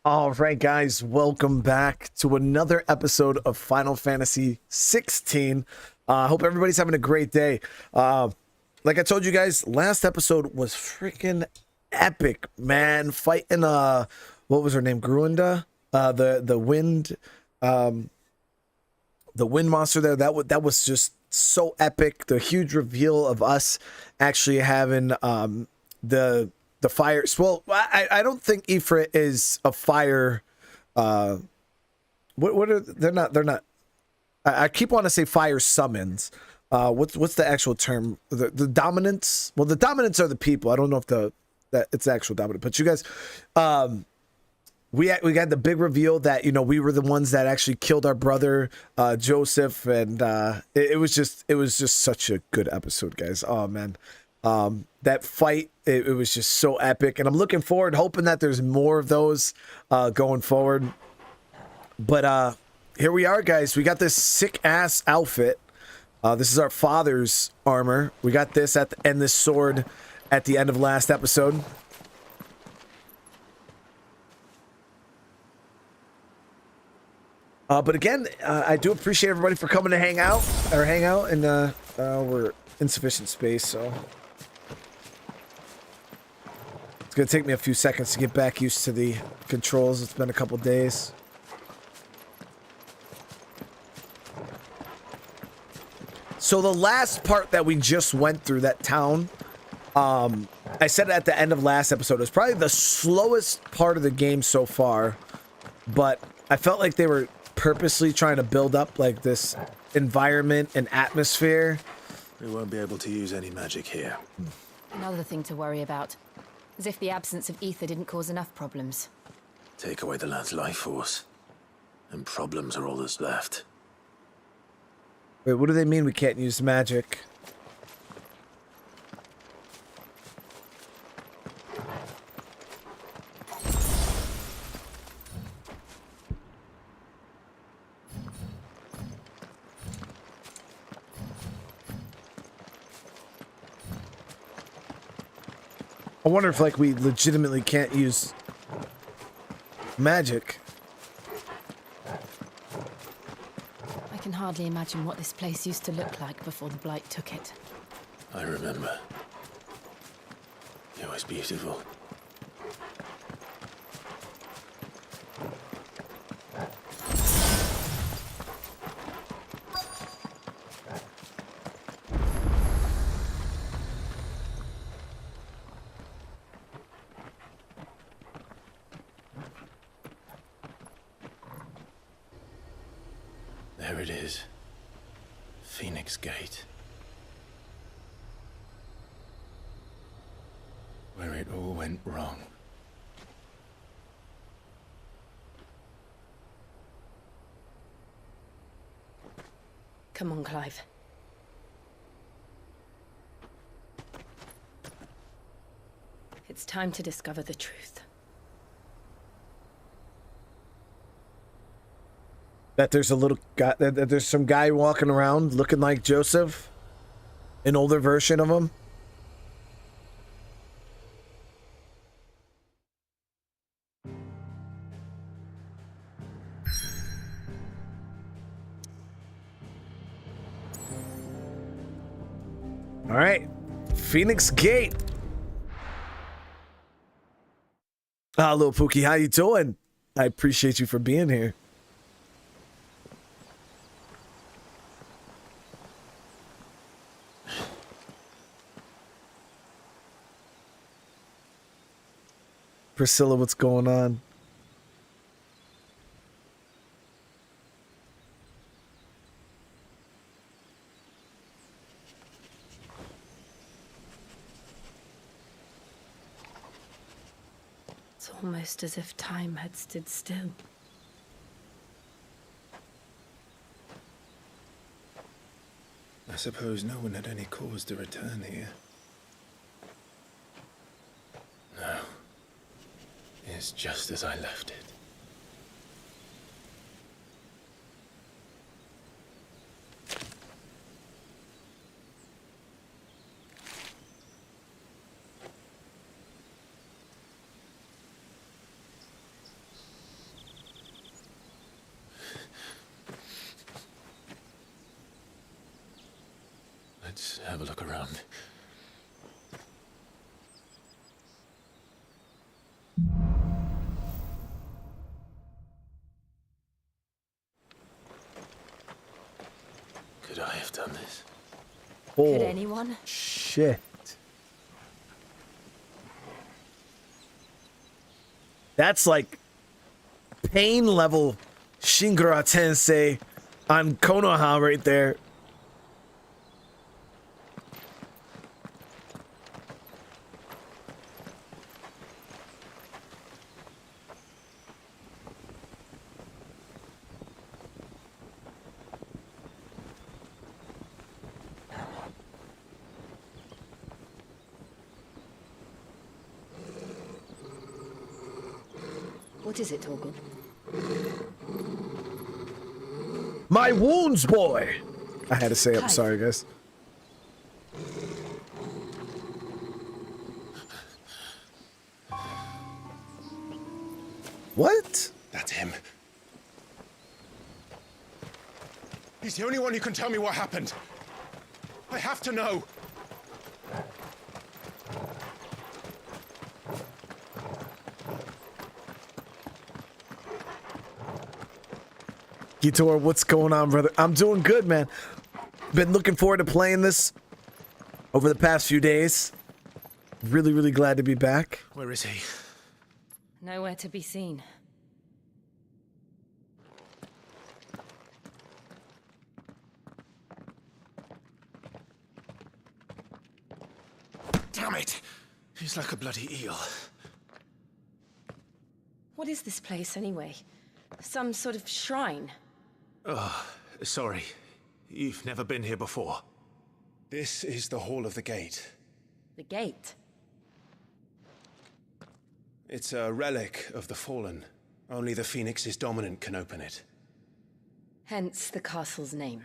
All right, guys, welcome back to another episode of Final Fantasy 16. Hope everybody's having a great day. Like I told you guys, last episode was freaking epic, man. Fighting what was her name? Gruenda? The wind monster there. That was just so epic. The huge reveal of us actually having the fire. Well, I don't think Ifrit is a fire. What are they're not. I keep wanting to say fire summons. What's the actual term? The dominants. Well, the dominants are the people. I don't know if that it's the actual dominant. But you guys, we got the big reveal that we were the ones that actually killed our brother Joseph, and it was just such a good episode, guys. Oh man. That fight, it was just so epic, and I'm looking forward, hoping that there's more of those going forward. But here we are, guys. We got this sick ass outfit. This is our father's armor. We got this and this sword at the end of last episode. But again, I do appreciate everybody for coming to hang out, and we're insufficient space, so it's gonna take me a few seconds to get back used to the controls. It's been a couple days. So the last part that we just went through, that town, I said at the end of last episode, was probably the slowest part of the game so far, but I felt like they were purposely trying to build up like this environment and atmosphere. We won't be able to use any magic here. Another thing to worry about. As if the absence of aether didn't cause enough problems. Take away the land's life force, and problems are all that's left. Wait, what do they mean we can't use magic? I wonder if, like, we legitimately can't use magic. I can hardly imagine what this place used to look like before the Blight took it. I remember. It was beautiful. There it is. Phoenix Gate. Where it all went wrong. Come on, Clive. It's time to discover the truth. That there's a little guy, that there's some guy walking around looking like Joseph, an older version of him. All right, Phoenix Gate. Little Pookie, how you doing? I appreciate you for being here. Priscilla, what's going on? It's almost as if time had stood still. I suppose no one had any cause to return here. No. It's just as I left it. Let's have a look around. Could I have done this? Could Oh, anyone? shit. That's like pain level Shingara Tensei on Konoha right there. What is it, Torgal? My wounds, boy. I had to say it. I'm Hi. sorry, guys. What? That's him. He's the only one who can tell me what happened. I have to know. Gitor, what's going on, brother? I'm doing good, man. Been looking forward to playing this over the past few days. Really, really glad to be back. Where is he? Nowhere to be seen. Damn it! He's like a bloody eel. What is this place, anyway? Some sort of shrine? Oh, sorry. You've never been here before. This is the Hall of the Gate. The gate? It's a relic of the Fallen. Only the Phoenix's dominant can open it. Hence the castle's name.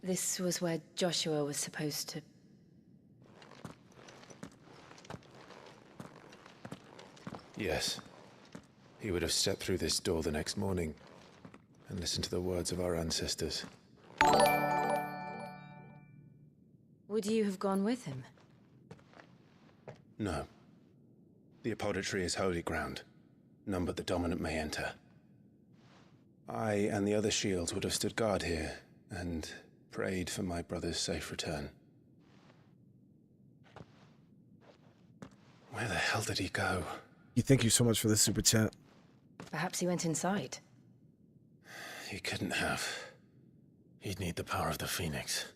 This was where Joshua was supposed to... Yes. He would have stepped through this door the next morning and listened to the words of our ancestors. Would you have gone with him? No. The apodatory is holy ground. None but the dominant may enter. I and the other shields would have stood guard here and prayed for my brother's safe return. Where the hell did he go? Thank you so much for the super chat. Perhaps he went inside. He couldn't have. He'd need the power of the Phoenix.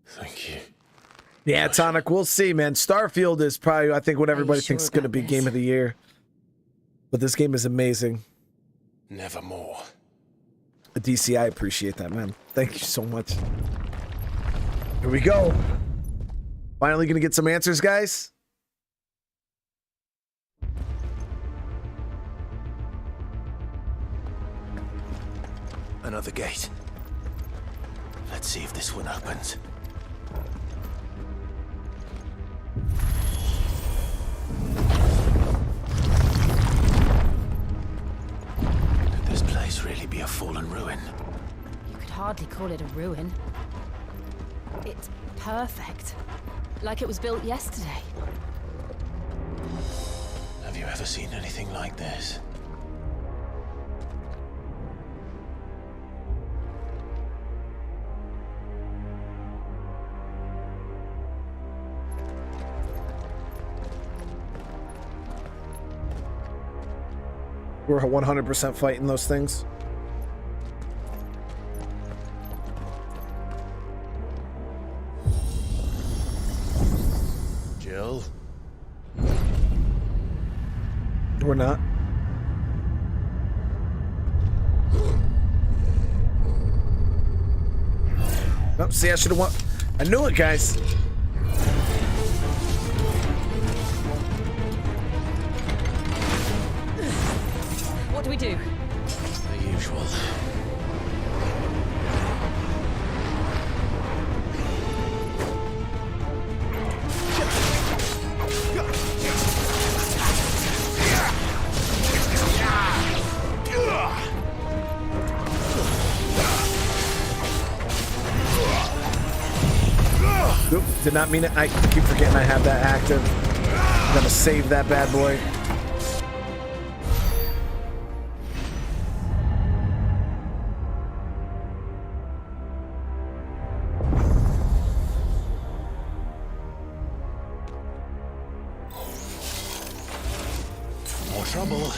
Thank you. Yeah, Tonic, we'll see, man. Starfield is probably, I think, what everybody sure thinks is going to about be this? game of the year. But this game is amazing. Nevermore. DC, I appreciate that, man. Thank you so much. Here we go. Finally going to get some answers, guys. Another gate. Let's see if this one opens. Could this place really be a fallen ruin? You could hardly call it a ruin. It's perfect. Like it was built yesterday. Have you ever seen anything like this? We're 100% fighting those things. Jill? We're not. Oh, see, I should have won. I knew it, guys. What do we do? The usual. Oop, did not mean it. I keep forgetting I have that active. I'm gonna save that bad boy. More trouble.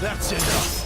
That's enough.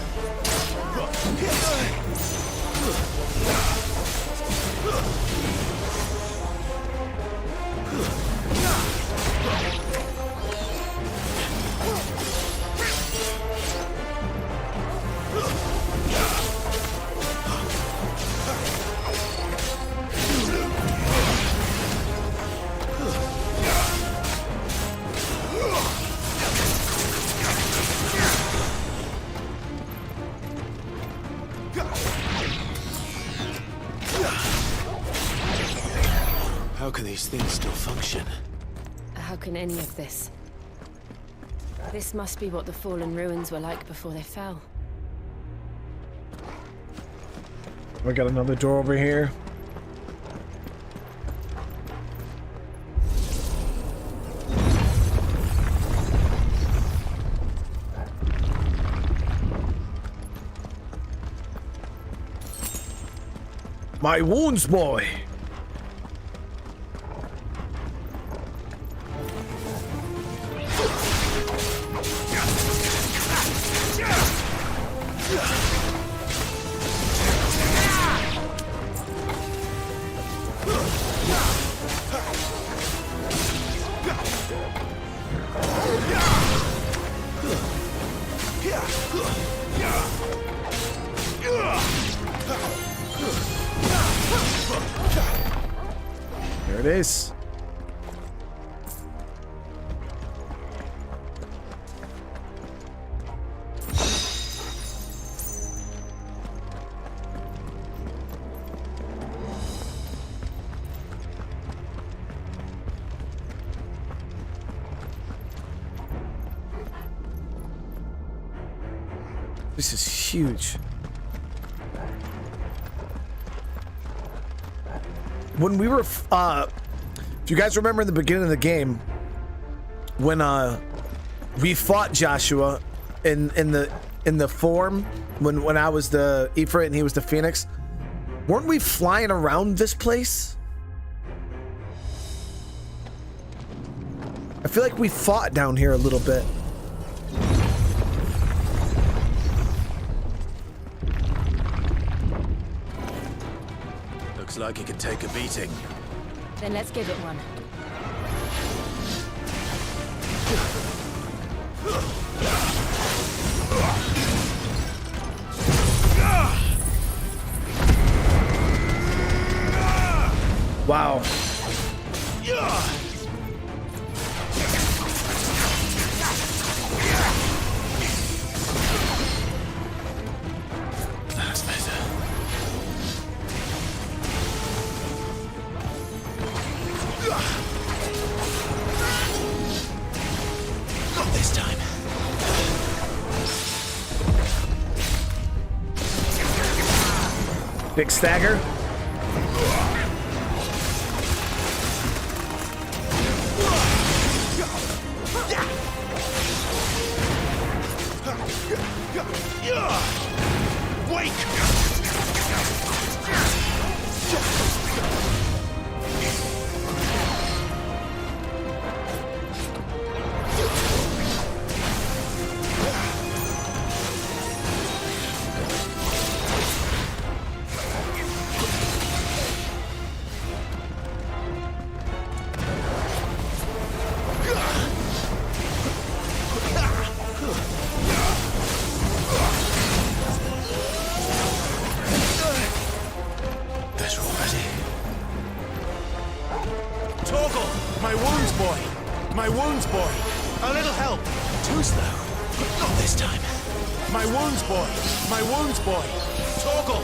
How can these things still function? How can any of this? This must be what the fallen ruins were like before they fell. We got another door over here. My wounds, boy. There it is. This is huge. When we were, if you guys remember in the beginning of the game, when we fought Joshua in the form, when I was the Ifrit and he was the Phoenix, weren't we flying around this place? I feel like we fought down here a little bit. Looks like it could take a beating. Then let's give it one. Wow. That's better. Not this time. Big stagger. Wake! Torgal! My wounds, boy! My wounds, boy! A little help! Too slow. Not this time. My wounds, boy! My wounds, boy! Torgal!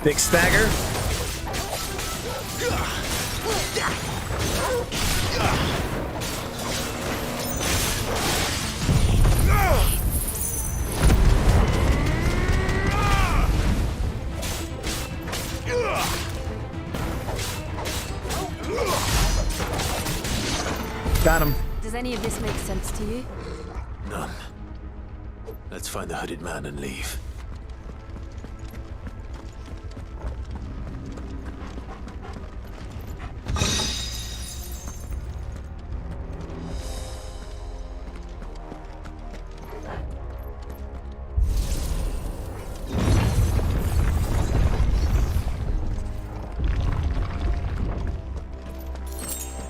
Big stagger. Got him. Does any of this make sense to you? None. Let's find the hooded man and leave.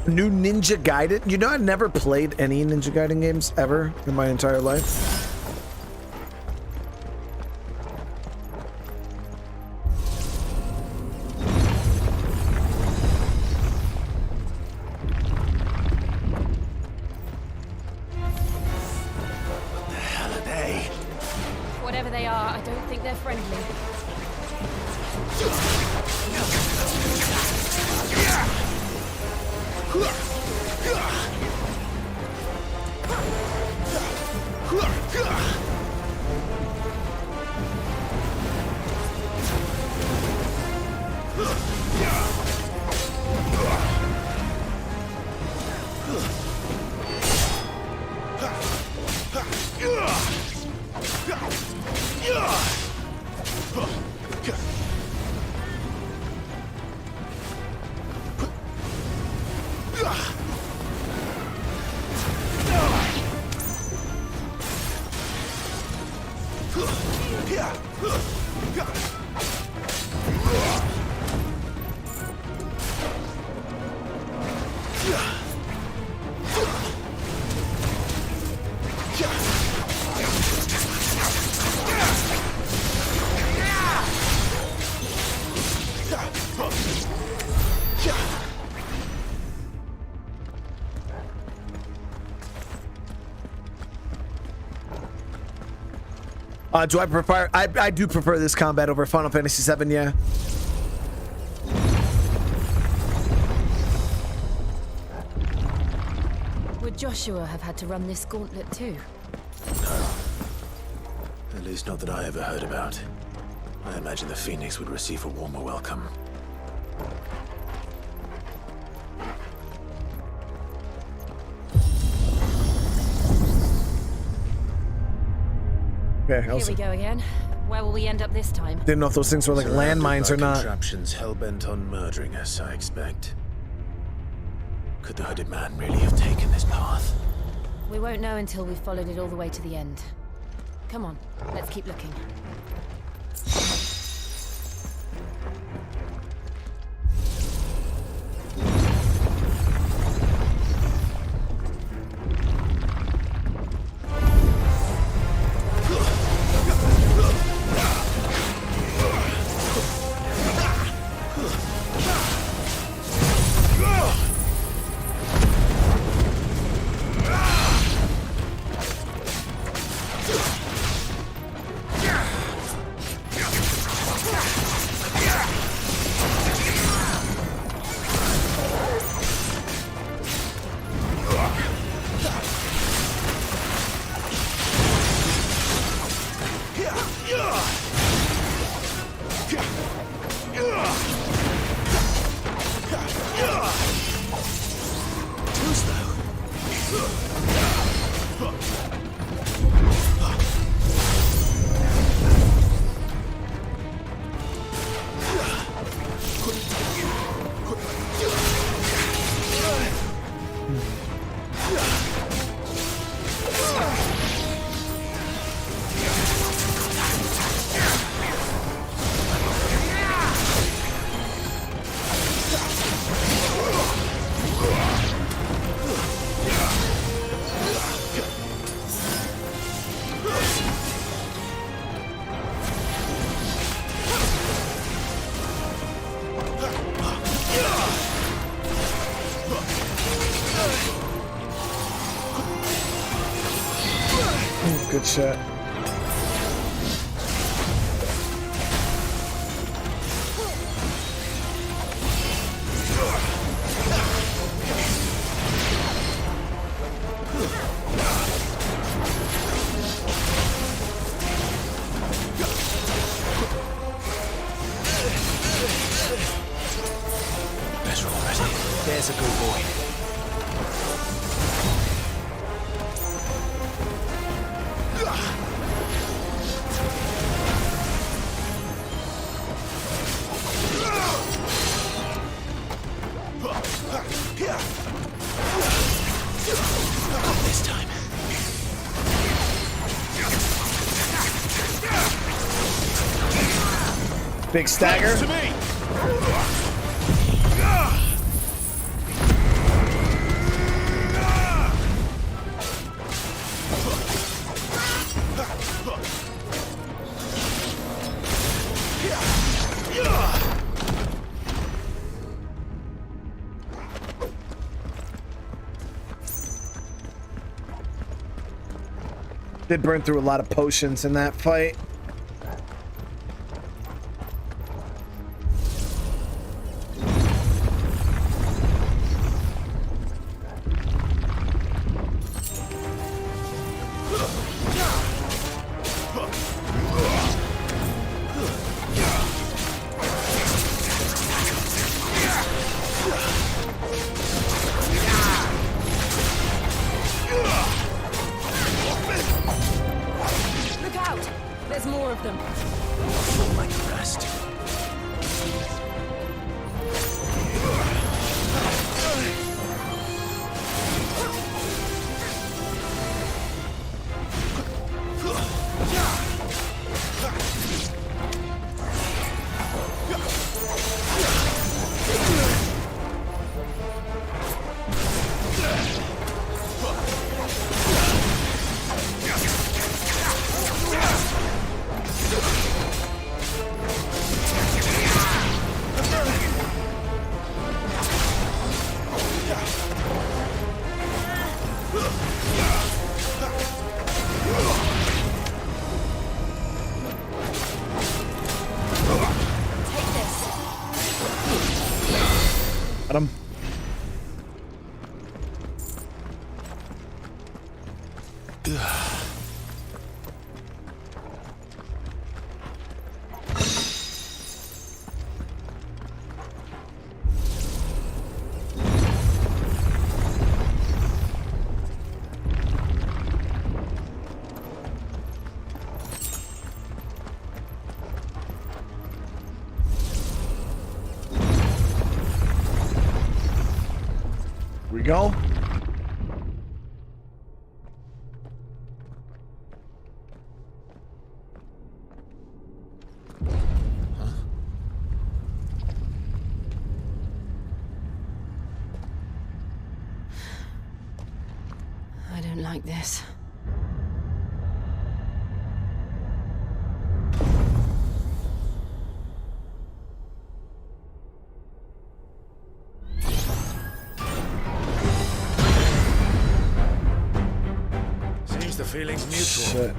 New Ninja Gaiden. You know, I never played any Ninja Gaiden games ever in my entire life. What the hell are they? Whatever they are, I don't think they're friendly. Do I prefer? I do prefer this combat over Final Fantasy VII. Yeah. Would Joshua have had to run this gauntlet too? No. At least not that I ever heard about. I imagine the Phoenix would receive a warmer welcome. Okay. Here we go again. Where will we end up this time? Didn't know if those things were like Surrounded landmines by or not. Contraptions hell-bent on murdering us, I expect. Could the hooded man really have taken this path? We won't know until we've followed it all the way to the end. Come on, let's keep looking. good shit. Better already. There's a good boy. Not this time. Big stagger. To me. Did burn through a lot of potions in that fight. Look out! There's more of them. Not like the rest. Got him. Here we go. I don't like this. Seems the feeling's mutual. Shit.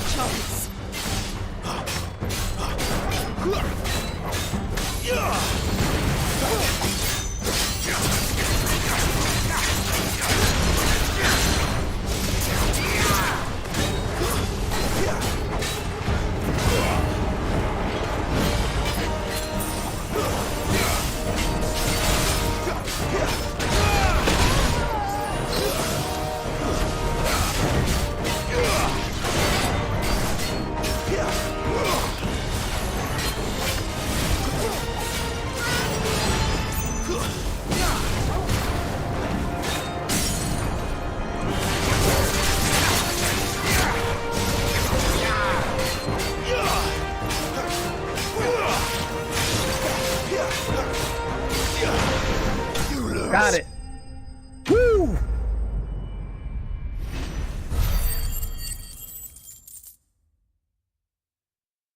my chance. Got it. Woo!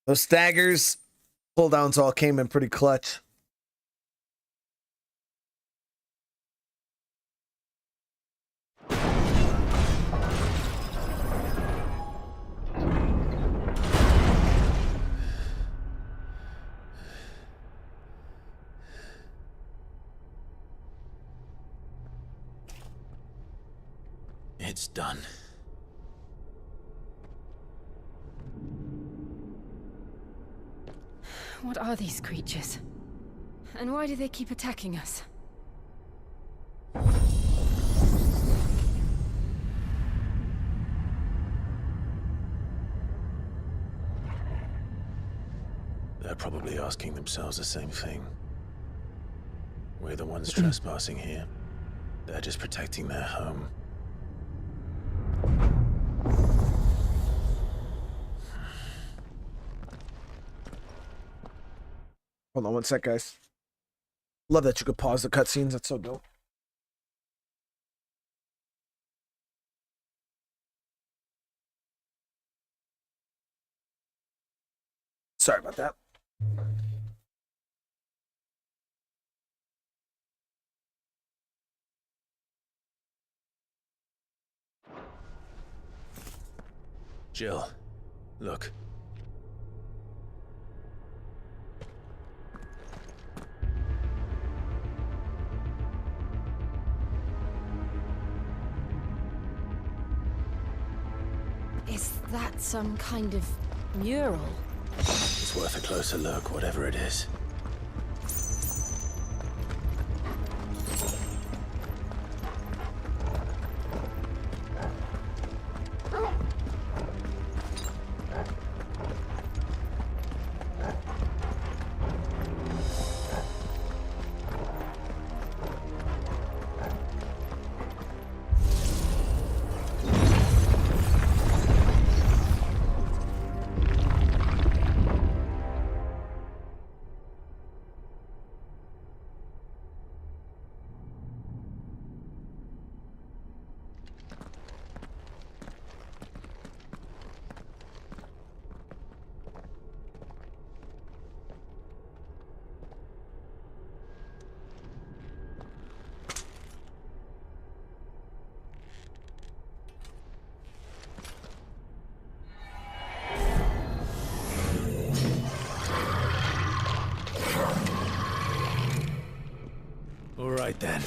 Those staggers, pull downs all came in pretty clutch. It's done. What are these creatures? And why do they keep attacking us? They're probably asking themselves the same thing. We're the ones trespassing here. They're just protecting their home. Hold on one sec, guys. Love that you could pause the cutscenes. That's so dope. Sorry about that. Jill, look. Is that some kind of mural? It's worth a closer look, whatever it is. All right then.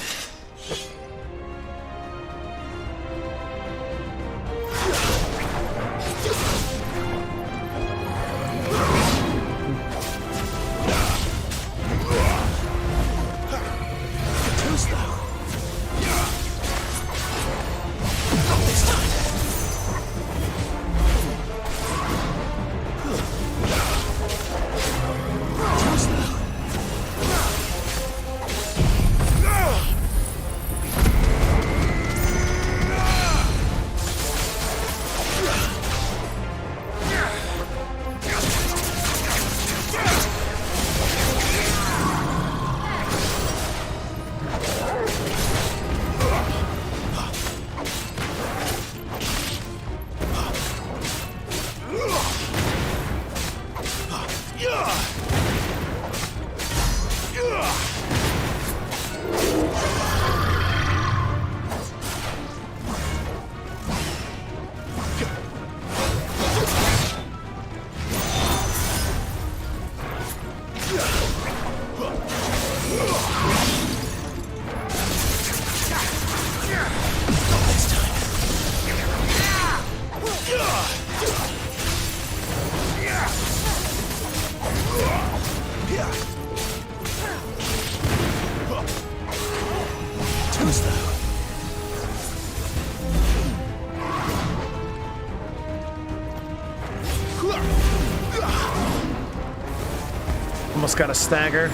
almost got a stagger.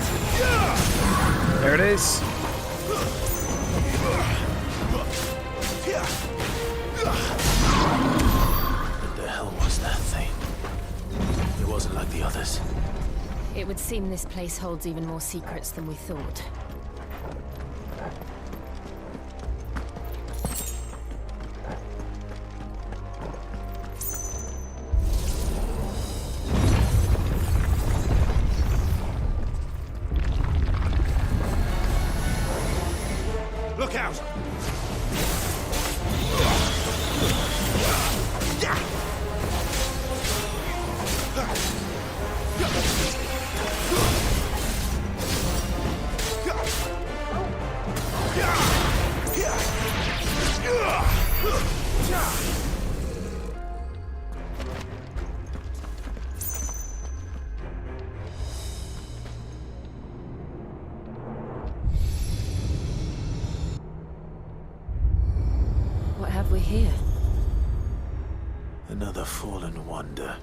There it is. What the hell was that thing? It wasn't like the others. It would seem this place holds even more secrets than we thought. Look out! What have we here? Another fallen wonder.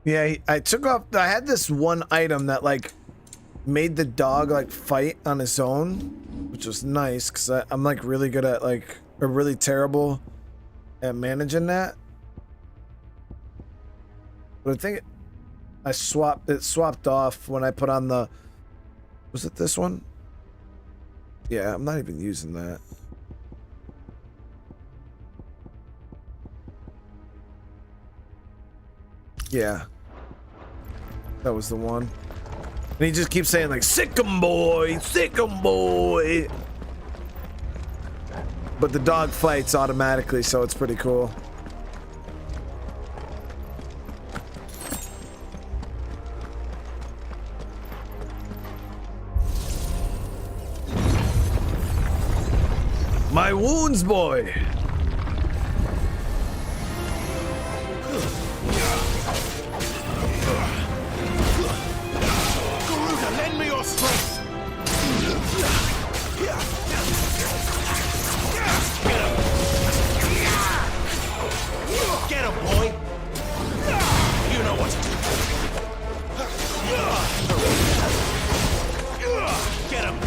Yeah, I took off. I had this one item that like made the dog like fight on his own, which was nice because I'm like really good at like, or really terrible at managing that. But I think it swapped off when I put on the, was it this one? Yeah, I'm not even using that. Yeah. That was the one. And he just keeps saying like, sick 'em boy, sick 'em boy. But the dog fights automatically, so it's pretty cool. My wounds, boy. Lend me your strength! Get him, boy! You know what to do. Get him!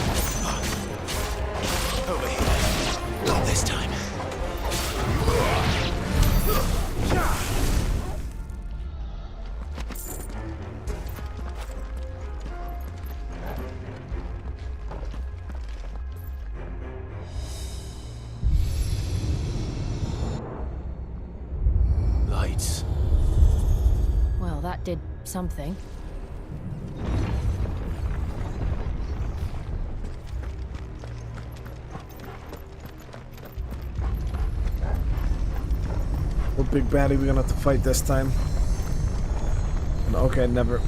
Over here. Not this time. Lights. Well, that did something. What big baddie we gonna have to fight this time? Okay, never.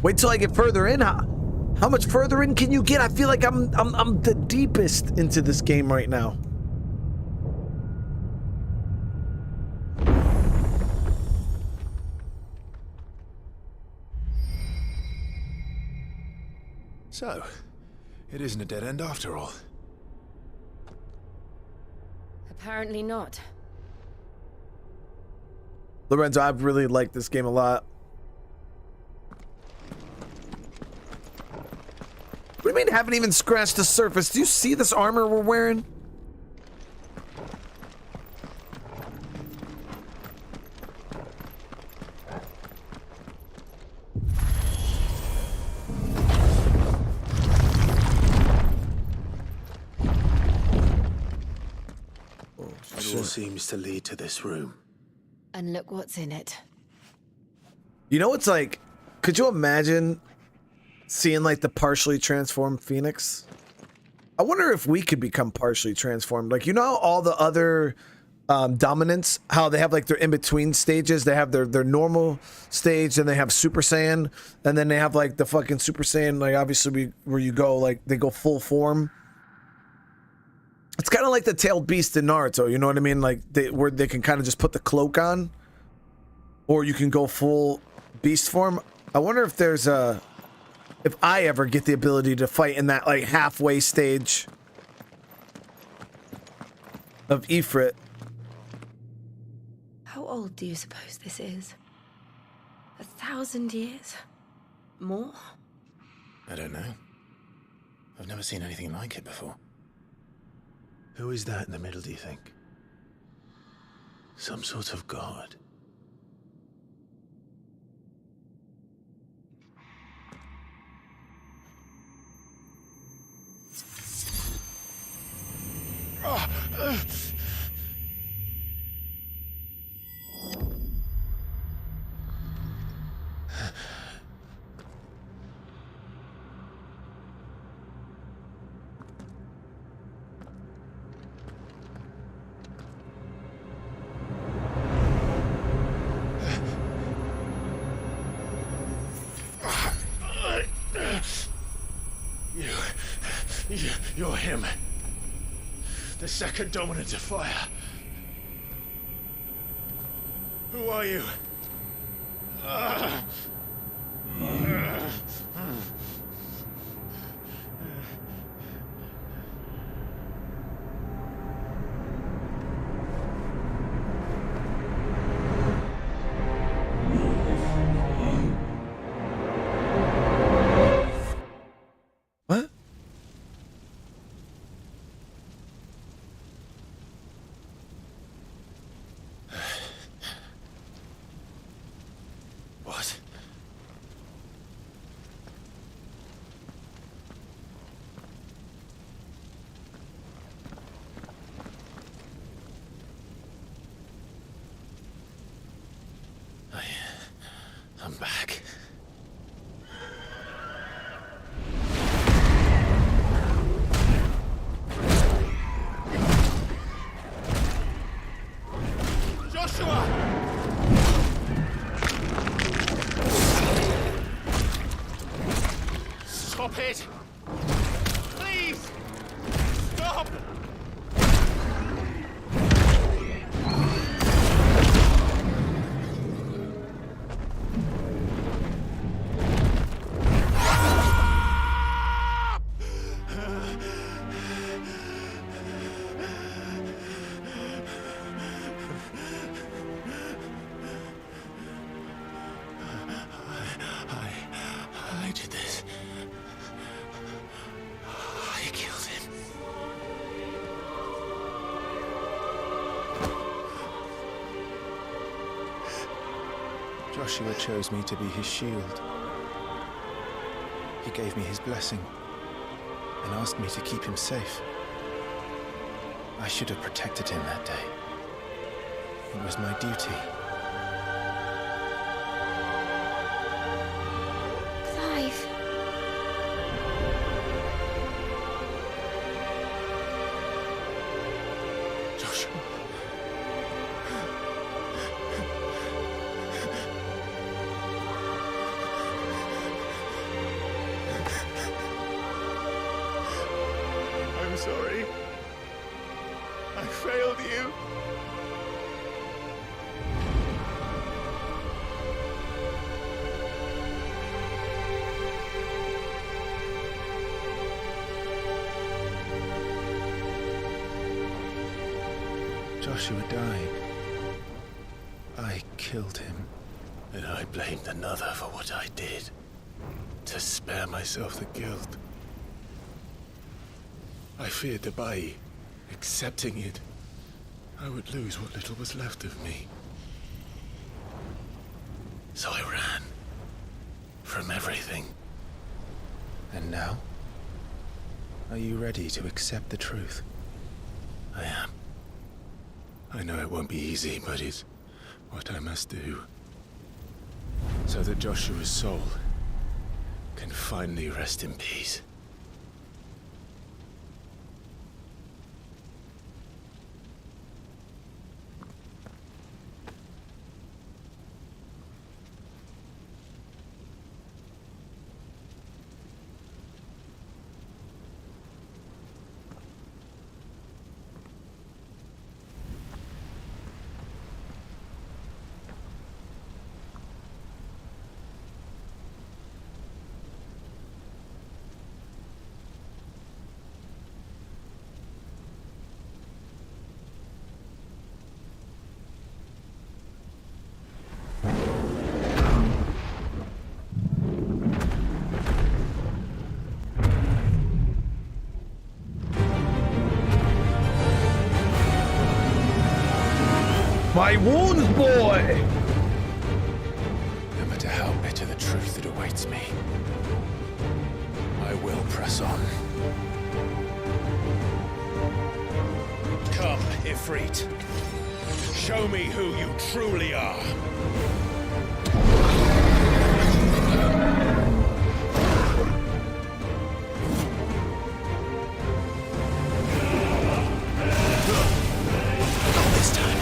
Wait till I get further in. How much further in can you get? I feel like I'm the deepest into this game right now. So, it isn't a dead end after all. Apparently not. Lorenzo, I've really liked this game a lot. What do you mean haven't even scratched the surface? Do you see this armor we're wearing? It all seems to lead to this room. And look what's in it. You know what's like, could you imagine seeing like the partially transformed Phoenix? I wonder if we could become partially transformed. Like, you know, all the other dominants, how they have like their in-between stages. They have their normal stage, and they have Super Saiyan, and then they have like the fucking Super Saiyan, like obviously where you go, like they go full form. It's kind of like the tailed beast in Naruto, you know what I mean? Like where they can kind of just put the cloak on, or you can go full beast form. I wonder if there's if I ever get the ability to fight in that like halfway stage of Ifrit. How old do you suppose this is? 1,000 years? More? I don't know. I've never seen anything like it before. Who is that in the middle, do you think? Some sort of god? You're him. The second dominant of fire. Who are you? What? What? I'm back. Joshua! Stop it! Please! Stop! I did this. I killed him. Joshua chose me to be his shield. He gave me his blessing and asked me to keep him safe. I should have protected him that day. It was my duty. Clive. Joshua. I'm sorry. I failed you. Joshua died. I killed him. And I blamed another for what I did. To spare myself the guilt. I feared that by accepting it, I would lose what little was left of me. So I ran. From everything. And now? Are you ready to accept the truth? I am. I know it won't be easy, but it's what I must do. So that Joshua's soul can finally rest in peace. My wounds, boy! No matter how bitter the truth that awaits me, I will press on. Come, Ifrit. Show me who you truly are. Not this time.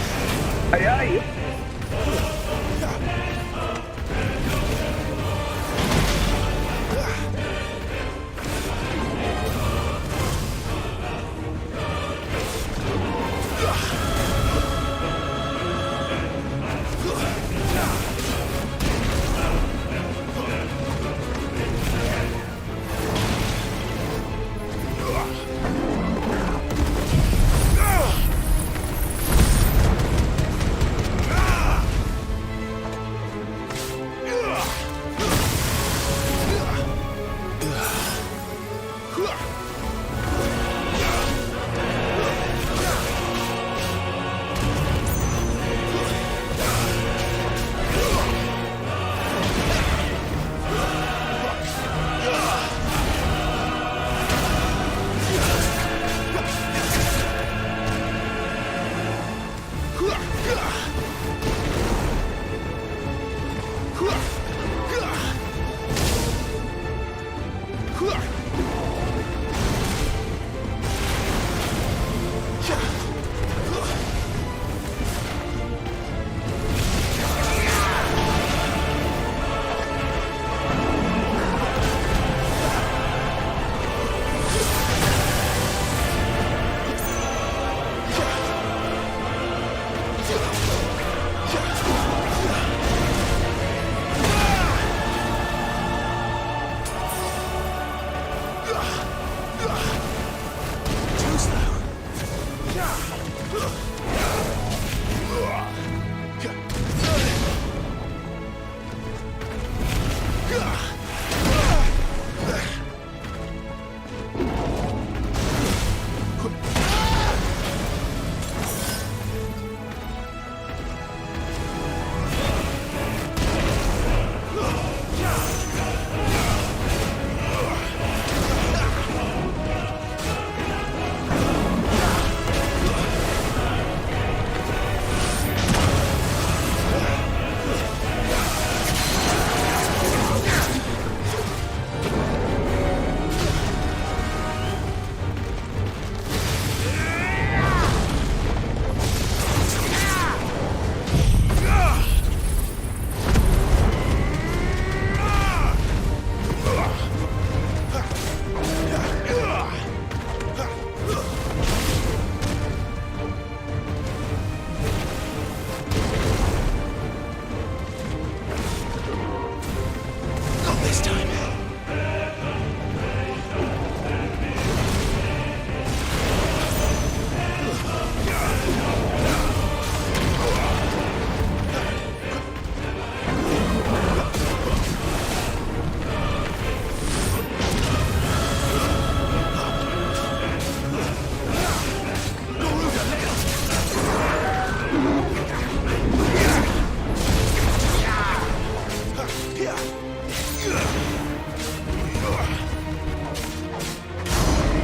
Aye, aye.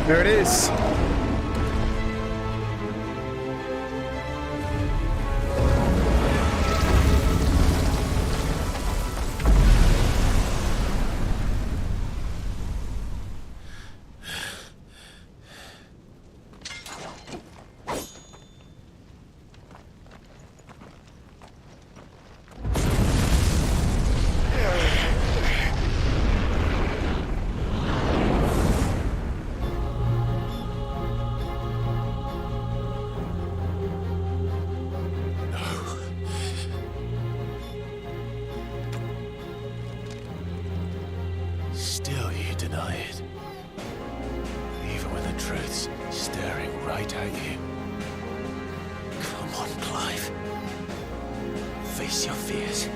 There it is. Still you deny it. Even when the truth's staring right at you. Come on, Clive. Face your fears.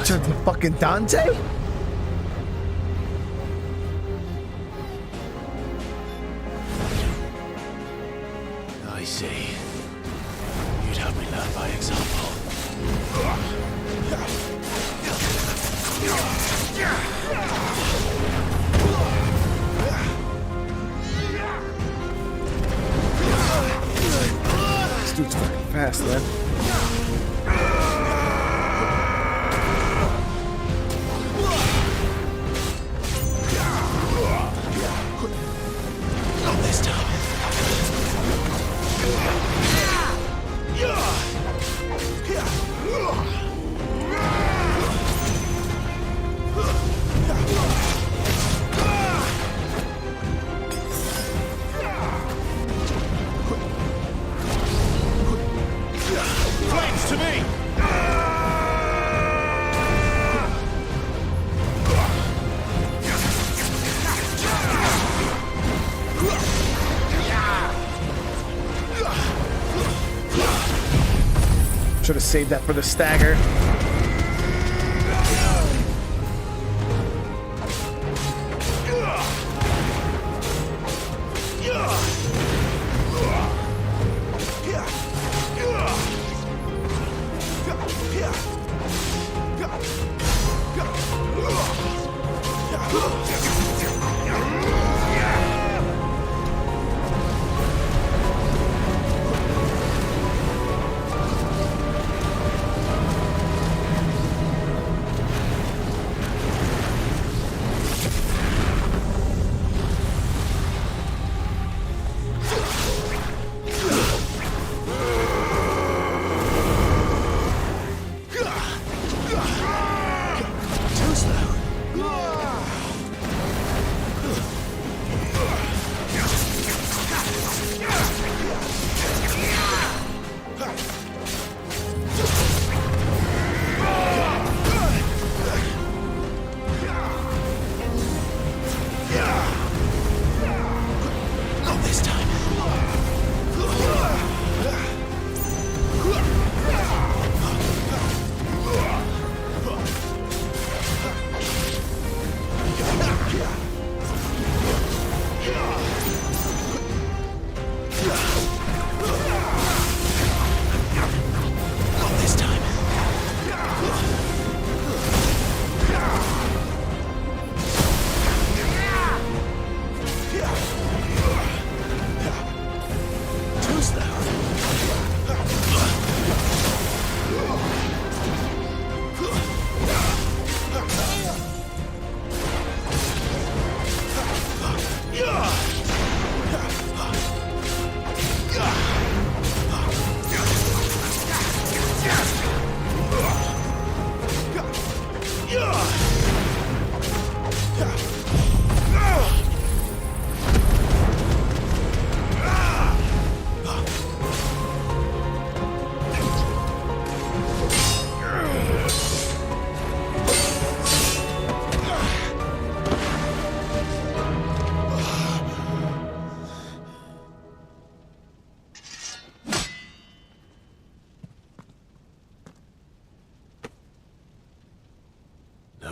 To the fucking Dante? I see. You'd have me learn by example. This dude's fucking fast, man. Not this time. Flames to me! Should have saved that for the stagger.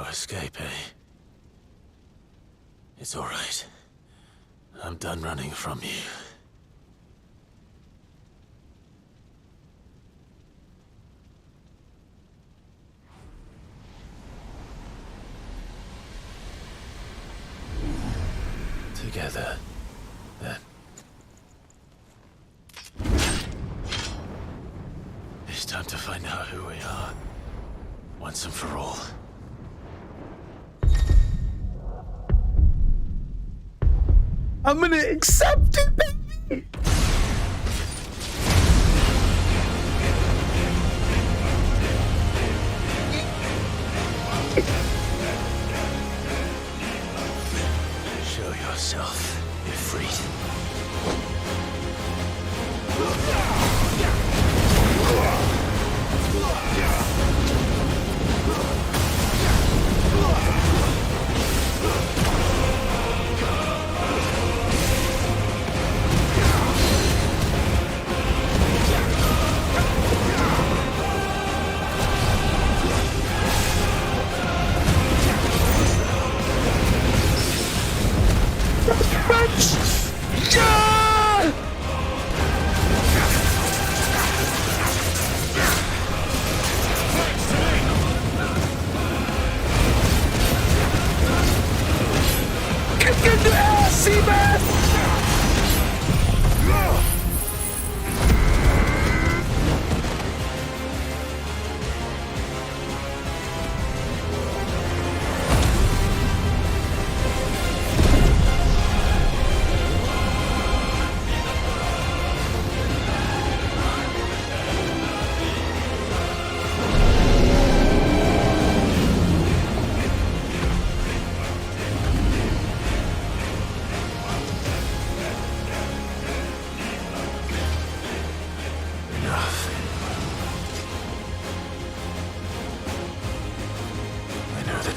Escape, eh? It's all right. I'm done running from you. Together, then. It's time to find out who we are, once and for all. I'm gonna accept it, baby!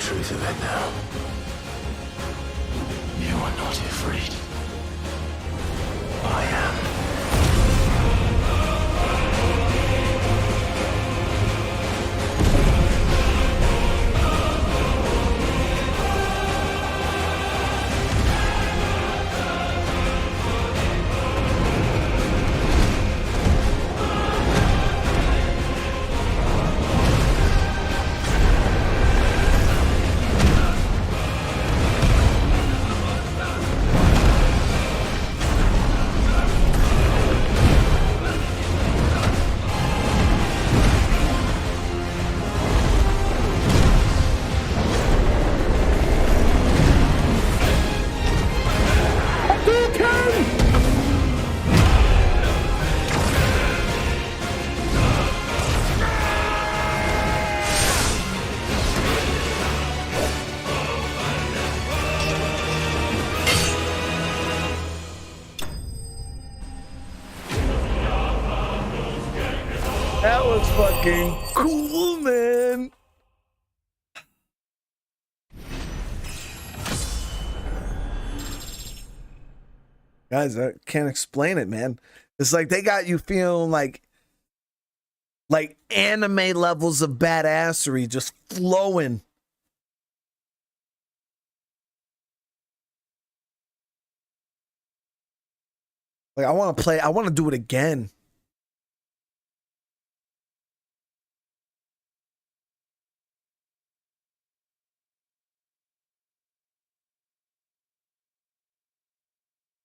truth of it now. You are not Ifrit. I am. That was fucking cool, man. Guys, I can't explain it, man. It's like they got you feeling like anime levels of badassery just flowing. Like I want to play, I want to do it again.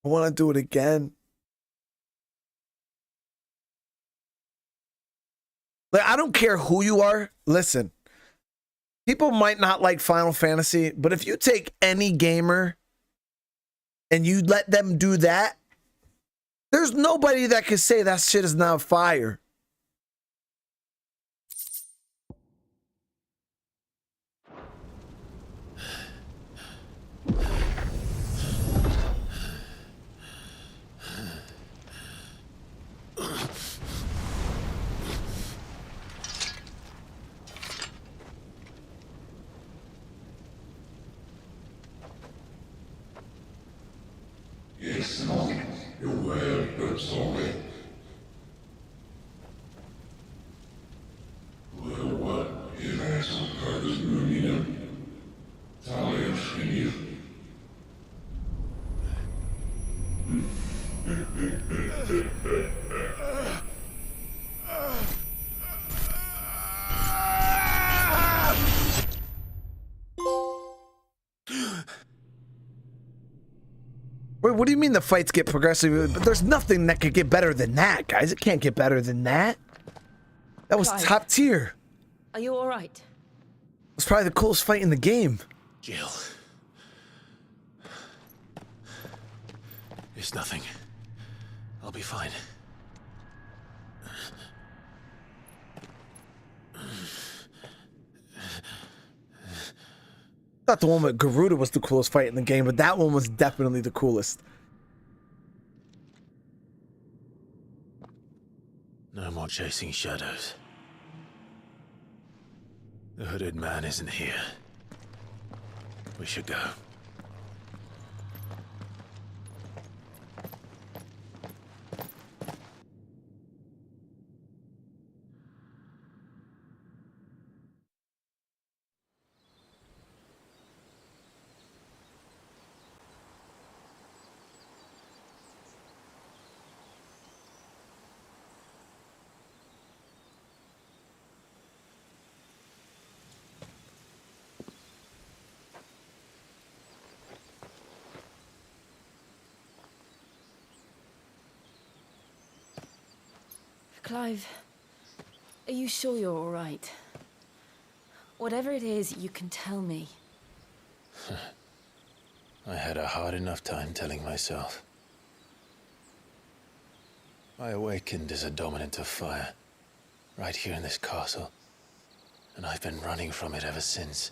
I want to do it again. Like, I don't care who you are. Listen, people might not like Final Fantasy, but if you take any gamer and you let them do that, there's nobody that can say that shit is not fire. Wait, what do you mean the fights get progressive? But there's nothing that could get better than that, guys. It can't get better than that. That was Clive. top tier. Are you all right? It was probably the coolest fight in the game. Jill. It's nothing. I'll be fine. I thought the one with Garuda was the coolest fight in the game, but that one was definitely the coolest. No more chasing shadows. The hooded man isn't here. We should go. Clive, are you sure you're all right? Whatever it is, you can tell me. I had a hard enough time telling myself. I awakened as a dominant of fire, right here in this castle, and I've been running from it ever since.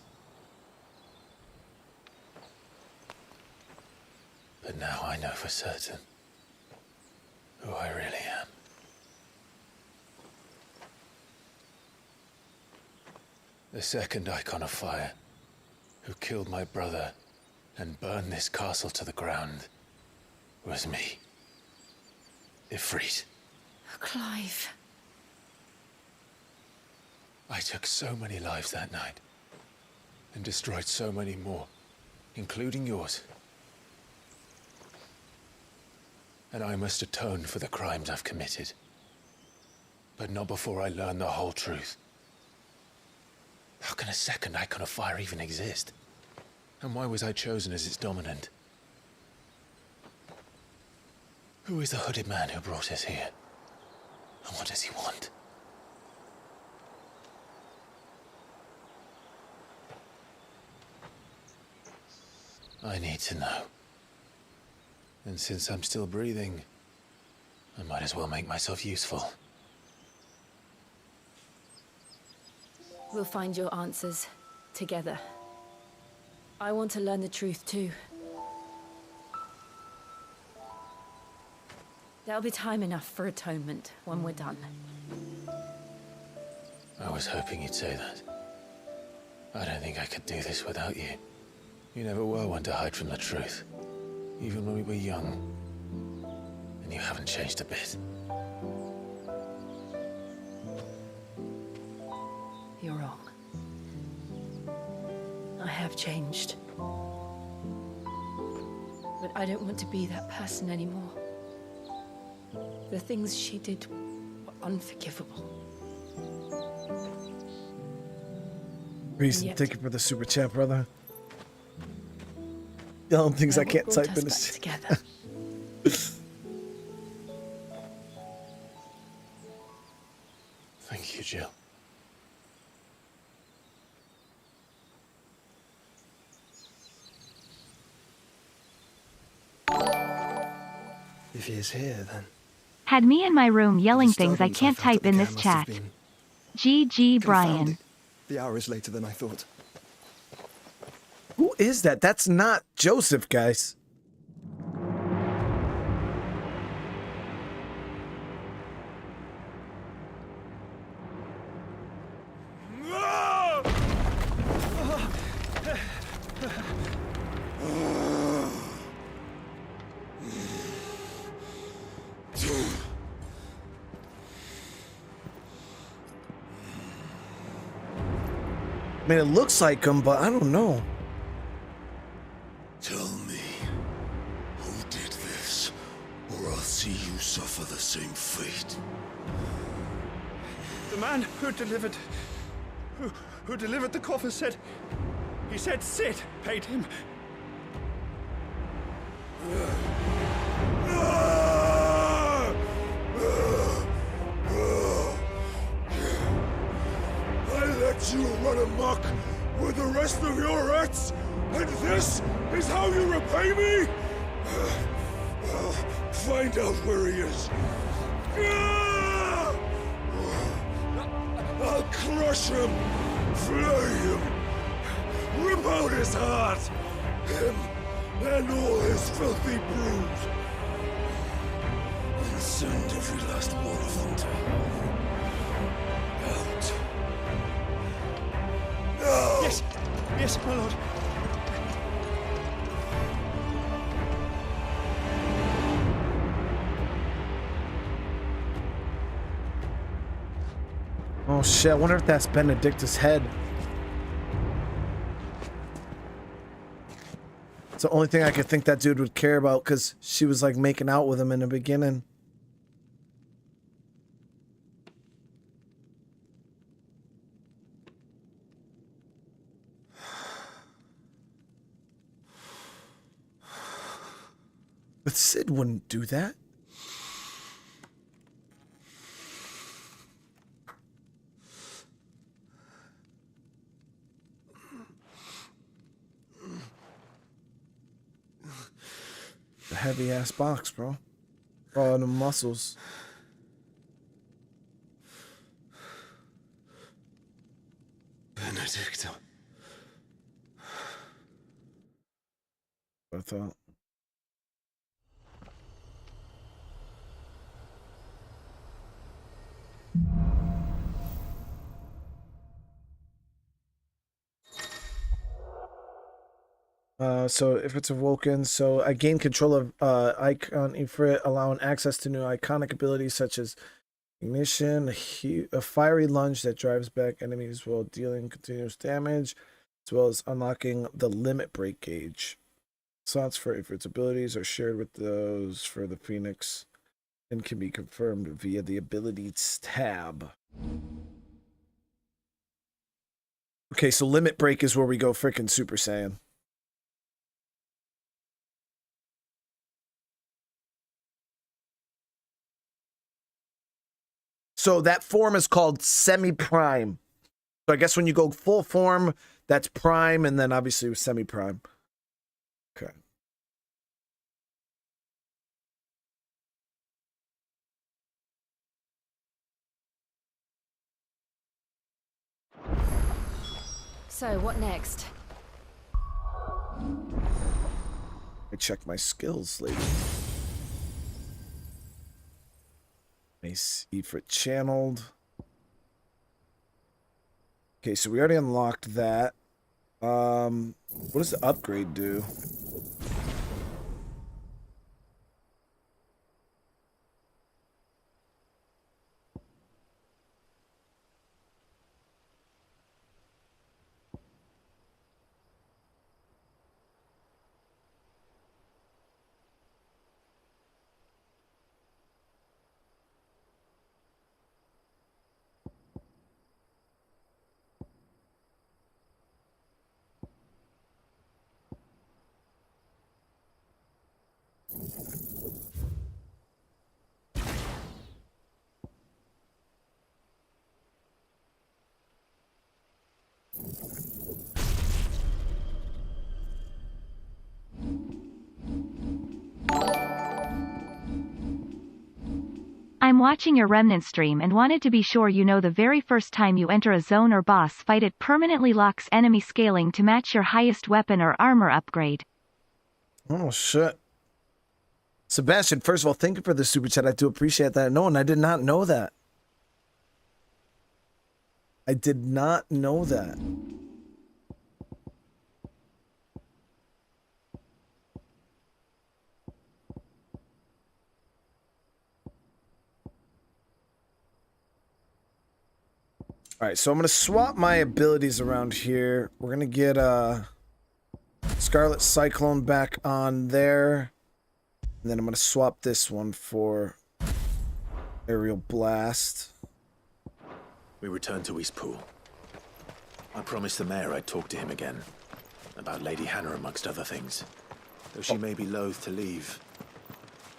But now I know for certain who I really am. The second icon of fire who killed my brother and burned this castle to the ground was me. Ifrit. Clive. I took so many lives that night, and destroyed so many more, including yours. And I must atone for the crimes I've committed. But not before I learn the whole truth. How can a second icon of fire even exist? And why was I chosen as its dominant? Who is the hooded man who brought us here? And what does he want? I need to know. And since I'm still breathing, I might as well make myself useful. We'll find your answers together. I want to learn the truth too. There'll be time enough for atonement when we're done. I was hoping you'd say that. I don't think I could do this without you. You never were one to hide from the truth, even when we were young. And you haven't changed a bit. You're wrong. I have changed. But I don't want to be that person anymore. The things she did were unforgivable. Reason, Yet- thank you for the super chat, brother. Yelling things I can't type in us this. together. Thank you, Jill. If he is here, then... Had me in my room yelling things I disturbance can't felt at type the in camp this must have chat. been GG Brian. confounding. The hour is later than I thought. Who is that? That's not Joseph, guys. I mean, it looks like him, but I don't know. Tell me, who did this, or I'll see you suffer the same fate. The man who delivered the coffer said Sid paid him. I let you run amok with the rest of your rats, and this is how you repay me? I'll find out where he is. I'll crush him, flay him, rip out his heart, him and all his filthy brood, and send every last one of them to out. No! Yes, my lord. Oh shit, I wonder if that's Benedicta's head. It's the only thing I could think that dude would care about, because she was like making out with him in the beginning. But Sid wouldn't do that. The heavy ass box, bro. All the muscles. Benedicta. I thought. So if it's awoken, so I gain control of icon Ifrit, allowing access to new iconic abilities such as ignition, a fiery lunge that drives back enemies while dealing continuous damage, as well as unlocking the limit break gauge. Slots for Ifrit's abilities are shared with those for the Phoenix and can be confirmed via the abilities tab. Okay, so limit break is where we go frickin' Super Saiyan. So that form is called semi-prime. So I guess when you go full form, that's prime, and then obviously semi-prime. Okay. So, what next? I check my skills later. Nice. Ifrit channeled. Okay, so we already unlocked that. What does the upgrade do? I'm watching your Remnant stream and wanted to be sure you know the very first time you enter a zone or boss fight it permanently locks enemy scaling to match your highest weapon or armor upgrade. Oh, shit. Sebastian, first of all, thank you for the super chat. I do appreciate that. No, and I did not know that. I did not know that. All right, so I'm going to swap my abilities around here. We're going to get Scarlet Cyclone back on there. And then I'm going to swap this one for Aerial Blast. We return to Eastpool. I promised the mayor I'd talk to him again. About Lady Hannah amongst other things. Though she may be loath to leave,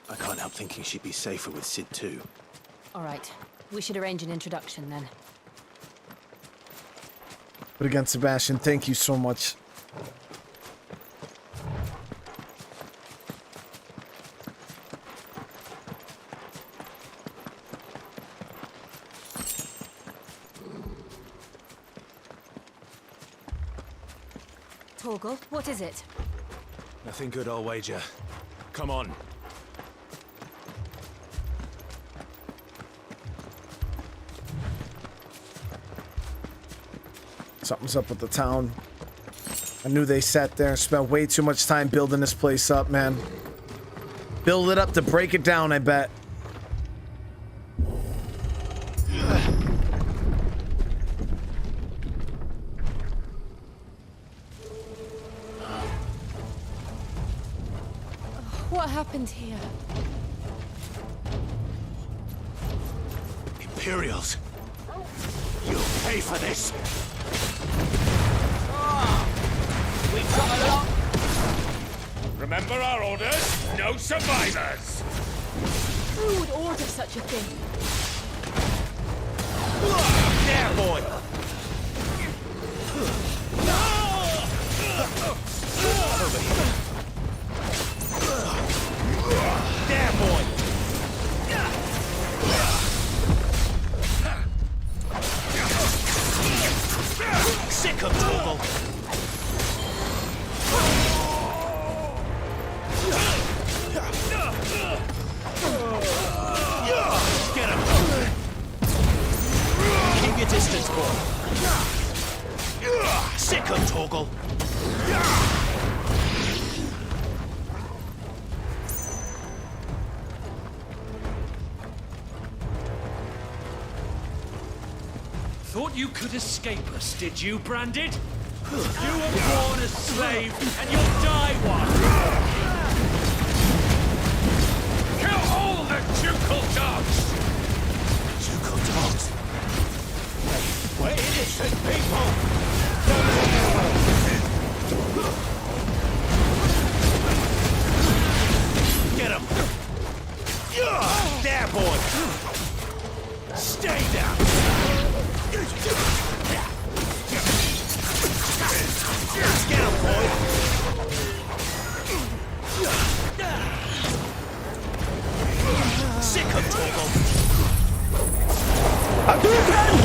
I can't help thinking she'd be safer with Sid too. All right. We should arrange an introduction then. But again, Sebastian, thank you so much. Torgal, what is it? Nothing good, I'll wager. Come on. Something's up with the town. I knew they sat there and spent way too much time building this place up, man. Build it up to break it down, I bet. What happened here? Imperials! You'll pay for this! We've got a lot. Remember our orders? No survivors! Who would order such a thing? There, boy! Over here. There, boy! Sick of Torgal! Get him! Keep your distance, boy! Sick of Torgal! Thought you could escape us, did you, Branded? You were born a slave, and you'll die one! Kill all the ducal dogs! Ducal dogs? We're innocent people! Get him! There, boy! Stay down! Get him, boy! Sick of Torgal! I'll do it again!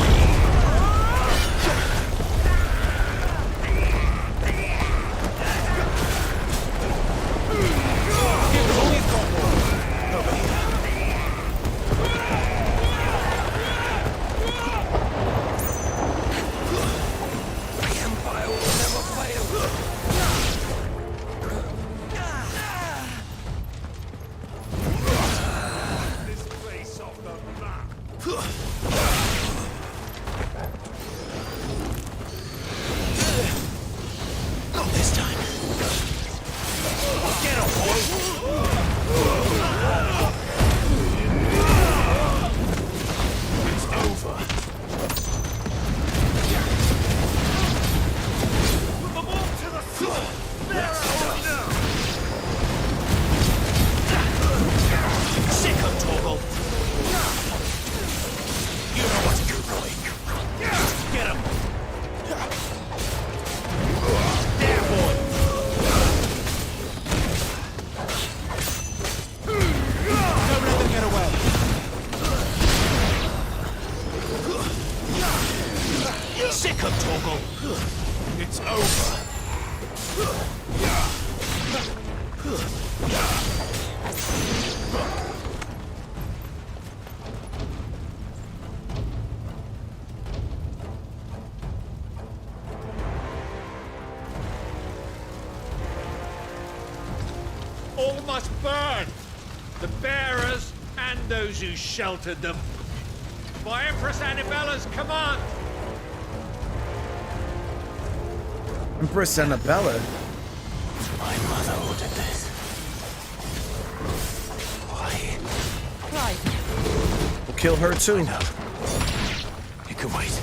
All must burn! The bearers and those who sheltered them. By Empress Annabella's command! Empress Annabella? My mother ordered this. Why? Right. We'll kill her too. No. You can wait.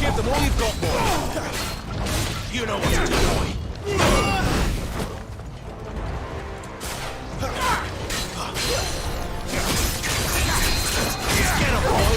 Give them all you've got, boy. You know what to do, boy. Get him, boy.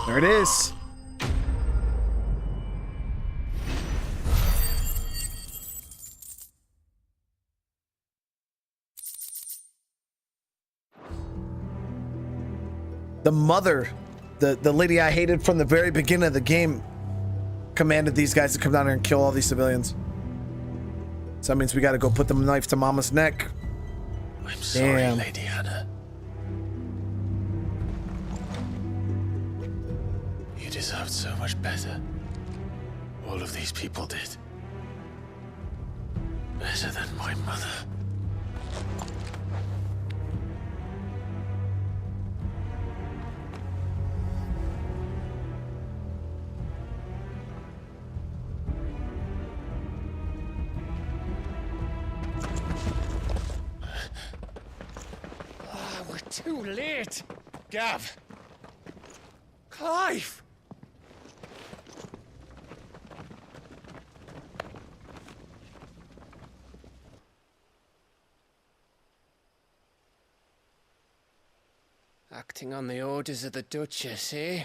There it is. The mother, the lady I hated from the very beginning of the game, commanded these guys to come down here and kill all these civilians. So that means we got to go put the knife to Mama's neck. I'm sorry, Damn. Lady Hannah. You deserved so much better. All of these people did. Better than my mother. We're too late. Gav. Clive. Acting on the orders of the Duchess, eh?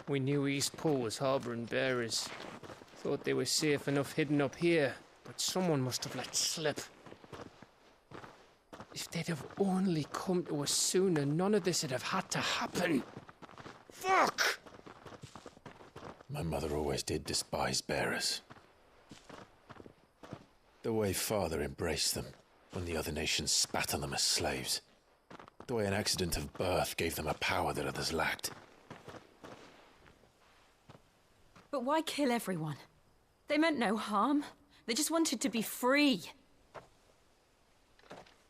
We knew East Pool was harbouring bearers. Thought they were safe enough hidden up here, but someone must have let slip. If they'd have only come to us sooner, none of this would have had to happen. Fuck! My mother always did despise bearers. The way Father embraced them when the other nations spat on them as slaves. The way an accident of birth gave them a power that others lacked. But why kill everyone? They meant no harm. They just wanted to be free.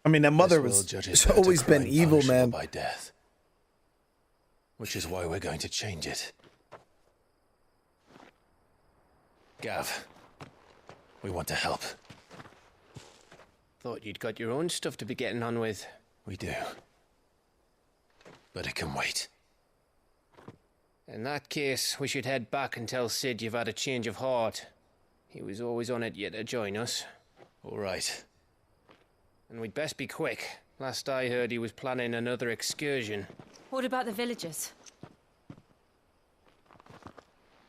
I mean, that mother This was world judges it's her to always been crime evil, punishable man. by death. Which is why we're going to change it. Gav, we want to help. Thought you'd got your own stuff to be getting on with. We do. But it can wait. In that case, we should head back and tell Sid you've had a change of heart. He was always on it yet to join us. All right. And we'd best be quick. Last I heard, he was planning another excursion. What about the villagers?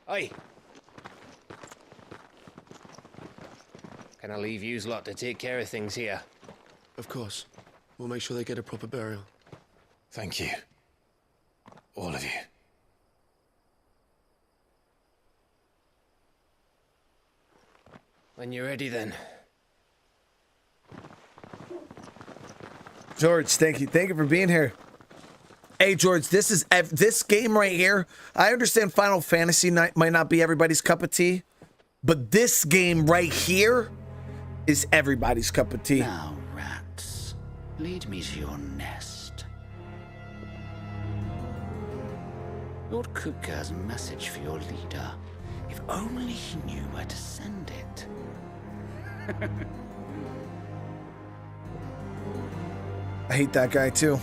Aye. Can I leave yous lot to take care of things here? Of course. We'll make sure they get a proper burial. Thank you. All of you. When you're ready, then. George, thank you for being here. Hey, George, this game right here. I understand Final Fantasy might not be everybody's cup of tea, but this game right here is everybody's cup of tea. Now, rats, lead me to your nest. Lord Kupka has a message for your leader. If only he knew where to send it. I hate that guy too.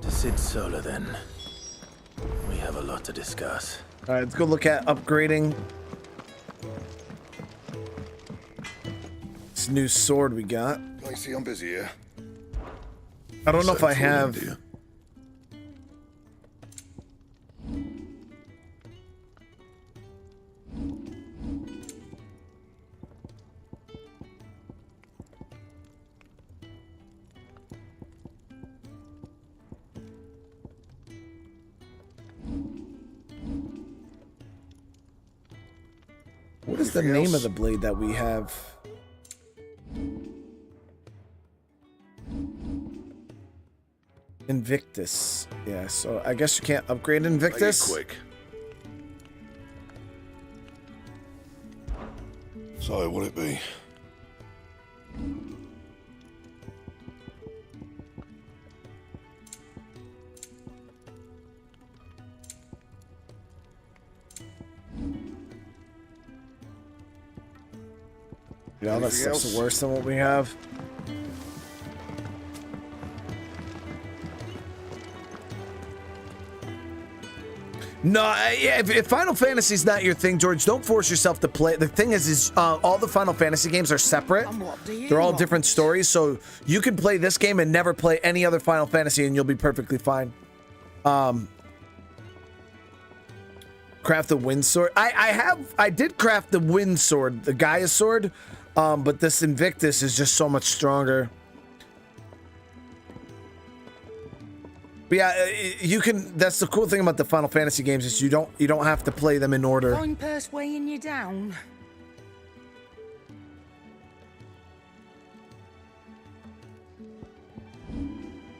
To Sid Solar, then. We have a lot to discuss. All right, let's go look at upgrading this new sword we got. I see I'm busy here. I don't know if I have. What is the name of the blade that we have? Invictus. Yeah, so I guess you can't upgrade Invictus. Make it quick. So, what'll it be? Yeah, that stuff's worse than what we have. No, yeah, if Final Fantasy's not your thing, George, don't force yourself to play. The thing is all the Final Fantasy games are separate. They're all different stories, so you can play this game and never play any other Final Fantasy, and you'll be perfectly fine. Craft the wind sword. I did craft the wind sword, the Gaia sword, but this Invictus is just so much stronger. But yeah, you can. That's the cool thing about the Final Fantasy games is you don't have to play them in order. Fine purse weighing you down.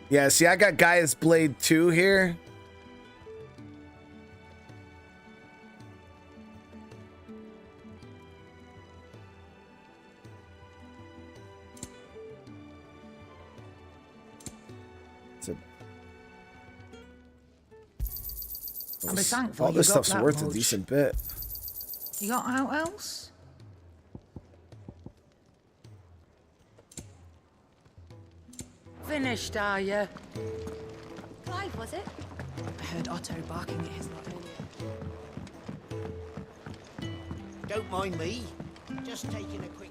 Yeah, see, I got Gaia's Blade 2 here. I'll be thankful All this you got stuff's that worth much. a decent bit. You got out else? Finished, are you? Clive, was it? I heard Otto barking at his lot earlier. Don't mind me. Just taking a quick break.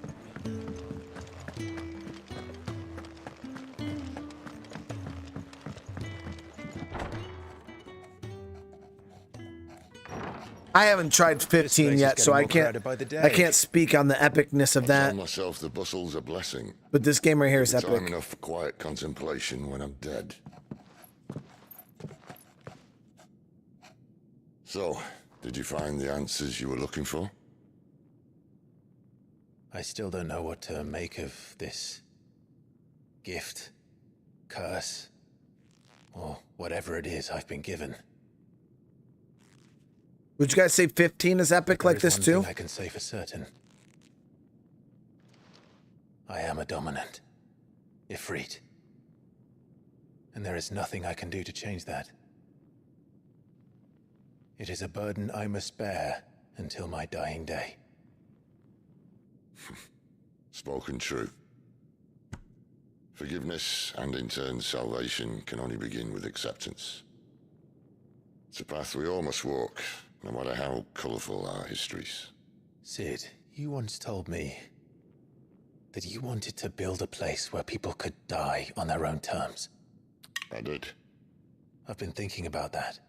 I haven't tried 15 yet, so I can't speak on the epicness of I that. tell myself the bustle's a blessing. But this game right here is Time epic. enough for quiet contemplation when I'm dead. So, did you find the answers you were looking for? I still don't know what to make of this gift, curse, or whatever it is I've been given. Would you guys say 15 is epic like this too? One thing I can say for certain. I am a dominant. Ifrit. And there is nothing I can do to change that. It is a burden I must bear until my dying day. Spoken true. Forgiveness and in turn salvation can only begin with acceptance. It's a path we all must walk, no matter how colourful our histories. Sid, you once told me that you wanted to build a place where people could die on their own terms. I did. I've been thinking about that.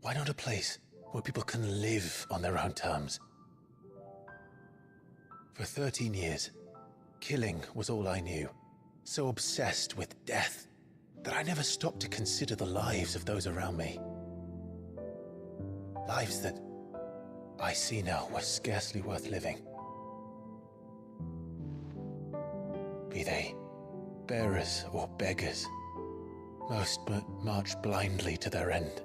Why not a place where people can live on their own terms? For 13 years, killing was all I knew. So obsessed with death that I never stopped to consider the lives of those around me. Lives that I see now were scarcely worth living. Be they bearers or beggars, most march blindly to their end,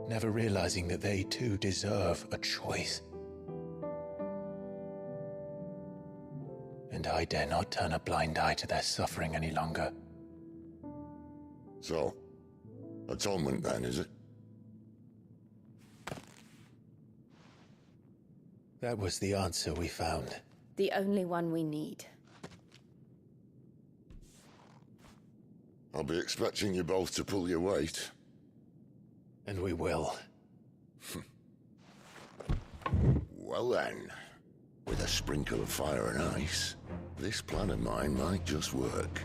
never realizing that they too deserve a choice. And I dare not turn a blind eye to their suffering any longer. So, atonement then, is it? That was the answer we found. The only one we need. I'll be expecting you both to pull your weight. And we will. Well then, with a sprinkle of fire and ice, this plan of mine might just work.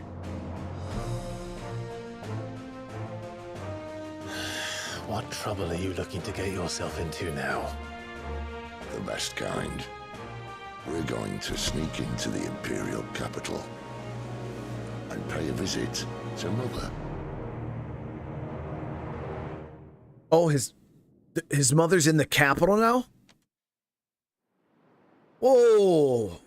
What trouble are you looking to get yourself into now? The best kind. We're going to sneak into the Imperial capital and pay a visit to Mother. Oh, his mother's in the capital now? Whoa.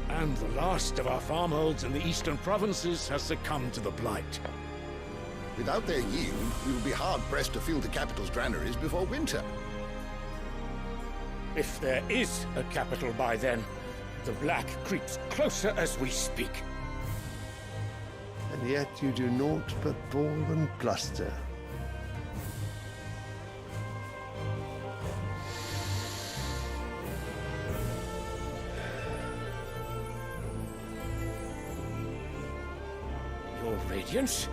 And the last of our farmholds in the eastern provinces has succumbed to the blight. Without their yield, we will be hard-pressed to fill the capital's granaries before winter. If there is a capital by then, the black creeps closer as we speak. And yet you do naught but bawl and bluster. Radiance.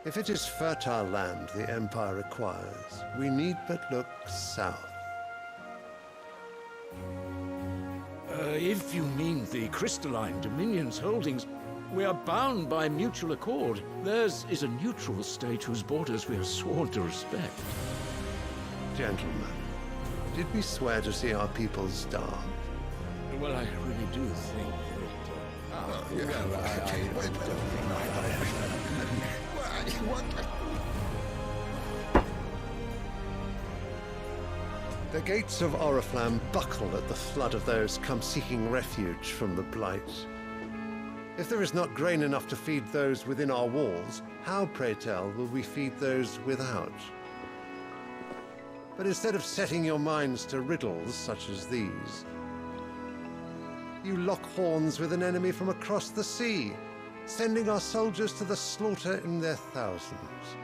If it is fertile land the Empire requires, we need but look south. If you mean the crystalline Dominion's holdings, we are bound by mutual accord. Theirs is a neutral state whose borders we are sworn to respect. Gentlemen, did we swear to see our people starve? Well, I really do think The gates of Oriflamme buckle at the flood of those come seeking refuge from the Blight. If there is not grain enough to feed those within our walls, how, pray tell, will we feed those without? But instead of setting your minds to riddles such as these, you lock horns with an enemy from across the sea, sending our soldiers to the slaughter in their thousands.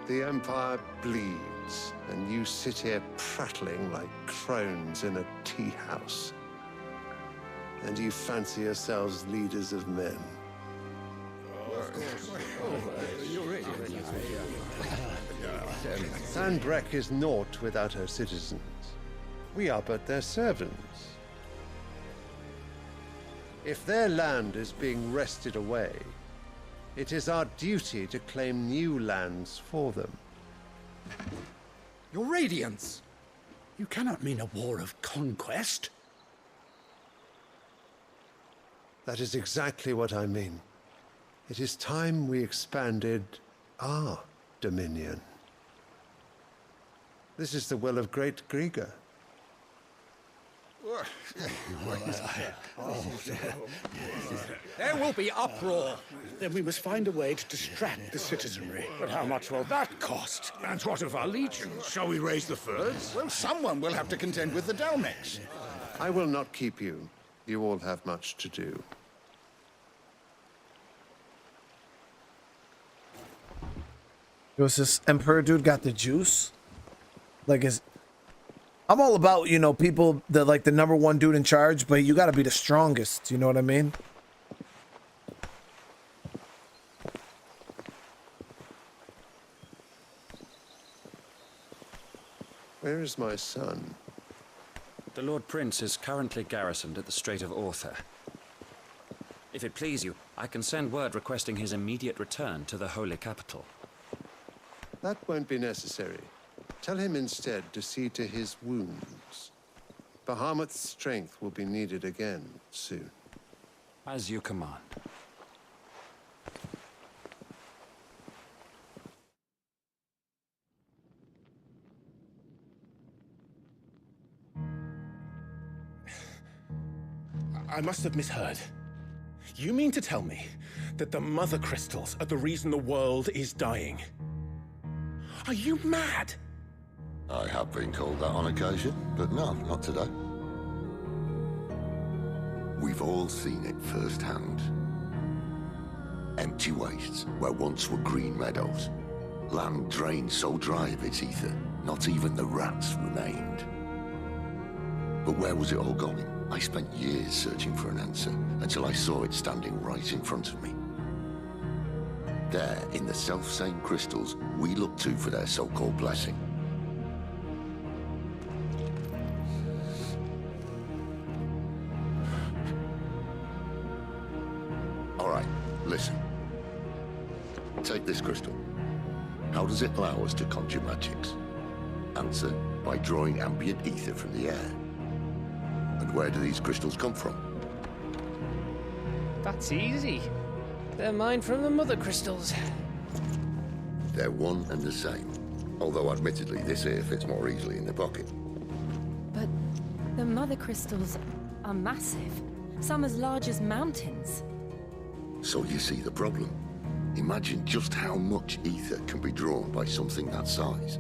The Empire bleeds, and you sit here prattling like crones in a tea house. And you fancy yourselves leaders of men. Sandbreck is naught without her citizens. We are but their servants. If their land is being wrested away, it is our duty to claim new lands for them. Your Radiance! You cannot mean a war of conquest. That is exactly what I mean. It is time we expanded our dominion. This is the will of great Grieger. There will be uproar. Then we must find a way to distract the citizenry. But how much will that cost? And what of our legions? Shall we raise the furs? Well, someone will have to contend with the Dalmex. I will not keep you. You all have much to do. Was this Emperor dude got the juice? Like, I'm all about, you know, people that like the #1 dude in charge, but you got to be the strongest. You know what I mean? Where is my son? The Lord Prince is currently garrisoned at the Strait of Aether. If it please you, I can send word requesting his immediate return to the Holy Capital. That won't be necessary. Tell him instead to see to his wounds. Bahamut's strength will be needed again soon. As you command. I must have misheard. You mean to tell me that the mother crystals are the reason the world is dying? Are you mad? I have been called that on occasion, but no, not today. We've all seen it firsthand. Empty wastes where once were green meadows. Land drained so dry of its ether, not even the rats remained. But where was it all going? I spent years searching for an answer, until I saw it standing right in front of me. There, in the self-same crystals we look to for their so-called blessing. All right, listen. Take this crystal. How does it allow us to conjure magics? Answer, by drawing ambient ether from the air. And where do these crystals come from? That's easy. They're mine from the mother crystals. They're one and the same. Although admittedly this here fits more easily in the pocket. But the mother crystals are massive. Some as large as mountains. So you see the problem. Imagine just how much ether can be drawn by something that size.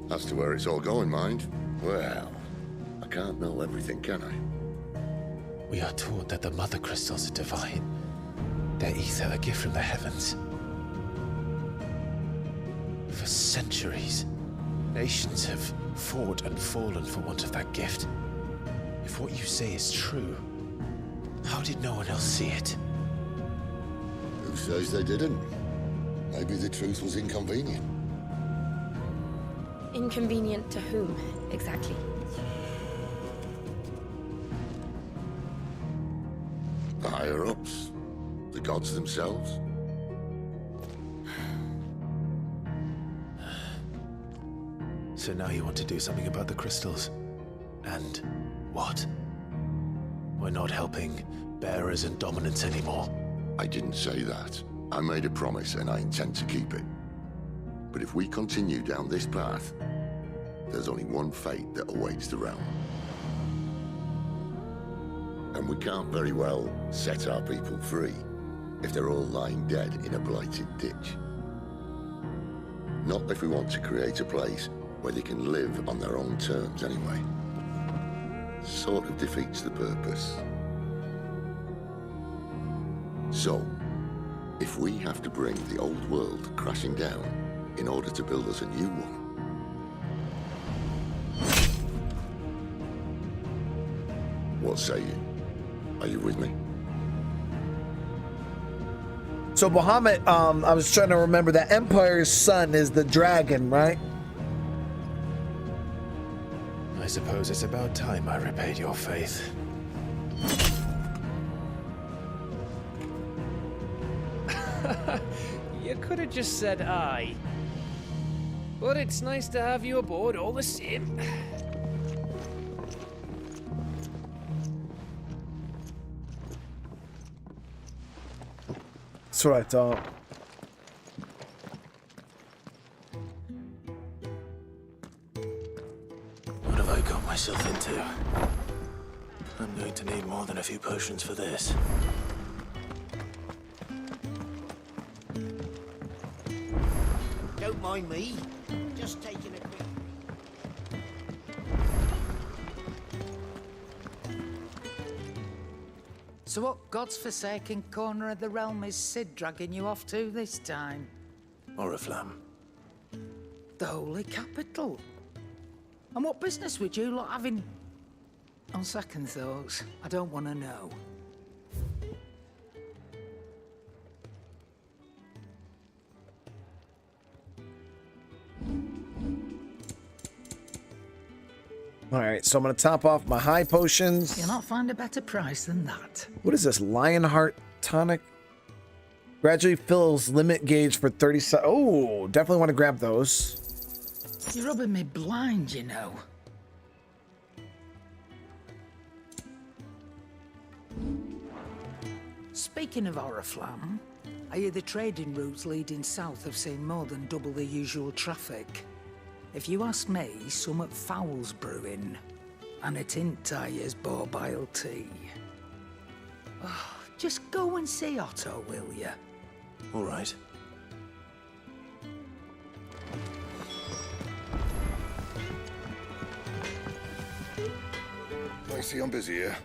As to where it's all going, mind, well, I can't know everything, can I? We are taught that the mother crystals are divine. Their ether a gift from the heavens. For centuries, nations have fought and fallen for want of that gift. If what you say is true, how did no one else see it? Who says they didn't? Maybe the truth was inconvenient. Inconvenient to whom, exactly? The higher-ups? The gods themselves? So now you want to do something about the crystals? And what? We're not helping bearers and dominants anymore. I didn't say that. I made a promise and I intend to keep it. But if we continue down this path, there's only one fate that awaits the realm. And we can't very well set our people free if they're all lying dead in a blighted ditch. Not if we want to create a place where they can live on their own terms anyway. Sort of defeats the purpose. So, if we have to bring the old world crashing down in order to build us a new one, what say you? Are you with me? So Bahamut, I was trying to remember that Empire's son is the dragon, right? I suppose it's about time I repaid your faith. You could have just said aye. But it's nice to have you aboard all the same. That's what I thought. What have I got myself into? I'm going to need more than a few potions for this. Don't mind me. Just taking a quick... So what God's forsaken corner of the realm is Sid dragging you off to this time? Oriflamme. The holy capital. And what business would you lot having? On second thoughts, I don't want to know. All right, so I'm going to top off my high potions. You'll not find a better price than that. What is this? Lionheart tonic? Gradually fills limit gauge for 30 seconds. Oh, definitely want to grab those. You're rubbing me blind, you know. Speaking of Oriflamme, I hear the trading routes leading south have seen more than double the usual traffic. If you ask me, summat foul's brewing, and it ain't Tyre's borbile tea. Oh, just go and see Otto, will you? All right. I see I'm busy here.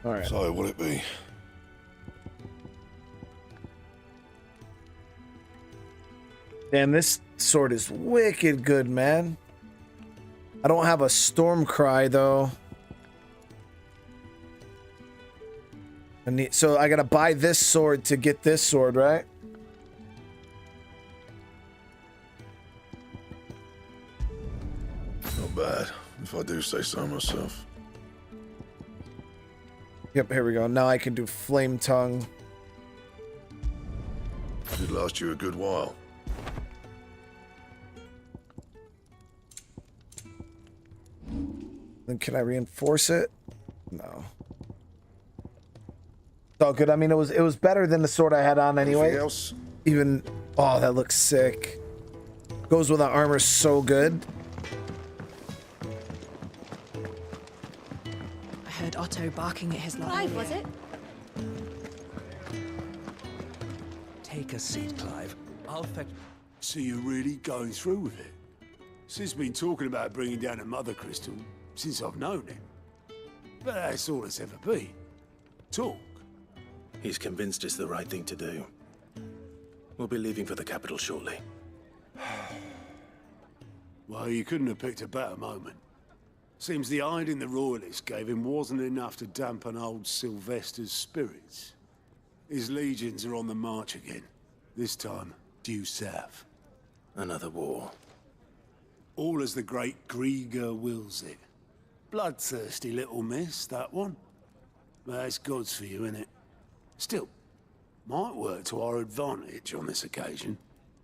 All right. So, what'll it be? Damn, this sword is wicked good, man. I don't have a storm cry though. So I gotta buy this sword to get this sword, right? Not bad, if I do say so myself. Yep, here we go. Now I can do flame tongue. Should last you a good while. Then can I reinforce it? No. It's all good. I mean, it was better than the sword I had on anyway. Anything else? Even, oh, that looks sick. Goes with the armor so good. I heard Otto barking at his lot. Clive, was it? Take a seat, Clive. I'll fetch... So you're really going through with it? Sid's been talking about bringing down a mother crystal since I've known him. But that's all it's ever been. Talk. He's convinced it's the right thing to do. We'll be leaving for the capital shortly. Well, you couldn't have picked a better moment. Seems the hiding the royalists gave him wasn't enough to dampen old Sylvester's spirits. His legions are on the march again, this time due south. Another war. All as the great Grieger wills it. Bloodthirsty little miss, that one. But it's God's for you, innit? Still, might work to our advantage on this occasion.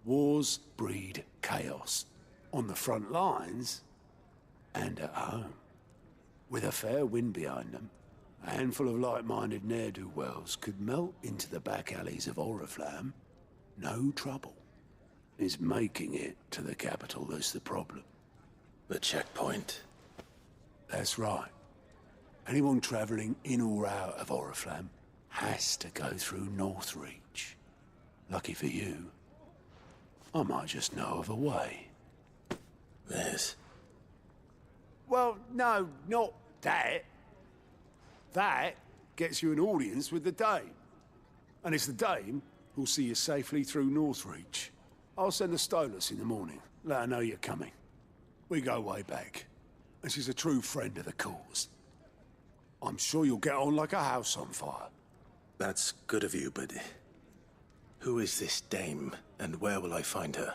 Wars breed chaos. On the front lines, and at home. With a fair wind behind them, a handful of like-minded ne'er-do-wells could melt into the back alleys of Oriflamme. No trouble. It's making it to the capital that's the problem. The checkpoint. That's right. Anyone travelling in or out of Oriflamme has to go through Northreach. Lucky for you, I might just know of a way. This? Well, no, not that. That gets you an audience with the Dame. And it's the Dame who'll see you safely through Northreach. I'll send a Stolas in the morning. Let her know you're coming. We go way back. And she's a true friend of the cause. I'm sure you'll get on like a house on fire. That's good of you, but... who is this Dame, and where will I find her?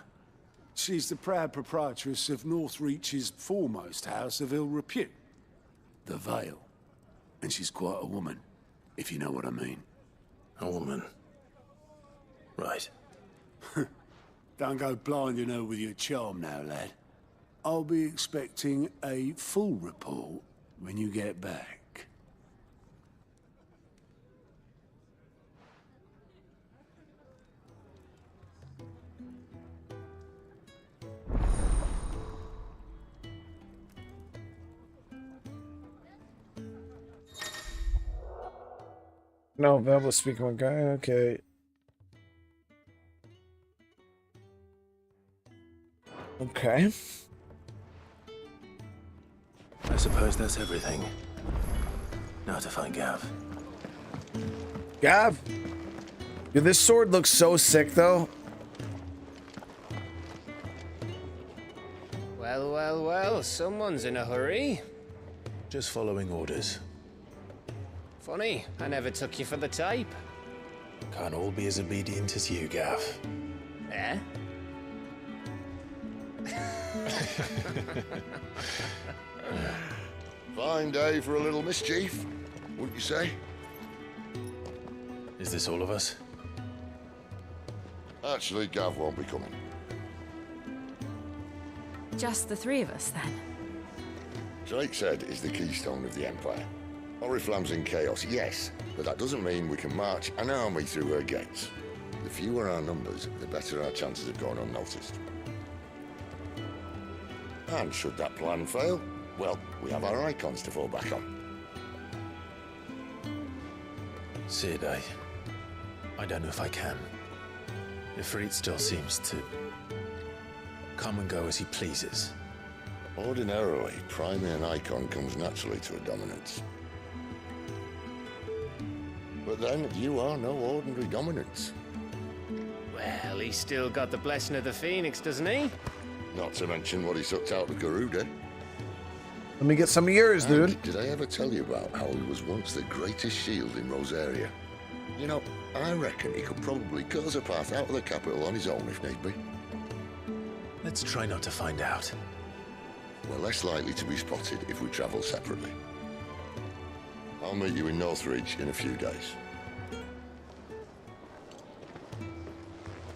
She's the proud proprietress of Northreach's foremost house of ill repute, the Vale. And she's quite a woman, if you know what I mean. A woman? Right. Don't go blinding her with your charm now, lad. I'll be expecting a full report when you get back. No, available speaking one guy. Okay. Okay. I suppose that's everything. Now to find Gav. Gav? Dude, this sword looks so sick, though. Well, well, well, someone's in a hurry. Just following orders. Funny, I never took you for the type. Can't all be as obedient as you, Gav. Eh? Fine day for a little mischief, wouldn't you say? Is this all of us? Actually, Gav won't be coming. Just the three of us, then? Drake said is the keystone of the Empire. Oriflamme's in chaos, yes, but that doesn't mean we can march an army through her gates. The fewer our numbers, the better our chances of going unnoticed. And should that plan fail, well, we have our icons to fall back on. Sid, I don't know if I can. Ifrit still seems to come and go as he pleases. Ordinarily, priming an icon comes naturally to a dominance. But then, you are no ordinary dominance. Well, he's still got the blessing of the Phoenix, doesn't he? Not to mention what he sucked out of Garuda. Let me get some of yours, dude. Did I ever tell you about how he was once the greatest shield in Rosaria? You know, I reckon he could probably cut us a path out of the capital on his own if need be. Let's try not to find out. We're less likely to be spotted if we travel separately. I'll meet you in Northreach in a few days.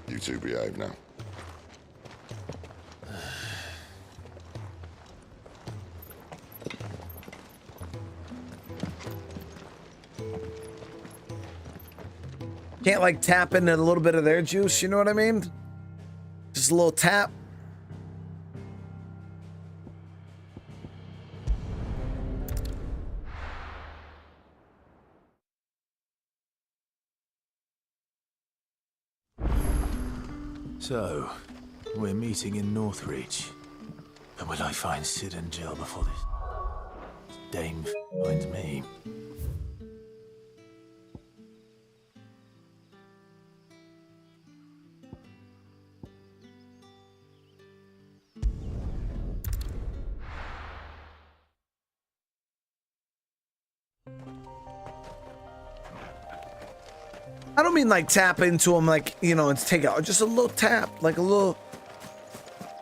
You two behave now. Can't like tap into a little bit of their juice, you know what I mean? Just a little tap. So, we're meeting in Northreach. But will I find Sid and Jill before this Dame finds me? I don't mean like tap into them like, you know, and take out. Just a little tap, like a little,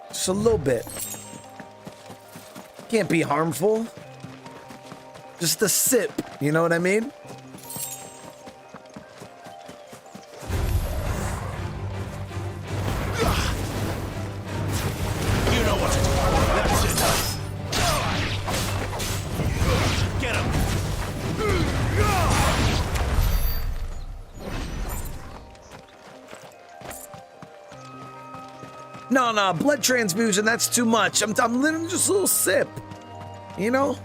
just a little bit. Can't be harmful. Just a sip, you know what I mean? You know what to do. That's it. Get him. No, blood transfusion, that's too much. I'm literally just a little sip, you know?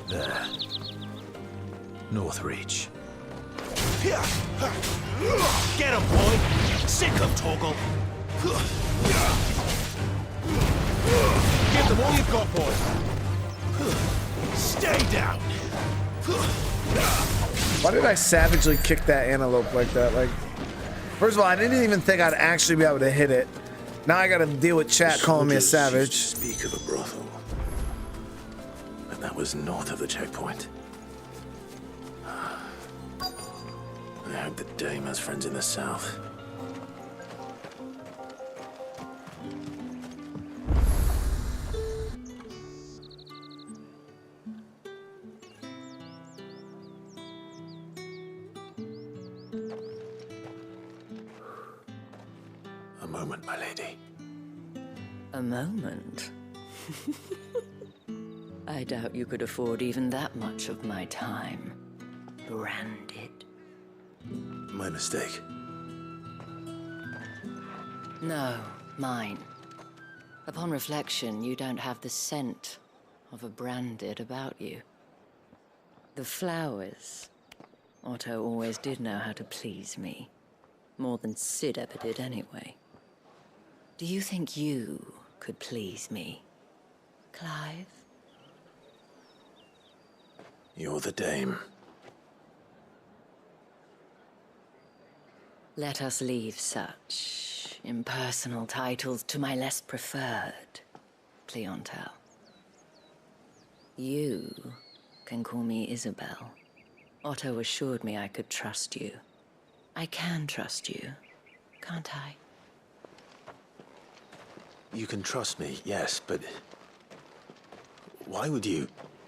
There. Northreach. Get him, boy. Sick of Torgal. Give them all you've got, boy. Stay down. Why did I savagely kick that antelope like that? Like, first of all, I didn't even think I'd actually be able to hit it. Now I gotta deal with chat calling me a savage. Speak of a brothel. But that was north of the checkpoint. I hope the dame has friends in the south. A moment, my lady. A moment? I doubt you could afford even that much of my time. Branded. My mistake. No, mine. Upon reflection, you don't have the scent of a branded about you. The flowers. Otto always did know how to please me. More than Sid ever did anyway. Do you think you could please me, Clive? You're the dame. Let us leave such impersonal titles to my less preferred clientele. You can call me Isabel. Otto assured me I could trust you. I can trust you, can't I? You can trust me, yes, but why would you?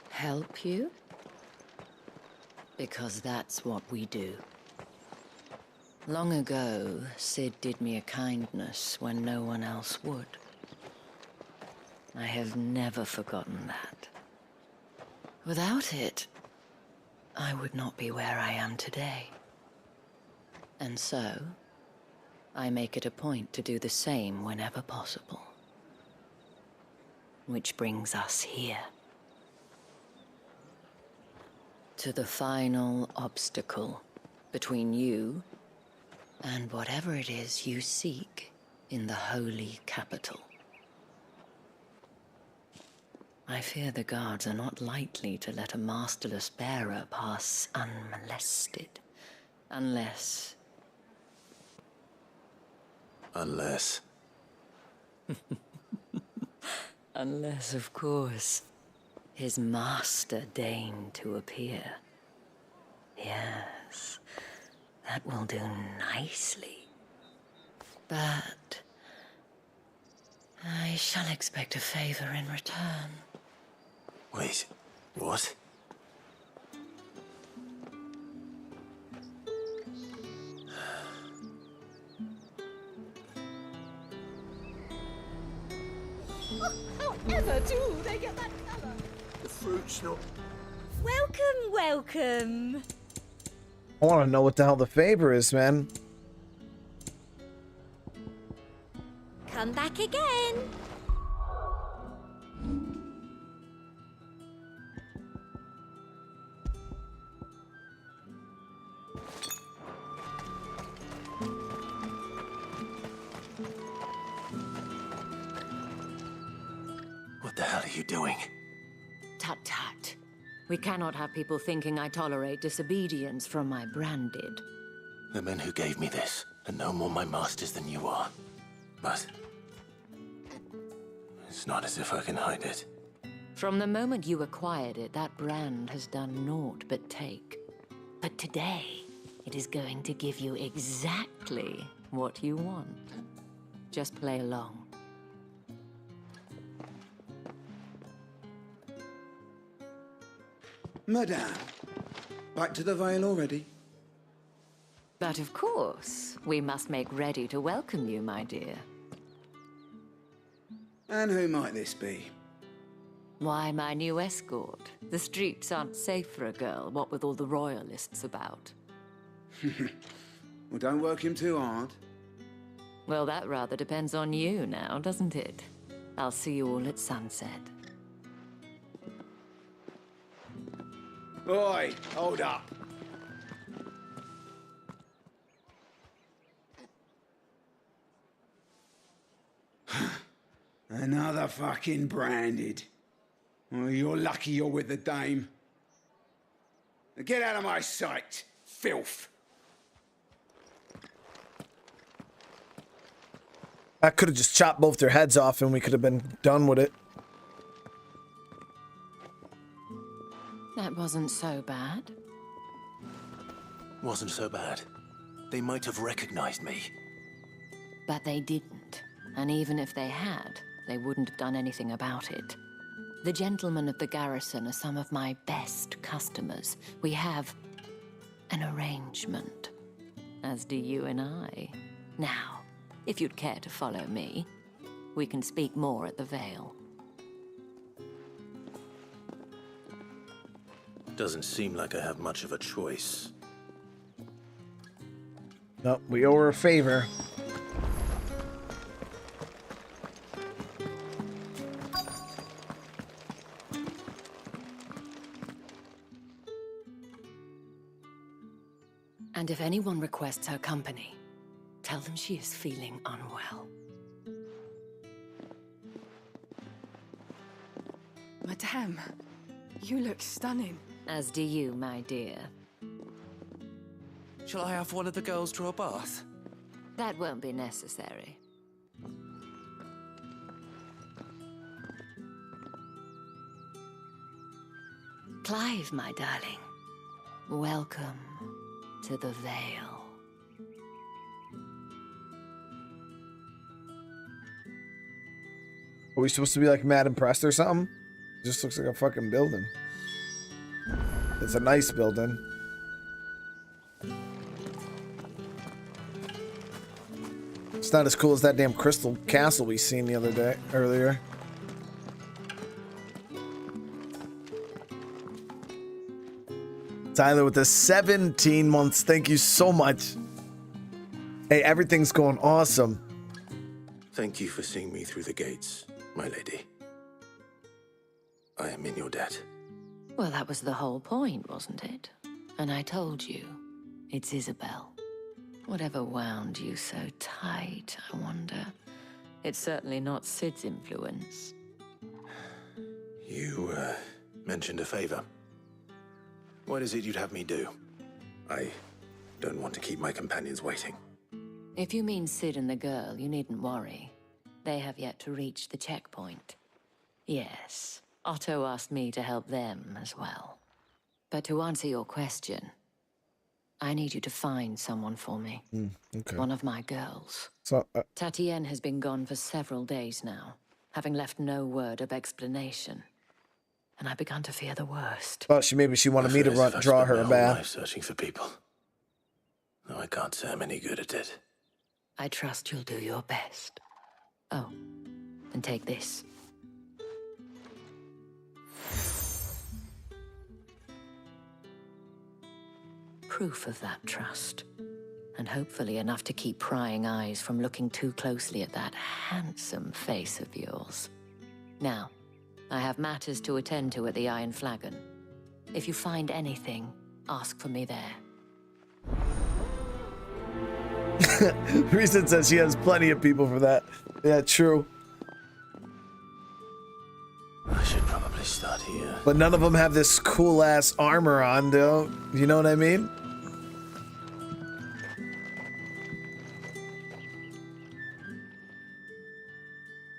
Help you? Because that's what we do. Long ago, Sid did me a kindness when no one else would. I have never forgotten that. Without it, I would not be where I am today. And so, I make it a point to do the same whenever possible. Which brings us here. To the final obstacle between you and whatever it is you seek in the holy capital. I fear the guards are not likely to let a masterless bearer pass unmolested, unless... Unless... Unless, of course, his master deigned to appear. Yes, that will do nicely. But I shall expect a favor in return. Wait, what? However do they get that color? The fruit's not... Welcome, welcome. I want to know what the hell the favor is, man. Come back again. you doing? Tut tut. We cannot have people thinking I tolerate disobedience from my branded. The men who gave me this are no more my masters than you are. But it's not as if I can hide it. From the moment you acquired it, that brand has done naught but take. But today, it is going to give you exactly what you want. Just play along. Madame, back to the Vale already? But of course, we must make ready to welcome you, my dear. And who might this be? Why, my new escort. The streets aren't safe for a girl, what with all the royalists about. Well, don't work him too hard. Well, that rather depends on you now, doesn't it? I'll see you all at sunset. Oi, hold up. Another fucking branded. Well, you're lucky you're with the dame. Now get out of my sight, filth. I could have just chopped both their heads off and we could have been done with it. That wasn't so bad. Wasn't so bad. They might have recognized me. But they didn't. And even if they had, they wouldn't have done anything about it. The gentlemen of the garrison are some of my best customers. We have an arrangement, as do you and I. Now, if you'd care to follow me, we can speak more at the Vale. Doesn't seem like I have much of a choice. No, we owe her a favor. And if anyone requests her company, tell them she is feeling unwell. Madame, you look stunning. As do you, my dear. Shall I have one of the girls draw a bath? That won't be necessary. Clive, my darling. Welcome to the Vale. Are we supposed to be like mad impressed or something? It just looks like a fucking building. It's a nice building. It's not as cool as that damn crystal castle we seen the other day, earlier. Tyler with the 17 months. Thank you so much. Hey, everything's going awesome. Thank you for seeing me through the gates, my lady. I am in your debt. Well, that was the whole point, wasn't it? And I told you, it's Isabel. Whatever wound you so tight, I wonder. It's certainly not Sid's influence. You, mentioned a favor. What is it you'd have me do? I don't want to keep my companions waiting. If you mean Sid and the girl, you needn't worry. They have yet to reach the checkpoint. Yes, Otto asked me to help them as well. But to answer your question, I need you to find someone for me. Okay. One of my girls. So, Tatienne has been gone for several days now, having left no word of explanation. And I began to fear the worst. Well, maybe she wanted me to draw her a bath. Searching for people. No, I can't say I'm any good at it. I trust you'll do your best. Oh, and take this. Proof of that trust. And hopefully enough to keep prying eyes from looking too closely at that handsome face of yours. Now, I have matters to attend to at the Iron Flagon. If you find anything, ask for me there. Reason says she has plenty of people for that. Yeah, true. I should But none of them have this cool ass armor on, though. You know what I mean?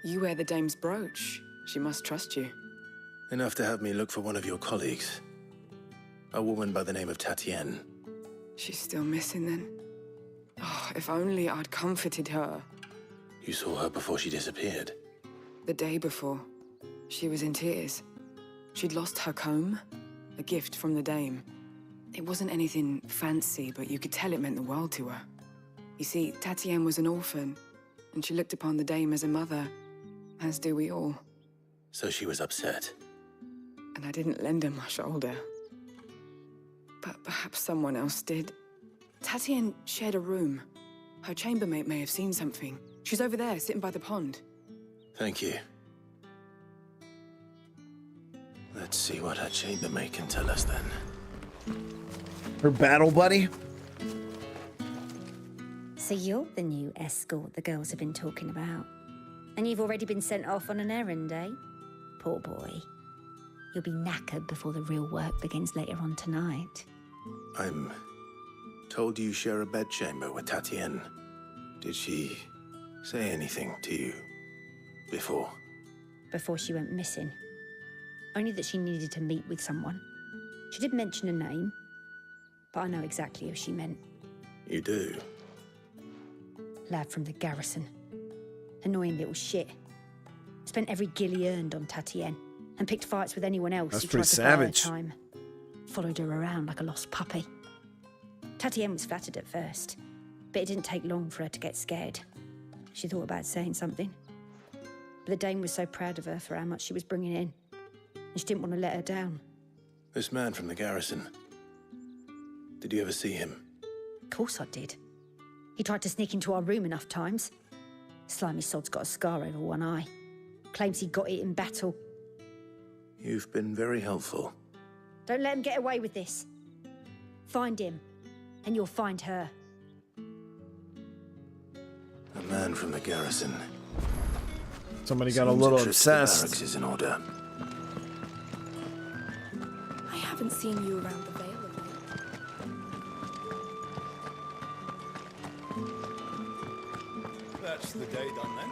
You wear the dame's brooch. She must trust you. Enough to have me look for one of your colleagues. A woman by the name of Tatienne. She's still missing then. Oh, if only I'd comforted her. You saw her before she disappeared. The day before, she was in tears. She'd lost her comb, a gift from the dame. It wasn't anything fancy, but you could tell it meant the world to her. You see, Tatienne was an orphan, and she looked upon the dame as a mother, as do we all. So she was upset. And I didn't lend her my shoulder. But perhaps someone else did. Tatienne shared a room. Her chambermaid may have seen something. She's over there, sitting by the pond. Thank you. Let's see what her chambermaid can tell us then. Her battle buddy? So you're the new escort the girls have been talking about. And you've already been sent off on an errand, eh? Poor boy. You'll be knackered before the real work begins later on tonight. I'm told you share a bedchamber with Tatienne. Did she say anything to you before? Before she went missing. Only that she needed to meet with someone. She did mention a name, but I know exactly who she meant. You do? Lad from the garrison. Annoying little shit. Spent every guil he earned on Tatienne and picked fights with anyone else That's who tried pretty to buy her savage. time. Followed her around like a lost puppy. Tatienne was flattered at first, but it didn't take long for her to get scared. She thought about saying something. But the dame was so proud of her for how much she was bringing in, and she didn't want to let her down. This man from the garrison. Did you ever see him? Of course I did. He tried to sneak into our room enough times. Slimy sod's got a scar over one eye. Claims he got it in battle. You've been very helpful. Don't let him get away with this. Find him, and you'll find her. A man from the garrison. Somebody got a Seems little trip to the obsessed. barracks is in order. I haven't seen you around the Vale of late. That's the day done then.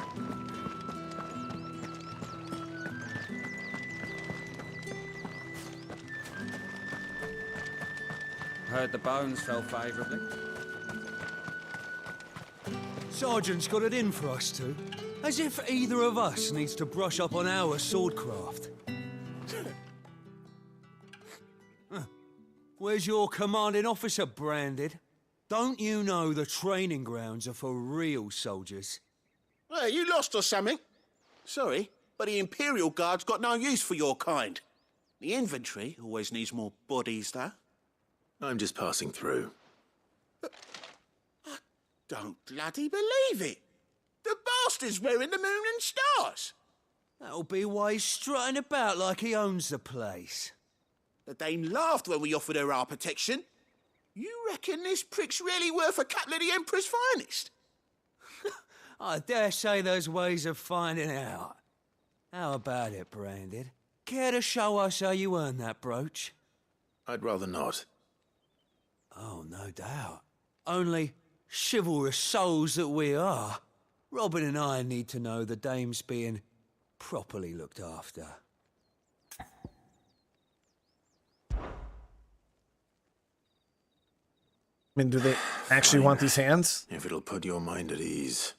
Heard the bones fell favourably. Sergeant's got it in for us two. As if either of us needs to brush up on our swordcraft. Where's your commanding officer branded? Don't you know the training grounds are for real soldiers? Hey, you lost or something? Sorry, but the Imperial Guard's got no use for your kind. The infantry always needs more bodies, though. I'm just passing through. Don't bloody believe it. The bastard's wearing the moon and stars. That'll be why he's strutting about like he owns the place. The dame laughed when we offered her our protection. You reckon this prick's really worth a couple of the Emperor's finest? I dare say there's ways of finding out. How about it, Branded? Care to show us how you earned that brooch? I'd rather not. Oh, no doubt. Only chivalrous souls that we are, Robin and I need to know the dame's being properly looked after. I mean, do they actually want these hands? If it'll put your mind at ease.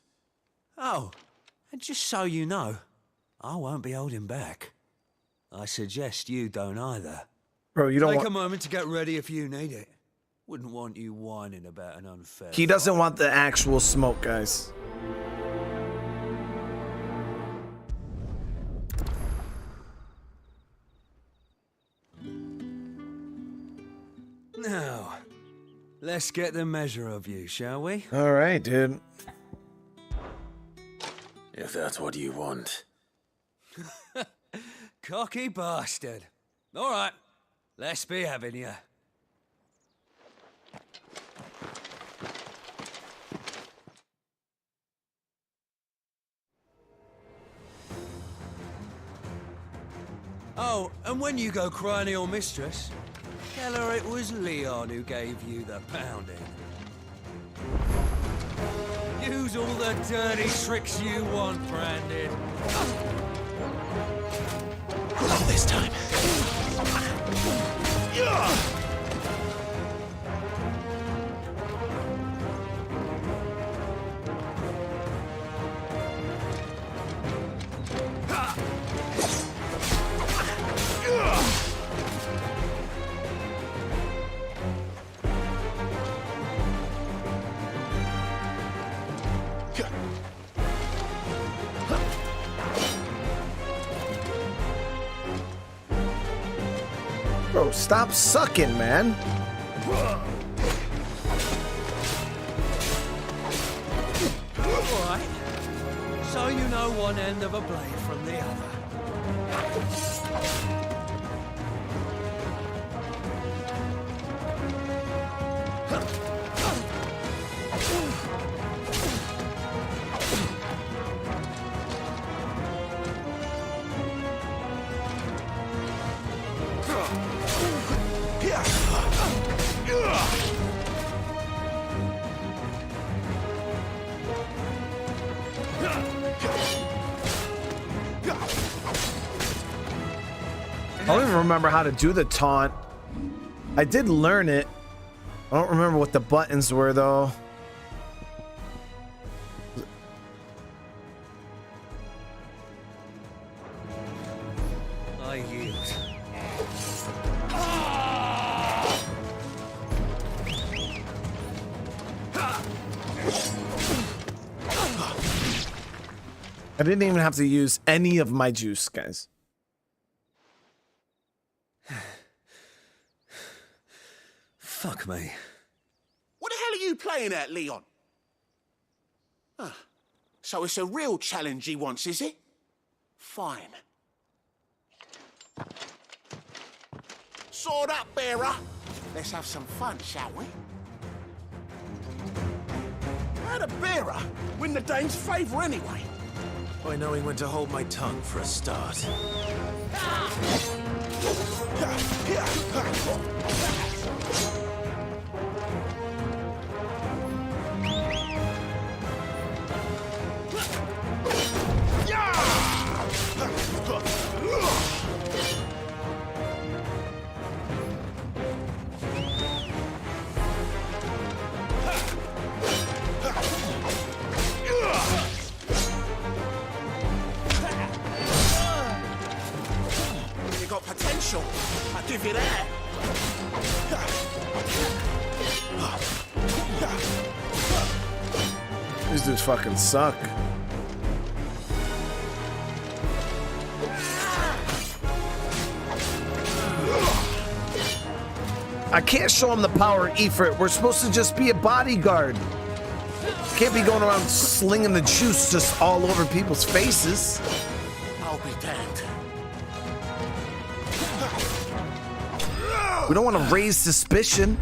Oh, and just so you know, I won't be holding back. I suggest you don't either. Bro, you don't Take want... a moment to get ready if you need it. Wouldn't want you whining about an unfair... He doesn't want the actual smoke, guys. Now, let's get the measure of you, shall we? All right, dude. If that's what you want. Cocky bastard. All right, let's be having you. Oh, and when you go crying to your mistress, tell her it was Leon who gave you the pounding. Use all the dirty tricks you want, Branded. Not this time. Bro, stop sucking, man. Alright. So you know one end of a blade from the other. I don't even remember how to do the taunt. I did learn it. I don't remember what the buttons were, though. I yield. I didn't even have to use any of my juice, guys. Fuck me. What the hell are you playing at, Leon? Huh. So it's a real challenge he wants, is it? Fine. Sword up, bearer. Let's have some fun, shall we? How'd a bearer win the Dane's favour anyway? By knowing when to hold my tongue for a start. You got potential. I'll give you that. These dudes fucking suck. I can't show him the power of Ifrit. We're supposed to just be a bodyguard. Can't be going around slinging the juice just all over people's faces. I'll be damned. We don't want to raise suspicion.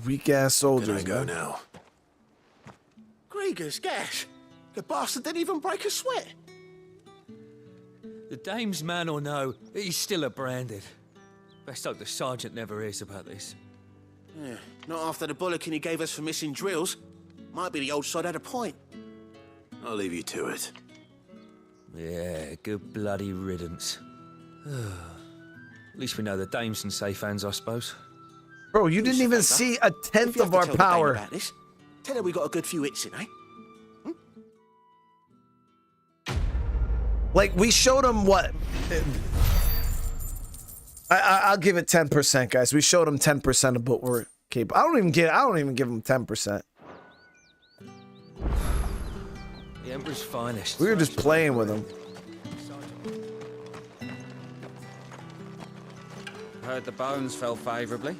Weak ass soldiers. Can I go now? Grieger's gas. The bastard didn't even break a sweat. The dame's man or no, he's still a Branded. Best hope the sergeant never hears about this. Yeah, not after the bollocking he gave us for missing drills. Might be the old sod had a point. I'll leave you to it. Yeah, good bloody riddance. At least we know the dame's in safe hands, I suppose. Bro, you didn't even see a tenth of our power. About this, tell her we got a good few hits in, eh? Like, we showed him what? I'll give it 10%, guys. We showed him 10% of what we're capable. I don't even give him 10%. The Emperor's finest. We were just playing with him. Heard the bones fell favourably.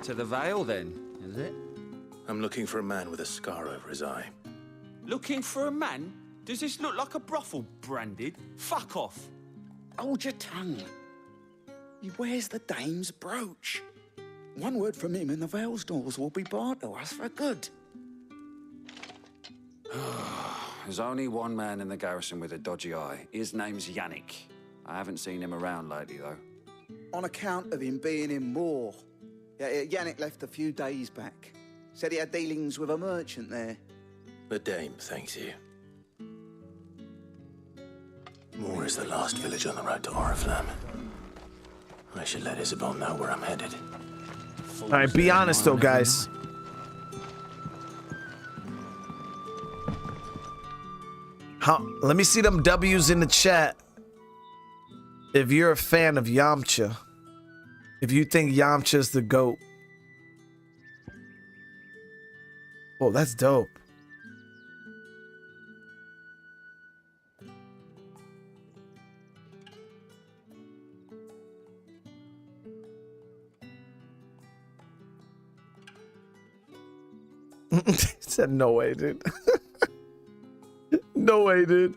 To the Vale, then, is it? I'm looking for a man with a scar over his eye. Looking for a man? Does this look like a brothel, Branded? Fuck off. hold your tongue. He wears the dame's brooch. One word from him and the Vale's doors will be barred to us for good. There's only one man in the garrison with a dodgy eye. His name's Yannick. I haven't seen him around lately, though. On account of him being in war. Yannick left a few days back. Said he had dealings with a merchant there. The dame thanks you. Moor is the last village on the road to Oriflamme. I should let Isabel know where I'm headed. All right, be honest though, guys. Let me see them W's in the chat. If you're a fan of Yamcha, if you think Yamcha's the GOAT. Oh, that's dope. Said no way, dude. No way, dude.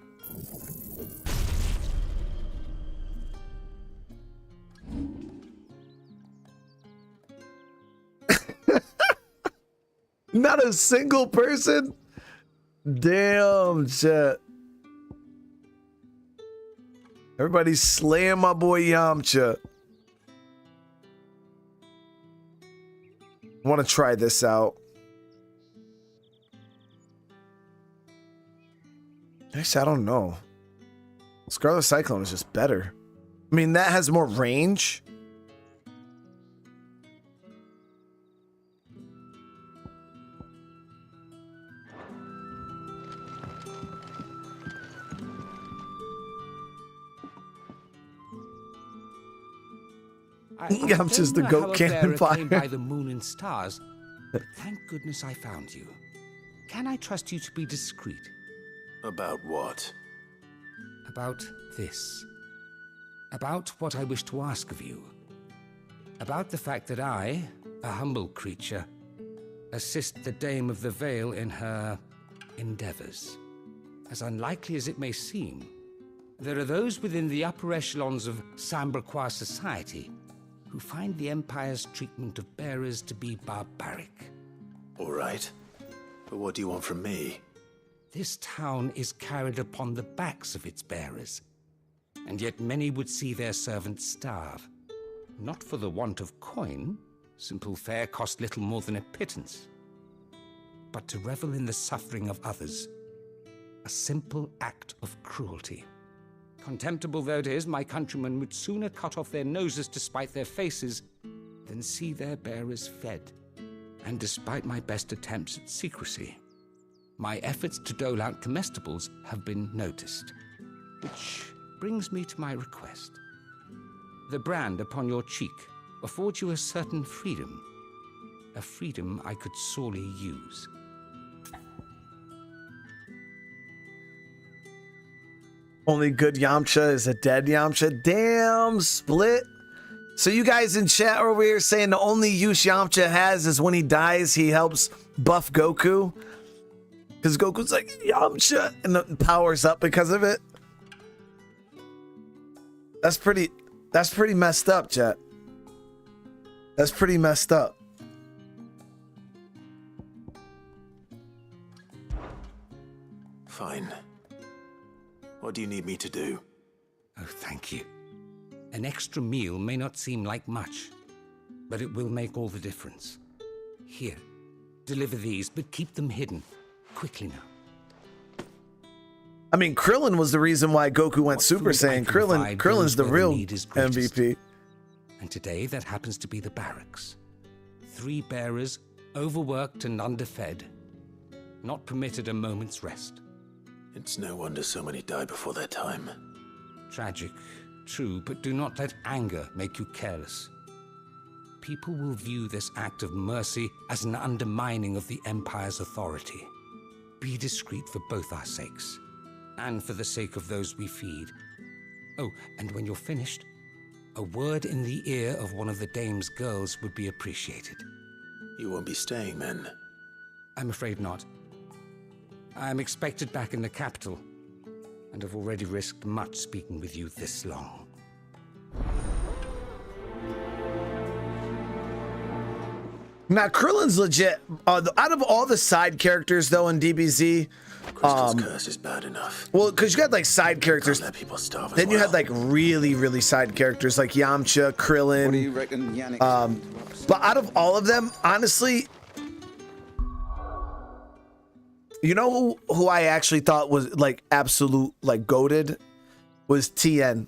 Not a single person? Damn, chat. Everybody's slaying my boy Yamcha. I want to try this out. Actually, I don't know. Scarlet Cyclone is just better. I mean, that has more range. Yamcha's the goat cannon fire. Came by the moon and stars, but thank goodness I found you. Can I trust you to be discreet? About what? About this. About what I wish to ask of you. About the fact that I, a humble creature, assist the Dame of the Vale in her endeavors. As unlikely as it may seem, there are those within the upper echelons of Samberquois society who find the Empire's treatment of bearers to be barbaric. All right. But what do you want from me? This town is carried upon the backs of its bearers, and yet many would see their servants starve. Not for the want of coin, simple fare cost little more than a pittance, but to revel in the suffering of others, a simple act of cruelty. Contemptible though it is, my countrymen would sooner cut off their noses to spite their faces than see their bearers fed. And despite my best attempts at secrecy, my efforts to dole out comestibles have been noticed. Which brings me to my request. The brand upon your cheek affords you a certain freedom. A freedom I could sorely use. Only good Yamcha is a dead Yamcha. Damn, split. So you guys in chat over here saying the only use Yamcha has is when he dies, he helps buff Goku. Because Goku's like, Yamcha, and the power's up because of it. That's pretty messed up, chat. That's pretty messed up. Fine. What do you need me to do? Oh, thank you. An extra meal may not seem like much, but it will make all the difference. Here, deliver these, but keep them hidden. Quickly now. I mean, Krillin was the reason why Goku went Super Saiyan. Krillin's the real MVP. And today, that happens to be the barracks. 3 bearers, overworked and underfed, not permitted a moment's rest. It's no wonder so many die before their time. Tragic, true, but do not let anger make you careless. People will view this act of mercy as an undermining of the Empire's authority. Be discreet for both our sakes, and for the sake of those we feed. Oh, and when you're finished, a word in the ear of one of the Dame's girls would be appreciated. You won't be staying then? I'm afraid not. I'm expected back in the capital, and have already risked much speaking with you this long. Now, Krillin's legit. Out of all the side characters, though, in DBZ, Crystal's curse is bad enough. well, because you got like side characters. Let people starve. Then you had like really side characters like Yamcha, Krillin. What do you reckon, Yannick? But out of all of them, honestly, you know who I actually thought was like absolute like goated was Tien.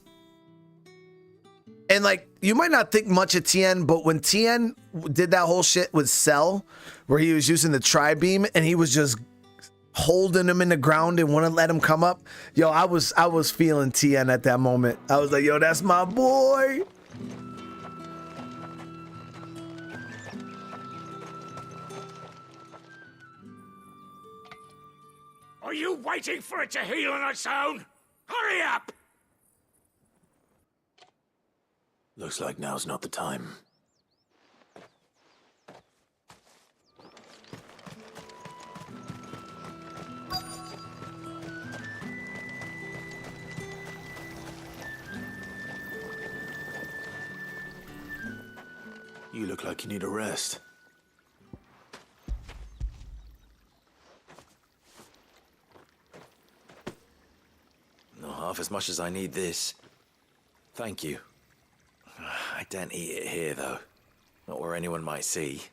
And like you might not think much of Tien, but when Tien did that whole shit with Cell, where he was using the tri-beam and he was just holding him in the ground and wouldn't let him come up, yo, I was feeling Tien at that moment. I was like, yo, that's my boy. Are you waiting for it to heal on its own? Hurry up! Looks like now's not the time. You look like you need a rest. Not half as much as I need this. Thank you. I daren't eat it here, though. Not where anyone might see.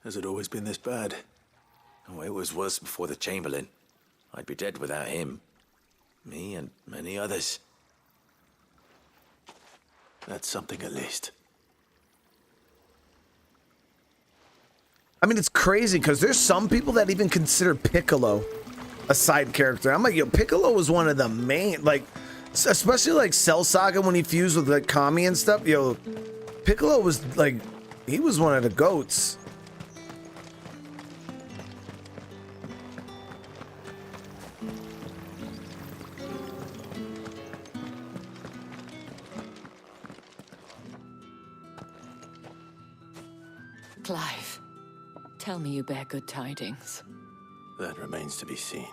Has it always been this bad? Oh, it was worse before the Chamberlain. I'd be dead without him. Me and many others. That's something at least. I mean, it's crazy because there's some people that even consider Piccolo a side character. I'm like, yo, Piccolo was one of the main, like, especially like Cell Saga when he fused with like Kami and stuff. Yo, Piccolo was like, he was one of the goats. Clive, tell me you bear good tidings. That remains to be seen.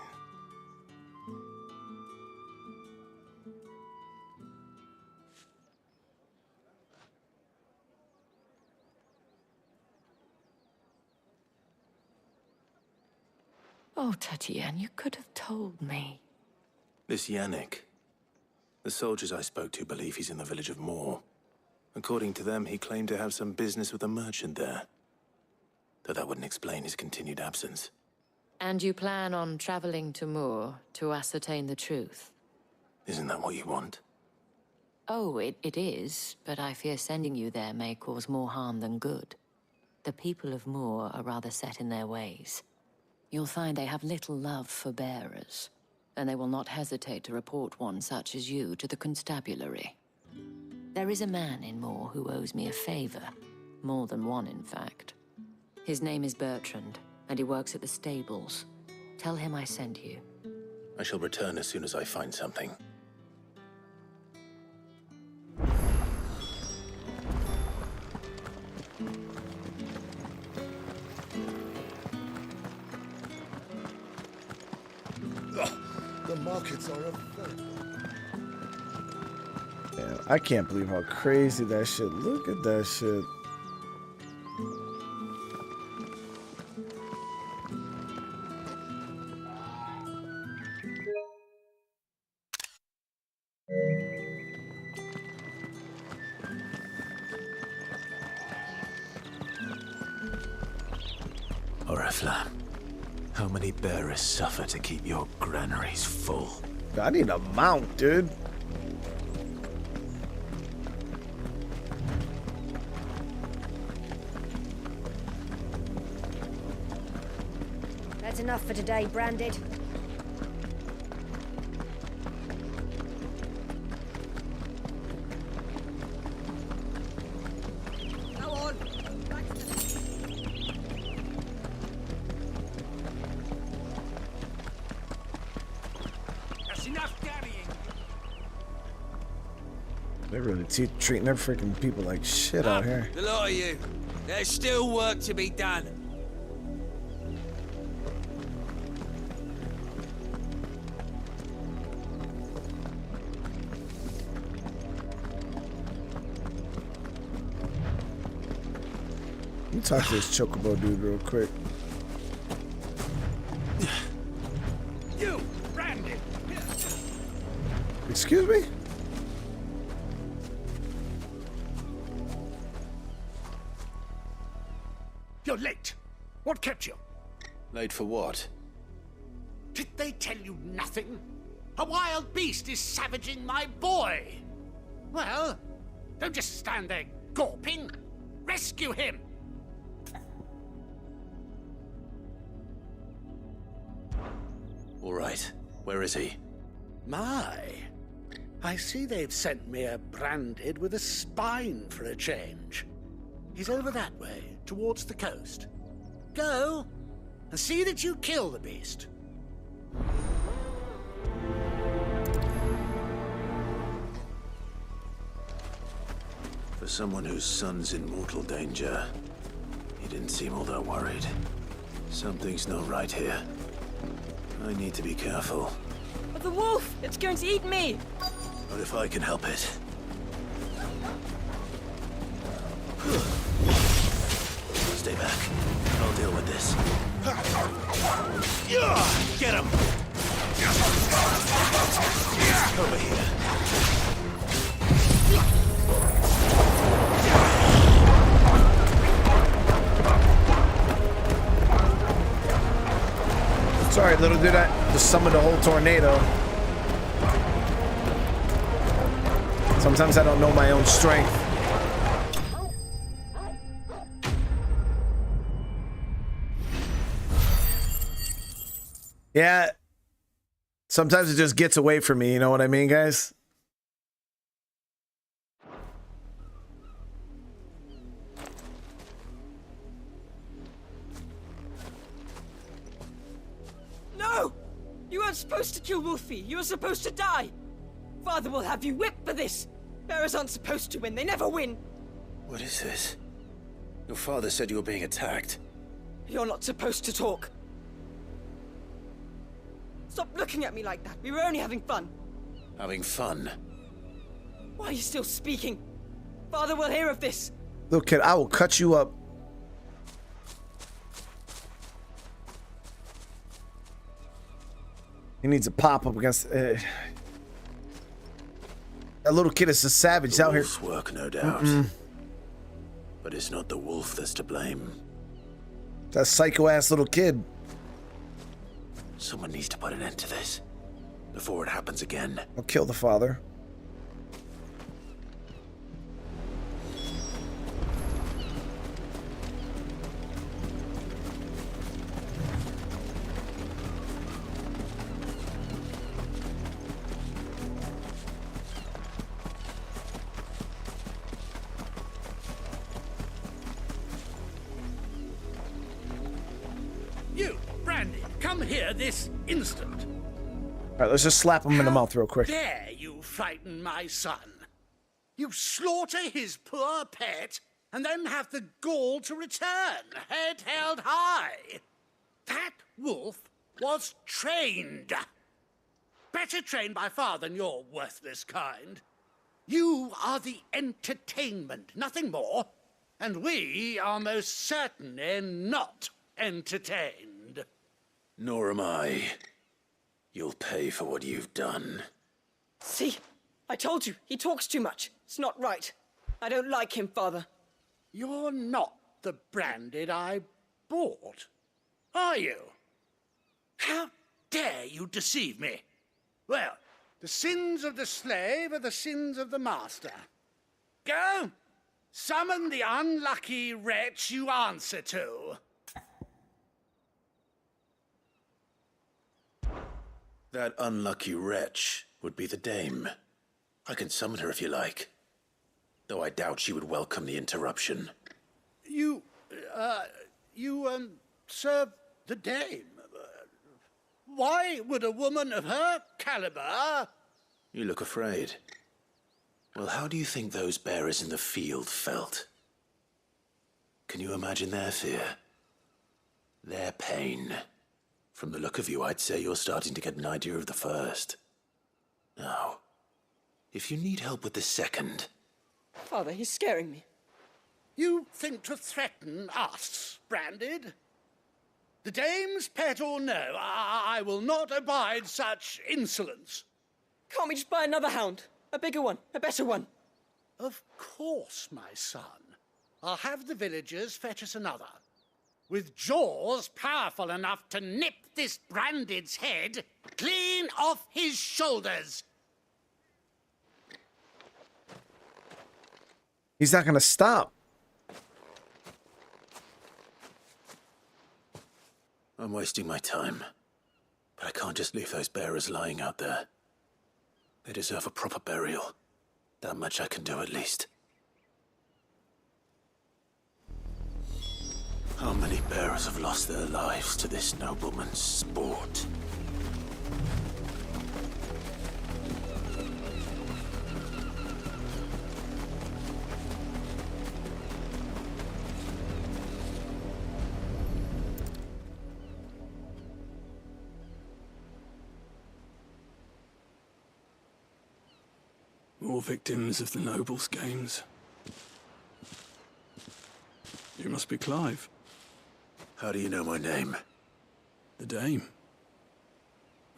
Oh, Tatienne, you could have told me. This Yannick. The soldiers I spoke to believe he's in the village of Moor. According to them, he claimed to have some business with a merchant there. Though that wouldn't explain his continued absence. And you plan on traveling to Moor to ascertain the truth? Isn't that what you want? Oh, it is, but I fear sending you there may cause more harm than good. The people of Moor are rather set in their ways. You'll find they have little love for bearers, and they will not hesitate to report one such as you to the constabulary. There is a man in Moor who owes me a favor. More than one, in fact. His name is Bertrand, and he works at the stables. Tell him I sent you. I shall return as soon as I find something. The markets are a Yeah, I can't believe how crazy that shit. Look at that shit. Oriflamme, how many bearers suffer to keep your granaries full? I need a mount, dude. That's enough for today, Branded. Go on. That's enough carrying. They're really treating their freaking people like shit out here. The lot of you. There's still work to be done. me talk to this chocobo dude real quick. You, Brandon! Excuse me? You're late. What kept you? Late for what? Did they tell you nothing? A wild beast is savaging my boy. Well, don't just stand there gawping. Rescue him. All right. Where is he? My. I see they've sent me a branded with a spine for a change. He's over that way, towards the coast. Go, and see that you kill the beast. For someone whose son's in mortal danger, he didn't seem all that worried. Something's not right here. I need to be careful. But the wolf! It's going to eat me! But if I can help it. Stay back. I'll deal with this. Get him! Over here. Sorry, little dude, I just summoned a whole tornado. Sometimes I don't know my own strength. Yeah. Sometimes it just gets away from me, you know what I mean, guys? No! You weren't supposed to kill Wolfie. You were supposed to die. Father will have you whipped for this. Bearers aren't supposed to win. They never win. What is this? Your father said you were being attacked. You're not supposed to talk. Stop looking at me like that. We were only having fun. Having fun? Why are you still speaking? Father will hear of this. Little kid, I will cut you up. He needs a pop up against. That little kid is a savage out here. Wolf's work, no doubt. But it's not the wolf that's to blame. That psycho ass little kid. Someone needs to put an end to this before it happens again. I'll kill the father. You, Brandy, come here this instant. All right, let's just slap him in the mouth real quick. Dare you frighten my son? You slaughter his poor pet and then have the gall to return, head held high. That wolf was trained. Better trained by far than your worthless kind. You are the entertainment, nothing more. And we are most certainly not entertained. Nor am I. You'll pay for what you've done. See? I told you. He talks too much. It's not right. I don't like him, Father. You're not the branded I bought, are you? How dare you deceive me? Well, the sins of the slave are the sins of the master. Go, summon the unlucky wretch you answer to. That unlucky wretch would be the dame. I can summon her if you like. Though I doubt she would welcome the interruption. You serve the dame. Why would a woman of her caliber... You look afraid. Well, how do you think those bearers in the field felt? Can you imagine their fear? Their pain? From the look of you, I'd say you're starting to get an idea of the first. Now, if you need help with the second... Father, he's scaring me. You think to threaten us, Branded? The dame's pet or no, I will not abide such insolence. Can't we just buy another hound? A bigger one, a better one. Of course, my son. I'll have the villagers fetch us another. With jaws powerful enough to nip this Branded's head clean off his shoulders. He's not gonna stop. I'm wasting my time. But I can't just leave those bearers lying out there. They deserve a proper burial. That much I can do at least. How many bearers have lost their lives to this nobleman's sport? More victims of the nobles' games. You must be Clive. How do you know my name? The Dame.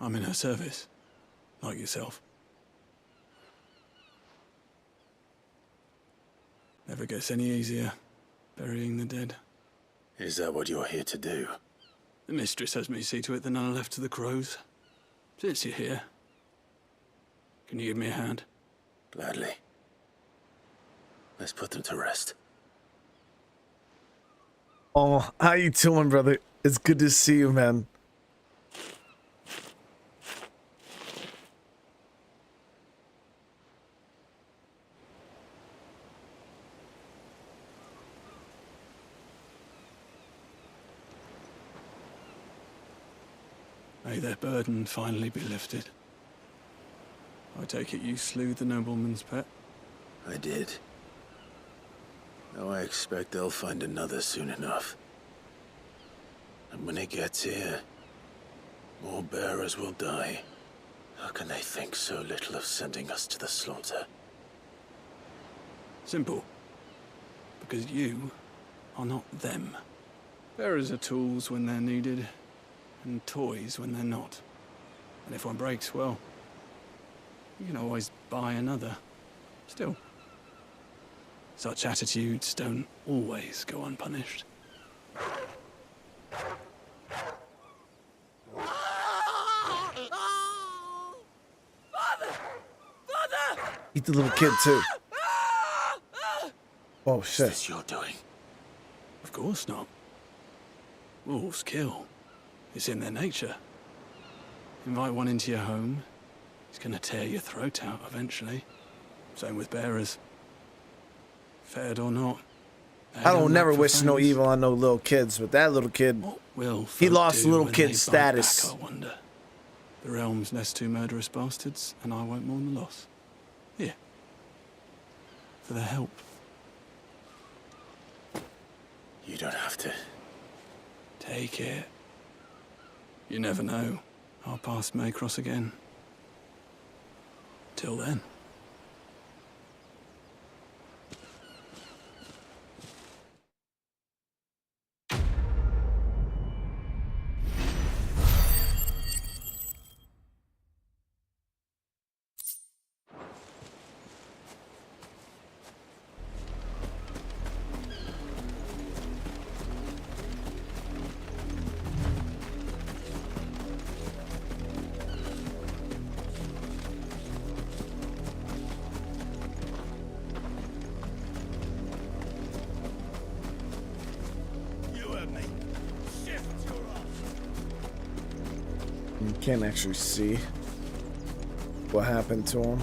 I'm in her service, like yourself. Never gets any easier, burying the dead. Is that what you're here to do? The mistress has me see to it that none are left to the crows. Since you're here, can you give me a hand? Gladly. Let's put them to rest. Oh, how you doing, brother? It's good to see you, man. May their burden finally be lifted. I take it you slew the nobleman's pet? I did. Now I expect they'll find another soon enough. And when it gets here, more bearers will die. How can they think so little of sending us to the slaughter? Simple. Because you are not them. Bearers are tools when they're needed, and toys when they're not. And if one breaks, well, you can always buy another. Still, such attitudes don't always go unpunished. Eat the little kid too. Oh shit. Is this your doing? Of course not. Wolves kill. It's in their nature. Invite one into your home, he's gonna tear your throat out eventually. Same with bearers. Fed or not. I don't never wish no evil on no little kids, but that little kid, he lost little kid status. Back, I wonder. The realm's nest two murderous bastards, and I won't mourn the loss. Here. For their help. You don't have to. Take it. You never know. Our paths may cross again. Till then. You can't actually see what happened to him.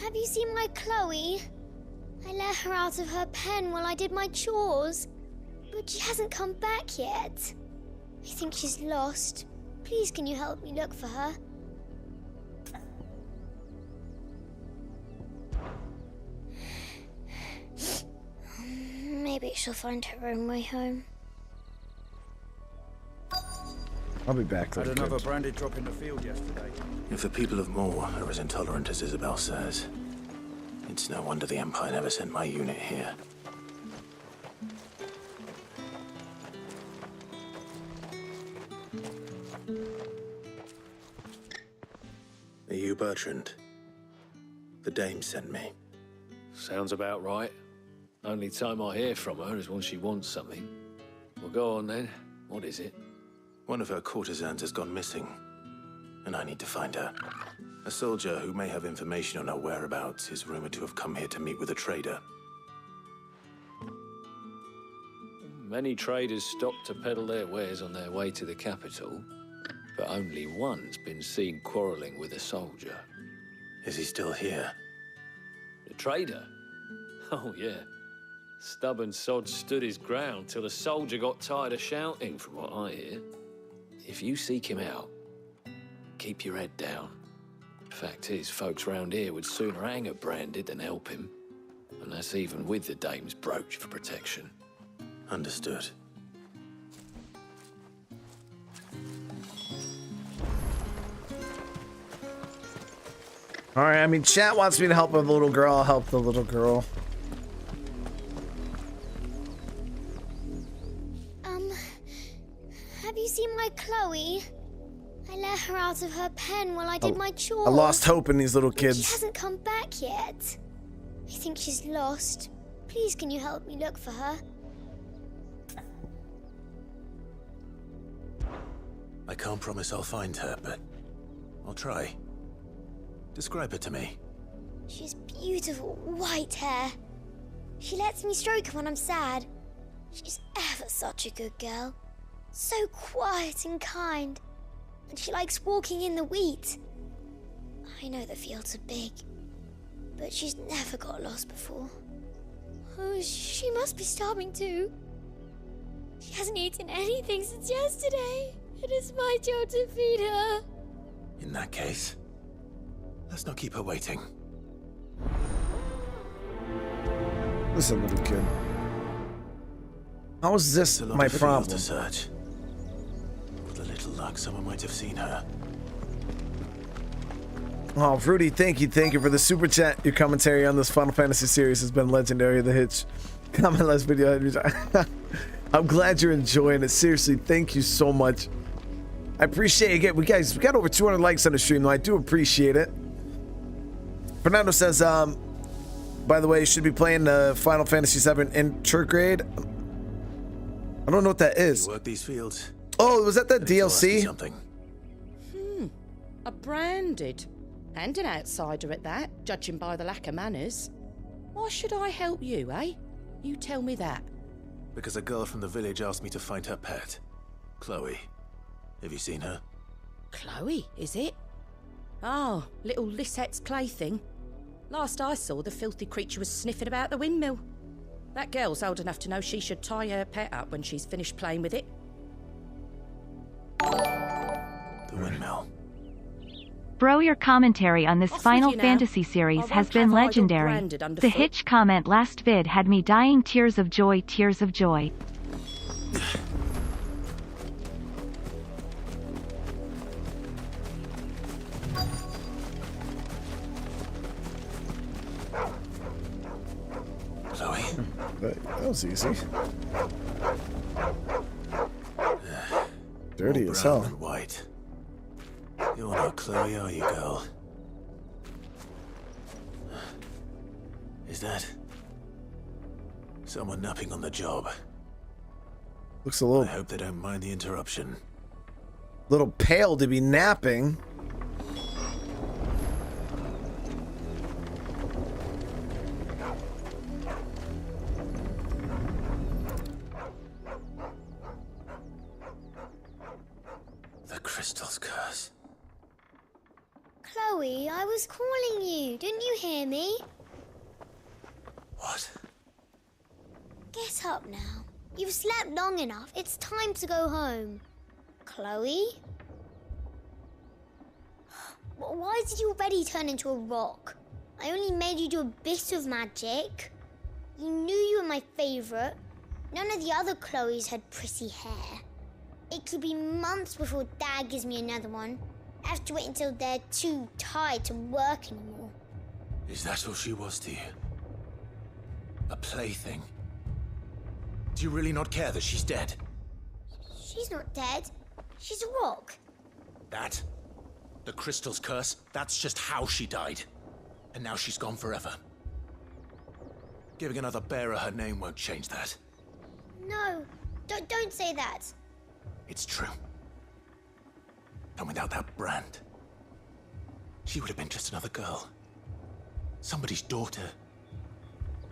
Have you seen my Chloe? I let her out of her pen while I did my chores, but she hasn't come back yet. I think she's lost. Please, can you help me look for her? Maybe she'll find her own way home. I'll be back. Had another branded drop in the field yesterday. If the people of Moor are as intolerant as Isabel says, it's no wonder the Empire never sent my unit here. Are you Bertrand? The dame sent me. Sounds about right. Only time I hear from her is when she wants something. Well, go on then. What is it? One of her courtesans has gone missing, and I need to find her. A soldier who may have information on her whereabouts is rumored to have come here to meet with a trader. Many traders stop to peddle their wares on their way to the capital, but only one's been seen quarreling with a soldier. Is he still here? The trader? Oh, yeah. Stubborn sod stood his ground till the soldier got tired of shouting, from what I hear. If you seek him out, keep your head down. Fact is, folks round here would sooner hang a branded than help him. And that's even with the dame's brooch for protection. Understood. Alright, I mean, chat wants me to help with the little girl. I'll help the little girl. Have you seen my Chloe? I let her out of her pen while I did my chores. I lost hope in these little She kids. hasn't come back yet. I think she's lost. Please, can you help me look for her? I can't promise I'll find her, but I'll try. Describe her to me. She has beautiful white hair. She lets me stroke her when I'm sad. She's ever such a good girl. So quiet and kind. And she likes walking in the wheat. I know the fields are big, but she's never got lost before. Oh, she must be starving too. She hasn't eaten anything since yesterday. It is my job to feed her. In that case, let's not keep her waiting. Listen, little kid. How is this It's a lot my of field problem? to search. With a little luck, someone might have seen her. Oh, Fruity, thank you for the super chat. Your commentary on this Final Fantasy series has been legendary. The Hitch. Comment last video. I'm glad you're enjoying it. Seriously, thank you so much. I appreciate it. We got over 200 likes on the stream, though. I do appreciate it. Fernando says, by the way, you should be playing the Final Fantasy VII Intergrade. I don't know what that is. You work these fields? Oh, was that I need to ask you DLC? something. A branded. And an outsider at that, judging by the lack of manners. Why should I help you, eh? You tell me that. Because a girl from the village asked me to find her pet, Chloe. Have you seen her? Chloe, is it? Oh, little Lisette's plaything. Last I saw, the filthy creature was sniffing about the windmill. That girl's old enough to know she should tie her pet up when she's finished playing with it. The windmill. Bro, your commentary on this Off with Final you now. Fantasy series I has won't been have idle legendary. branded The underfoot. Hitch comment last vid had me dying tears of joy, tears of joy. Chloe? That was easy. Dirty All as brown hell. and white. You're not Chloe, are you, girl? Is that someone napping on the job? Looks a little I hope they don't mind the interruption. little pale to be napping. The crystal's curse. Chloe, I was calling you. Didn't you hear me? What? Get up now. You've slept long enough. It's time to go home. Chloe? Why did you already turn into a rock? I only made you do a bit of magic. You knew you were my favorite. None of the other Chloes had pretty hair. It could be months before Dad gives me another one. I have to wait until they're too tired to work anymore. Is that all she was to you? A plaything? Do you really not care that she's dead? She's not dead. She's a rock. That? The crystal's curse? That's just how she died. And now she's gone forever. Giving another bearer her name won't change that. No, don't say that. It's true. And without that brand, she would have been just another girl. Somebody's daughter.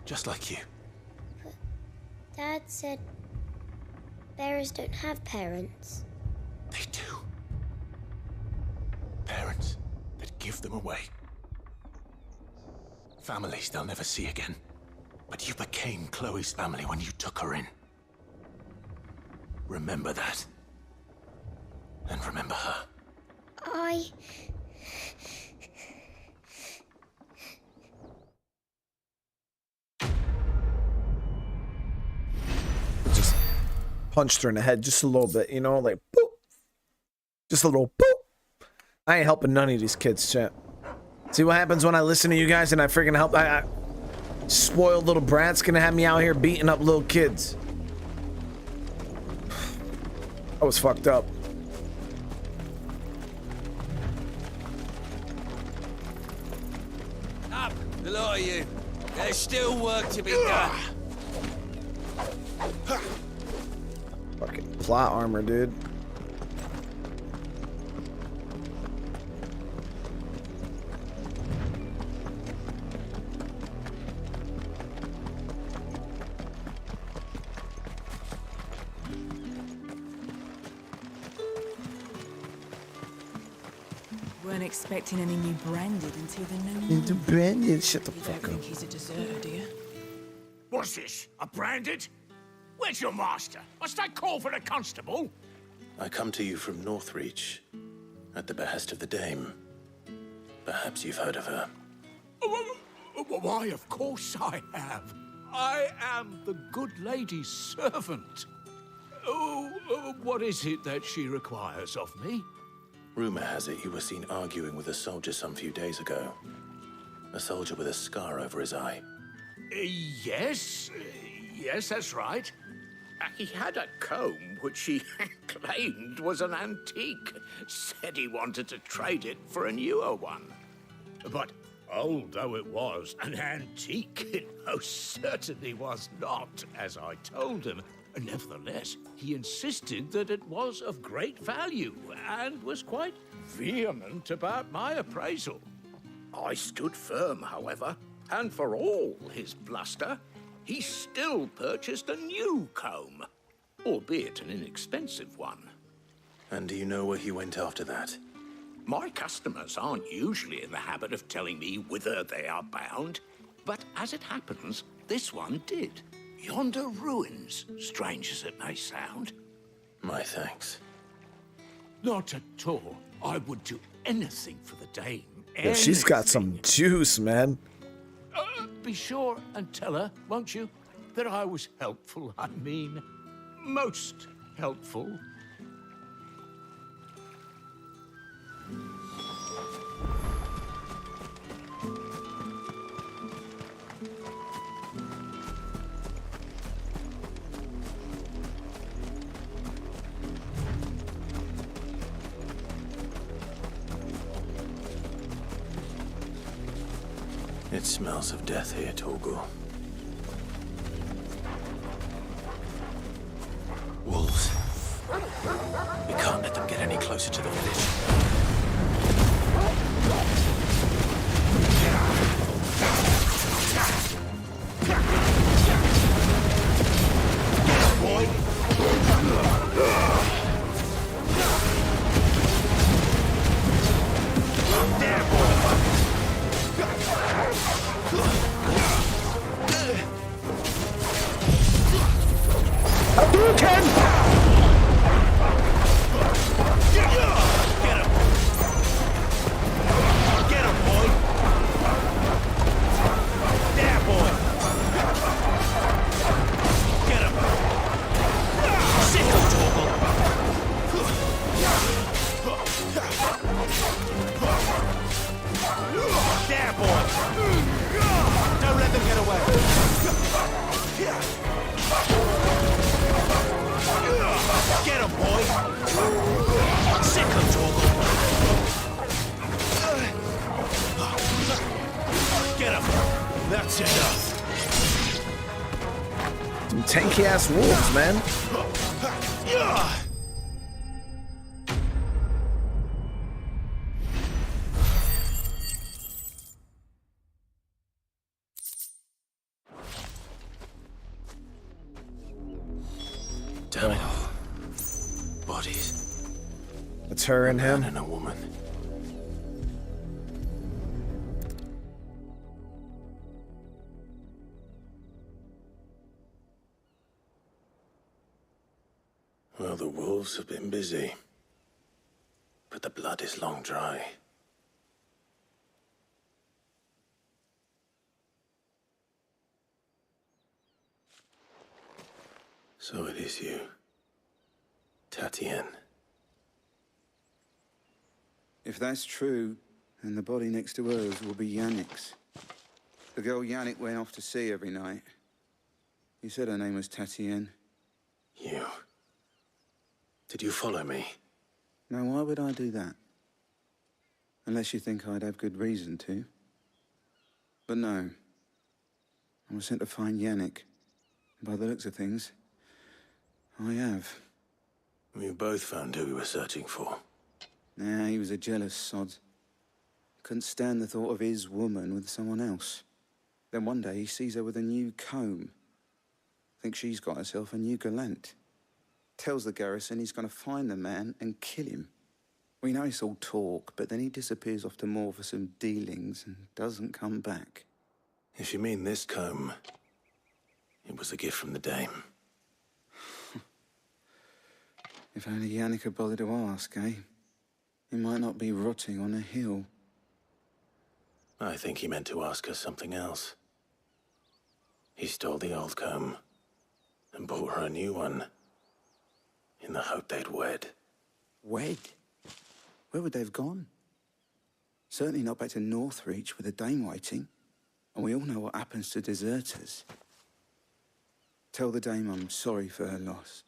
Just like you. But Dad said bearers don't have parents. They do. Parents that give them away. Families they'll never see again. But you became Chloe's family when you took her in. Remember that. And remember her. Just punched her in the head just a little bit, you know, like boop. Just a little boop. I ain't helping none of these kids, chat. See what happens when I listen to you guys and I freaking help. I spoiled little brats gonna have me out here beating up little kids. I was fucked up. Up, the lot of you. There's still work to be done. Fucking plot armor, dude. Weren't expecting any new branded until the new Into branded. Shut the You fuck don't up. think he's a deserter, do you? What's this? A branded? Where's your master? Must I call for the constable? I come to you from Northreach, at the behest of the Dame. Perhaps you've heard of her. Why, of course I have. I am the good lady's servant. What is it that she requires of me? Rumor has it you were seen arguing with a soldier some few days ago. A soldier with a scar over his eye. Yes, that's right. He had a comb which he claimed was an antique. Said he wanted to trade it for a newer one. But old though it was, an antique it most certainly was not, as I told him. Nevertheless, he insisted that it was of great value and was quite vehement about my appraisal. I stood firm, however, and for all his bluster, he still purchased a new comb, albeit an inexpensive one. And do you know where he went after that? My customers aren't usually in the habit of telling me whither they are bound, but as it happens, this one did. Yonder ruins, strange as it may sound. My thanks. Not at all. I would do anything for the Dame. Yeah, she's got some juice, man. Be sure and tell her, won't you, that I was helpful. I mean, most helpful. It smells of death here, Torgul. Wolves. We can't let them get any closer to the village. Yeah, boy! Don't let them get away! Get him, boy! Sick of Torgal! Get him! That's enough! Some tanky ass wolves, man. Damn it all. Bodies. It's her and him. And a woman. Well, the wolves have been busy. But the blood is long dry. So it is you, Tatien. If that's true, then the body next to hers will be Yannick's. The girl Yannick went off to sea every night. You said her name was Tatien. You. Did you follow me? Now, why would I do that? Unless you think I'd have good reason to. But no. I was sent to find Yannick. By the looks of things, I have. We both found who we were searching for. Nah, he was a jealous sod. Couldn't stand the thought of his woman with someone else. Then one day he sees her with a new comb. Thinks she's got herself a new gallant. Tells the garrison he's going to find the man and kill him. We know it's all talk, but then he disappears off to Moor for some dealings and doesn't come back. If you mean this comb, it was a gift from the dame. If only Yannick had bothered to ask, eh? He might not be rotting on a hill. I think he meant to ask us something else. He stole the old comb and bought her a new one in the hope they'd wed. Wed? Where would they have gone? Certainly not back to Northreach with a dame waiting. And we all know what happens to deserters. Tell the dame I'm sorry for her loss.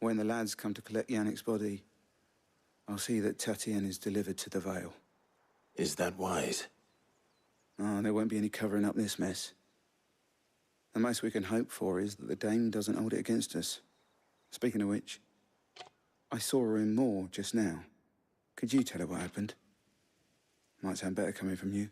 When the lads come to collect Yannick's body, I'll see that Tatien is delivered to the Vale. Is that wise? Oh, there won't be any covering up this mess. The most we can hope for is that the dame doesn't hold it against us. Speaking of which, I saw her in Moor just now. Could you tell her what happened? Might sound better coming from you.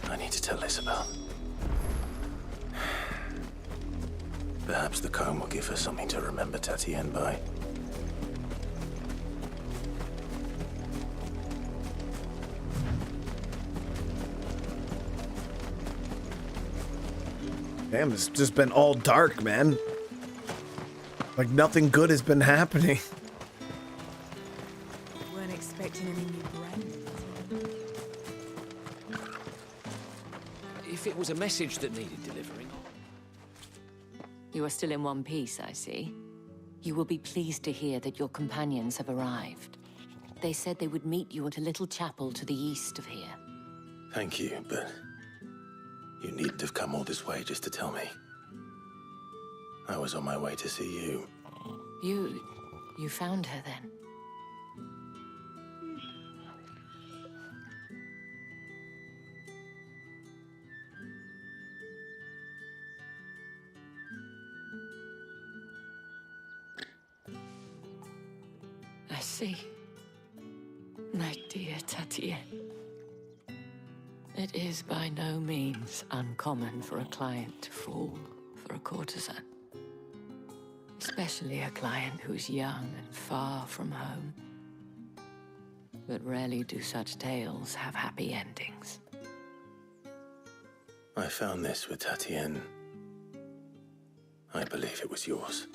I need to tell Isabel. Perhaps the comb will give her something to remember Tatien by. Damn, it's just been all dark, man. Like nothing good has been happening. Weren't expecting any new bread. If it was a message that needed delivering. You are still in one piece, I see. You will be pleased to hear that your companions have arrived. They said they would meet you at a little chapel to the east of here. Thank you, but you needn't have come all this way just to tell me. I was on my way to see you. You found her then? I see. My dear Tatien. It is by no means uncommon for a client to fall for a courtesan. Especially a client who's young and far from home. But rarely do such tales have happy endings. I found this with Tatien. I believe it was yours.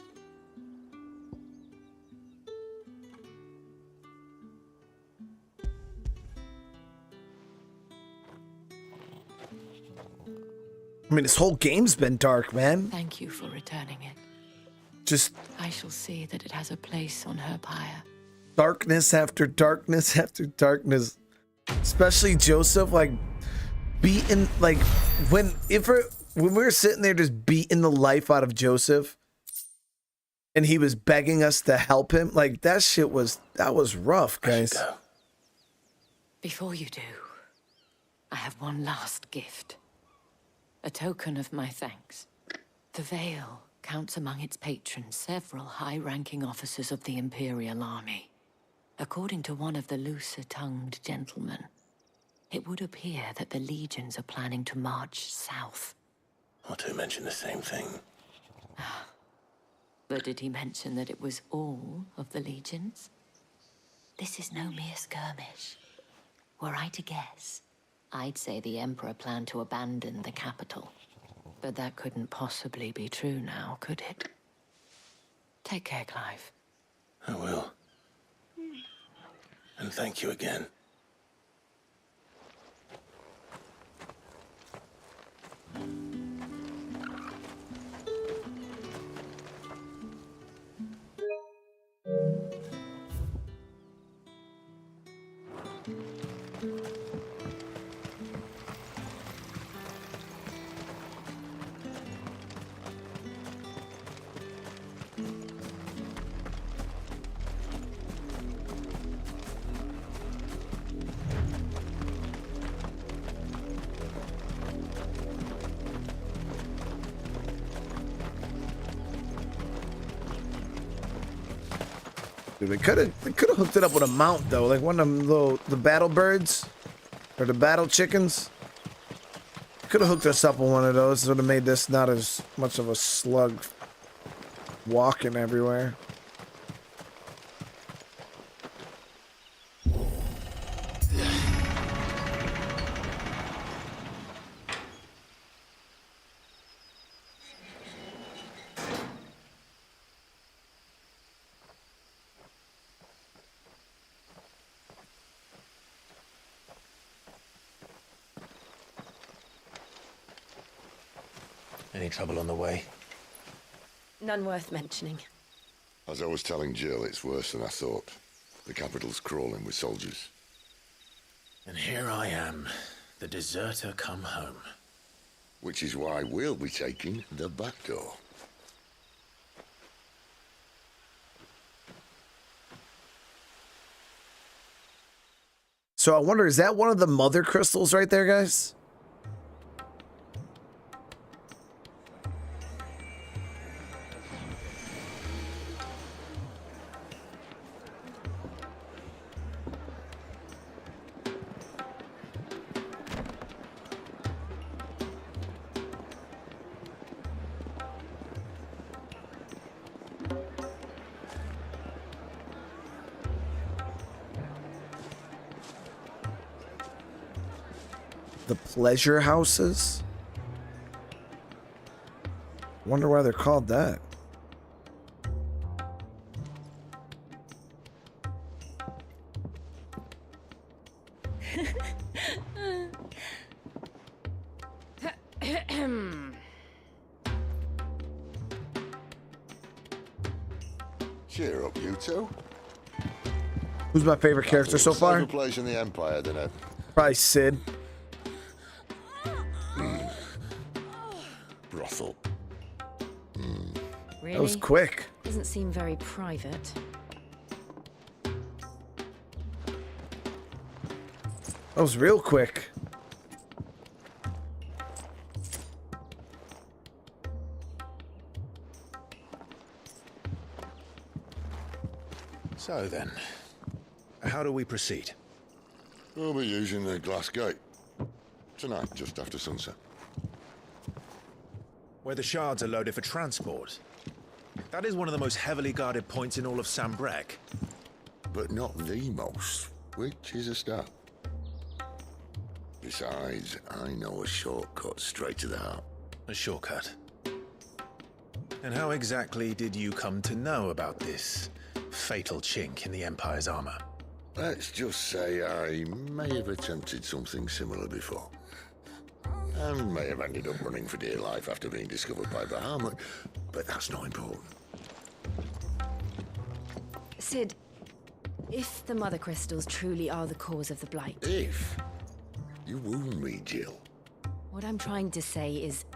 I mean, this whole game's been dark, man. Thank you for returning it. just I shall see that it has a place on her pyre. darkness after darkness after darkness. Especially Joseph, like beating, like when we were sitting there just beating the life out of Joseph, and he was begging us to help him. Like that was rough, guys. Before you do, I have one last gift. A token of my thanks. The Veil counts among its patrons several high-ranking officers of the Imperial army. According to one of the looser-tongued gentlemen, it would appear that the legions are planning to march south. Or to mention the same thing. But did he mention that it was all of the legions? This is no mere skirmish. Were I to guess, I'd say the Emperor planned to abandon the capital. But that couldn't possibly be true now, could it? Take care, Clive. I will. And thank you again. Dude, they could have hooked it up with a mount though, like one of them the battle birds or the battle chickens. Could have hooked us up with one of those. Would have made this not as much of a slug walking everywhere. Any trouble on the way? None worth mentioning. As I was telling Jill, it's worse than I thought. The capital's crawling with soldiers. And here I am, the deserter come home. Which is why we'll be taking the back door. So I wonder, is that one of the mother crystals right there, guys? The pleasure houses? Wonder why they're called that. Cheer up, you two. Who's my favorite character so far? Safer place in the Empire than it. Probably Sid. Brothel. Really? That was quick. Doesn't seem very private. That was real quick. So then, how do we proceed? We'll be using the glass gate. Tonight, just after sunset. Where the shards are loaded for transport. That is one of the most heavily guarded points in all of Sambrek. But not the most, which is a start. Besides, I know a shortcut straight to the heart. A shortcut? And how exactly did you come to know about this fatal chink in the Empire's armor? Let's just say I may have attempted something similar before. And may have ended up running for dear life after being discovered by Bahamut, but that's not important. Sid, if the mother crystals truly are the cause of the blight... If? You wound me, Jill. What I'm trying to say is,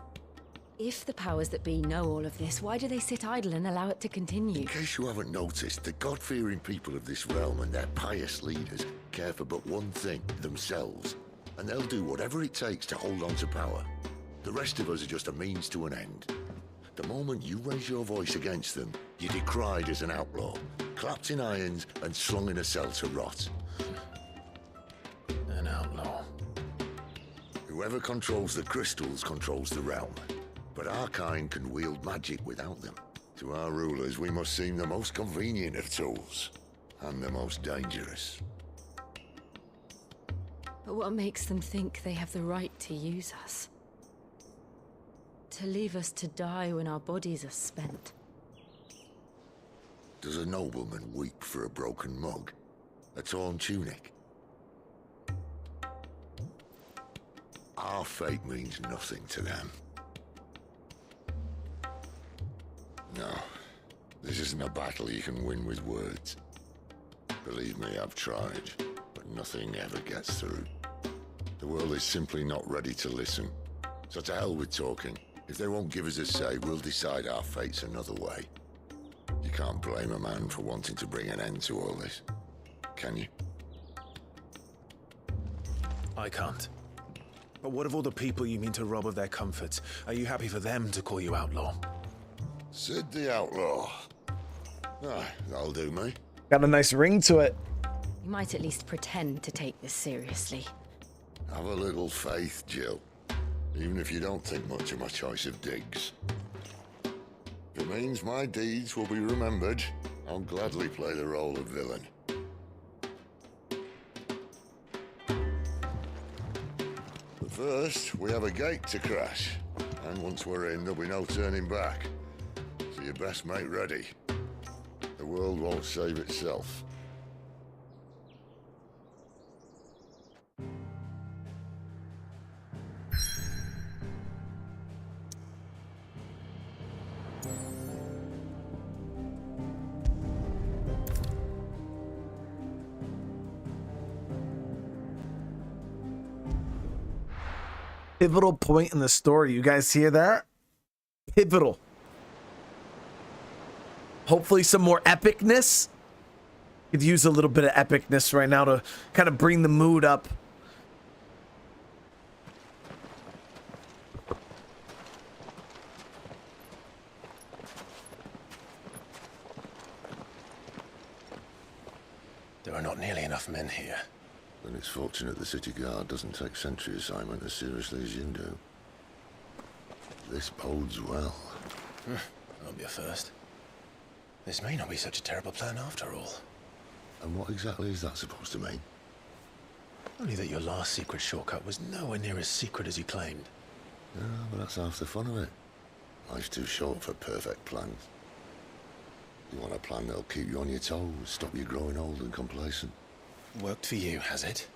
if the powers that be know all of this, why do they sit idle and allow it to continue? In case you haven't noticed, the God-fearing people of this realm and their pious leaders care for but one thing, themselves. And they'll do whatever it takes to hold on to power. The rest of us are just a means to an end. The moment you raise your voice against them, you're decried as an outlaw, clapped in irons and slung in a cell to rot. An outlaw. Whoever controls the crystals controls the realm. But our kind can wield magic without them. To our rulers, we must seem the most convenient of tools. And the most dangerous. But what makes them think they have the right to use us? To leave us to die when our bodies are spent? Does a nobleman weep for a broken mug? A torn tunic? Our fate means nothing to them. No, this isn't a battle you can win with words. Believe me, I've tried, but nothing ever gets through. The world is simply not ready to listen. So to hell with talking. If they won't give us a say, we'll decide our fates another way. You can't blame a man for wanting to bring an end to all this, can you? I can't. But what of all the people you mean to rob of their comforts? Are you happy for them to call you outlaw? Sid the Outlaw. Ah, that'll do me. Got a nice ring to it. You might at least pretend to take this seriously. Have a little faith, Jill. Even if you don't think much of my choice of digs. If it means my deeds will be remembered, I'll gladly play the role of villain. But first, we have a gate to crash. And once we're in, there'll be no turning back. So you best make ready. The world won't save itself. Pivotal point in the story. You guys hear that? Pivotal. Hopefully some more epicness. Could use a little bit of epicness right now to kind of bring the mood up. There are not nearly enough men here. Then it's fortunate the city guard doesn't take sentry assignment as seriously as you do. This bodes well. That'll be a first. This may not be such a terrible plan after all. And what exactly is that supposed to mean? Only that your last secret shortcut was nowhere near as secret as you claimed. Yeah, but that's half the fun of it. Life's too short for perfect plans. You want a plan that'll keep you on your toes, stop you growing old and complacent. Worked for you, has it?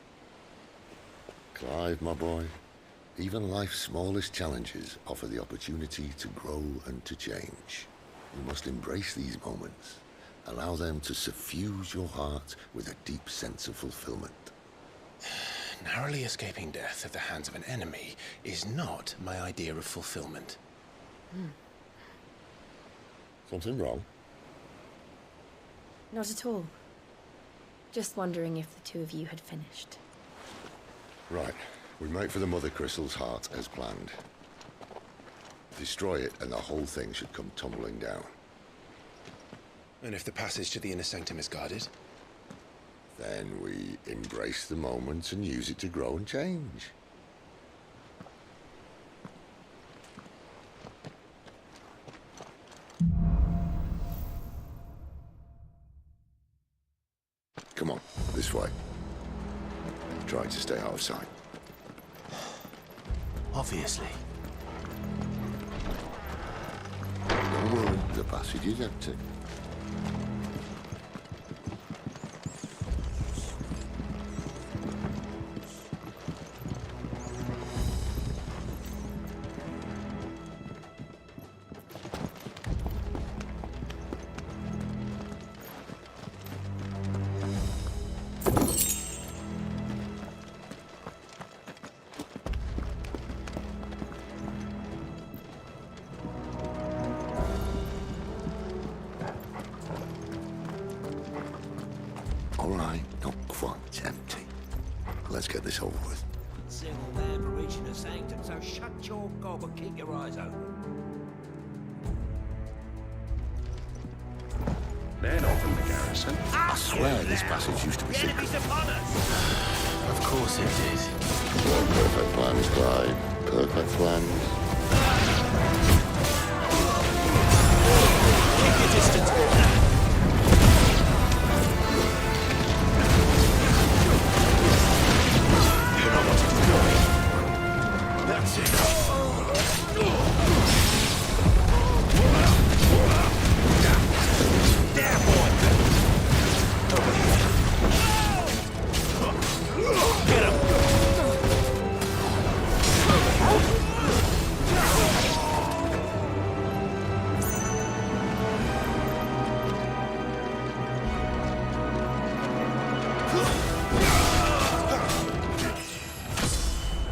Clive, my boy, even life's smallest challenges offer the opportunity to grow and to change. You must embrace these moments. Allow them to suffuse your heart with a deep sense of fulfillment. Narrowly escaping death at the hands of an enemy is not my idea of fulfillment. Something wrong? Not at all. Just wondering if the two of you had finished. Right. We make for the Mother Crystal's heart as planned. Destroy it and the whole thing should come tumbling down. And if the passage to the inner sanctum is guarded? Then we embrace the moment and use it to grow and change. Come on, this way. Try to stay out of sight. Obviously. Don't worry, the passage is empty. All right, not quite empty. Let's get this over with. Single man for reaching a sanctum, so shut your gob and keep your eyes open. Then open the garrison. I swear this passage used to be secret. Of course it did. Perfect plans, Clive. Perfect plans. Keep your distance. You know what to do. That's it. There, boy. Over here. Get him.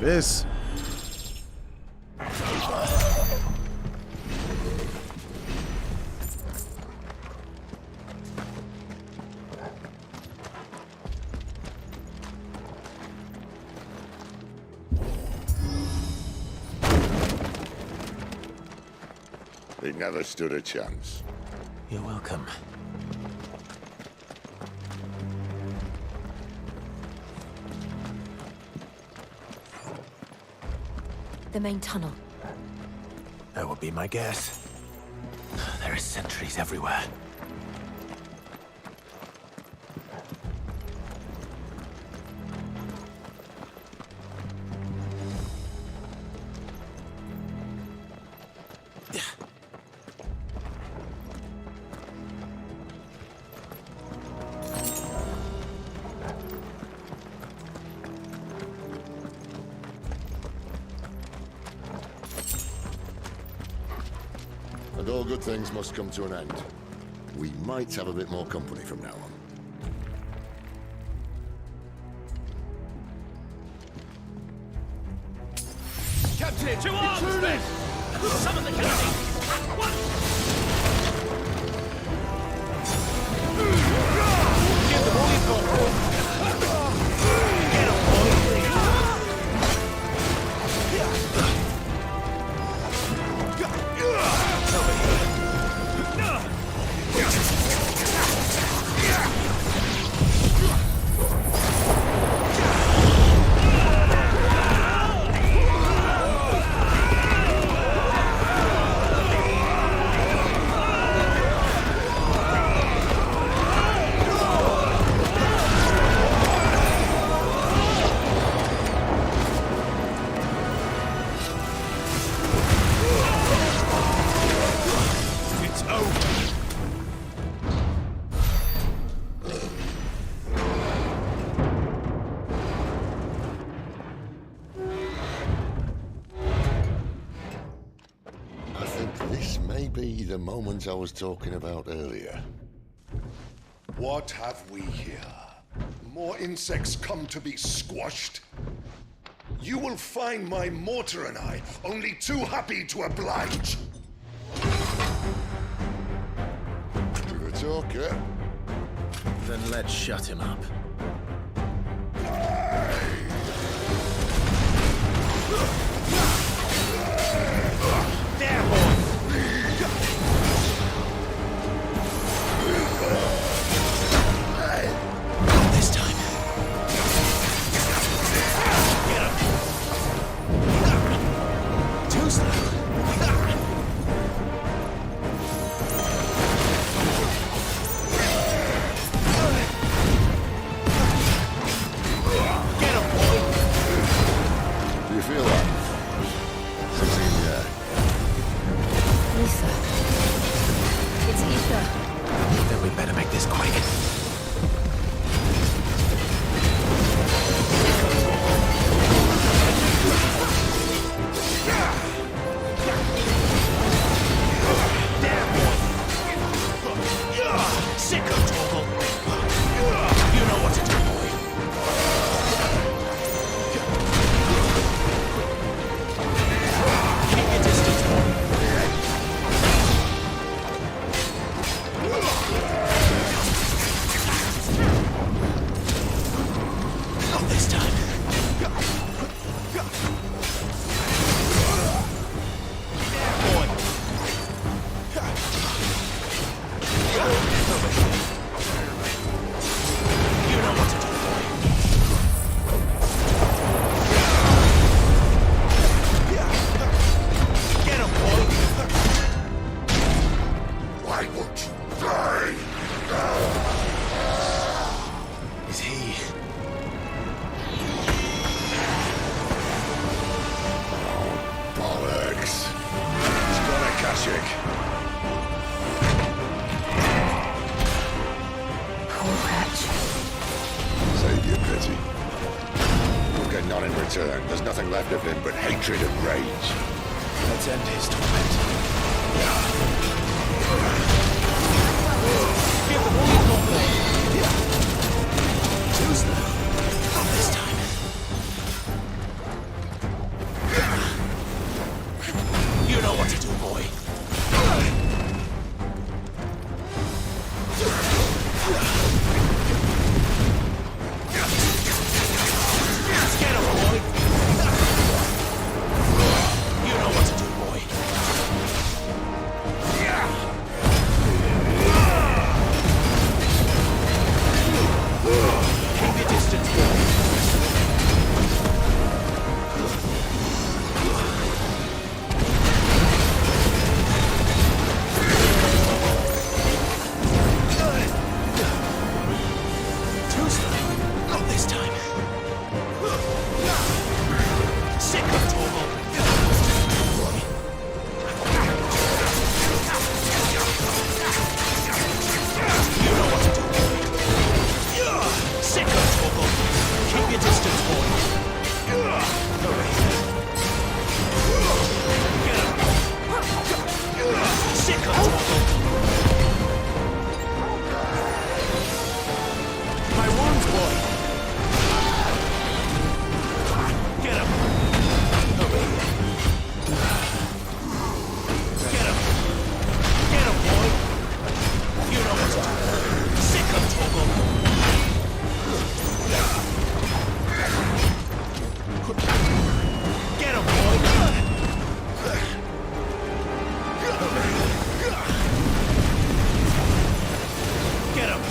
It is. They never stood a chance. You're welcome. The main tunnel. That would be my guess. There are sentries everywhere. And all good things must come to an end. We might have a bit more company from now on. Captain, to arms, men! Summon the cannon! At once! Give them all you've got! Get up, The moment I was talking about earlier. What have we here? More insects come to be squashed? You will find my mortar and I only too happy to oblige. You're a talker. Then let's shut him up. There, boy! This time. Get him. Too slow. Get him, boy. Do you feel that? 16, yeah. return, there's nothing left of him but hatred and rage. Let's end his torment. Two's now. Not this time. You know what to do, boy. Get him, boy. You know what to do, boy. Keep your distance, boy. Tuesday, not this time. Sick of Torgal. You know what to do, boy. Sick of Torgal. Keep your distance, boy. Hurry. Get him. Sick of Torgal. My wounds, boy. Get him. Hurry. Get him. Get him, boy. You know what to do. Sick of Torgal. Get him, boy. Get him.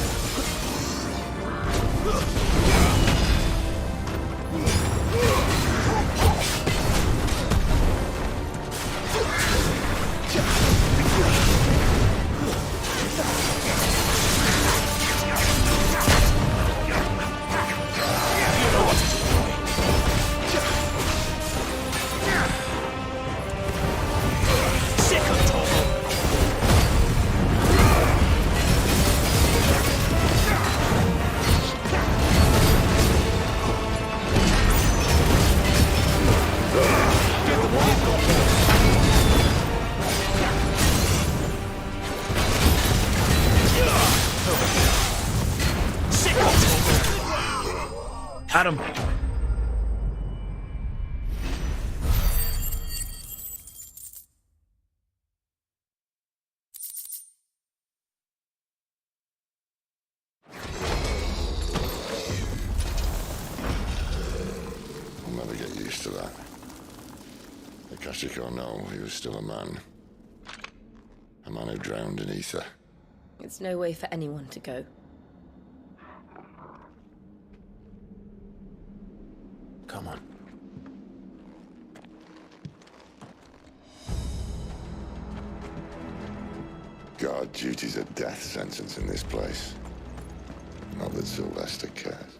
Sick of Torgal. Get the wall. Sick of Torgal. Adam. I'll never get used to that. Akashic or no, he was still a man. A man who drowned in ether. It's no way for anyone to go. Come on. Guard duty's a death sentence in this place. Not that Sylvester cares.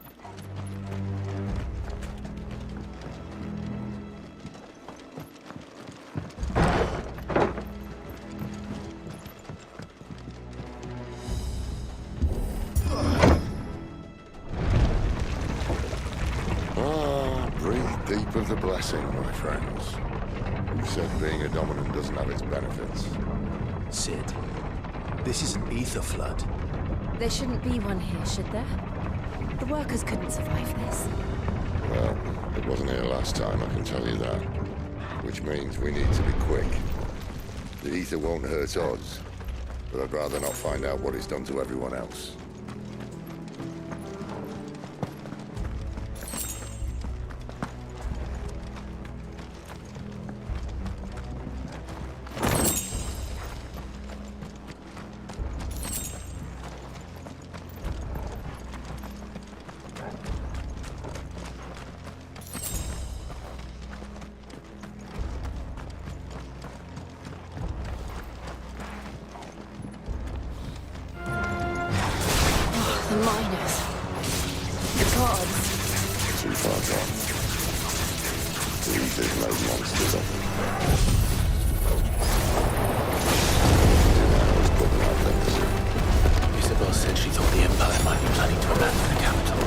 Breathe deep of the blessing, my friends. Who said being a dominant doesn't have its benefits? Sid, this is an ether flood. There shouldn't be one here, should there? The workers couldn't survive this. Well, it wasn't here last time, I can tell you that. Which means we need to be quick. The ether won't hurt odds, but I'd rather not find out what it's done to everyone else. The miners. The gods. Too far gone. The ether's made monsters of them. Isabel said she thought the Empire might be planning to abandon the capital.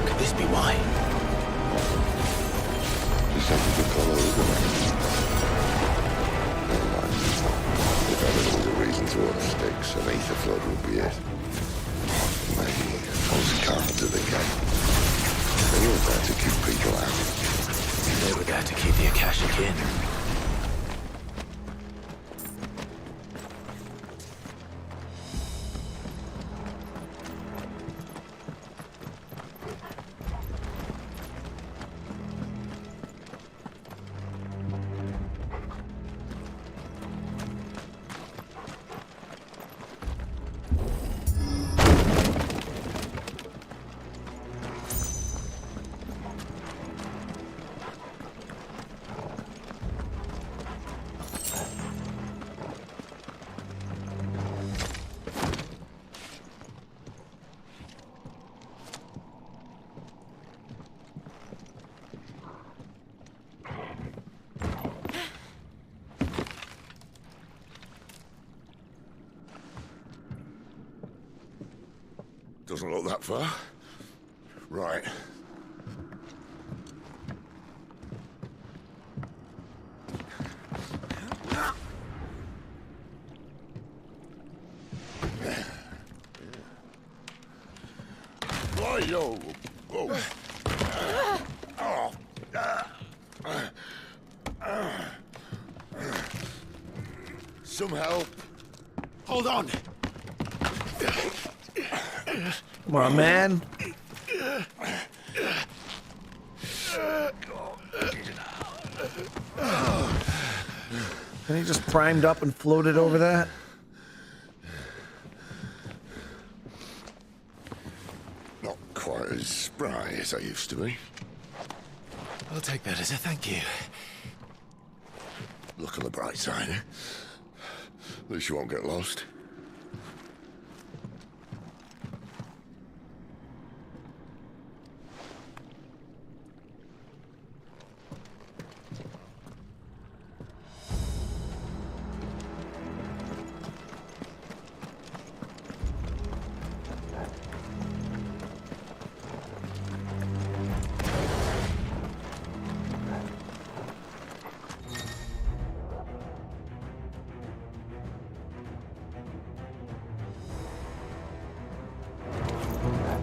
Could this be why? back in. Doesn't look that far. Right. Why, yo? Whoa. Some help. Hold on. Come on, man. And he just primed up and floated over that? Not quite as spry as I used to be. I'll take that as a thank you. Look on the bright side, eh? At least you won't get lost.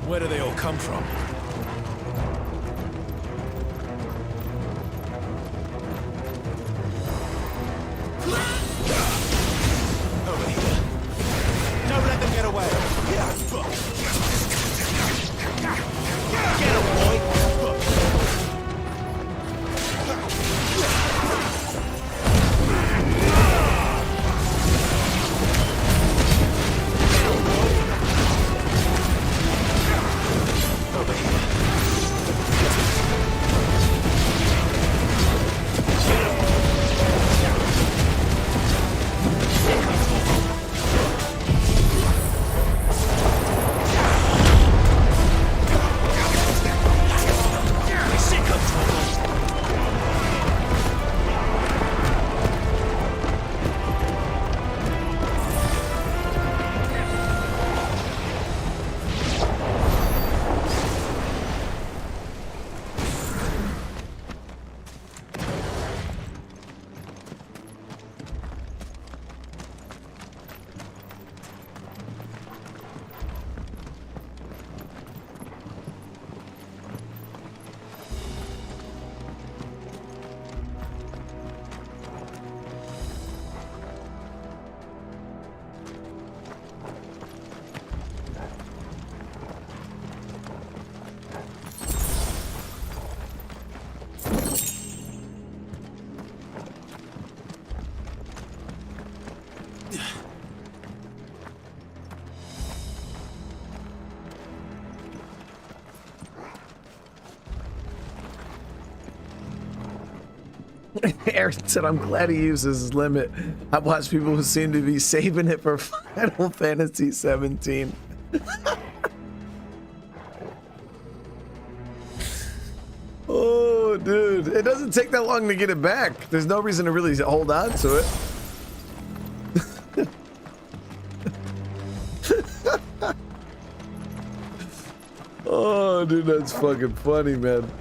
Where do they all come from? Over here. Don't let them get away. Get 'em, boy. Aaron said, I'm glad he uses his limit. I've watched people who seem to be saving it for Final Fantasy 17. Oh, dude. It doesn't take that long to get it back. There's no reason to really hold on to it. Oh, dude, that's fucking funny, man.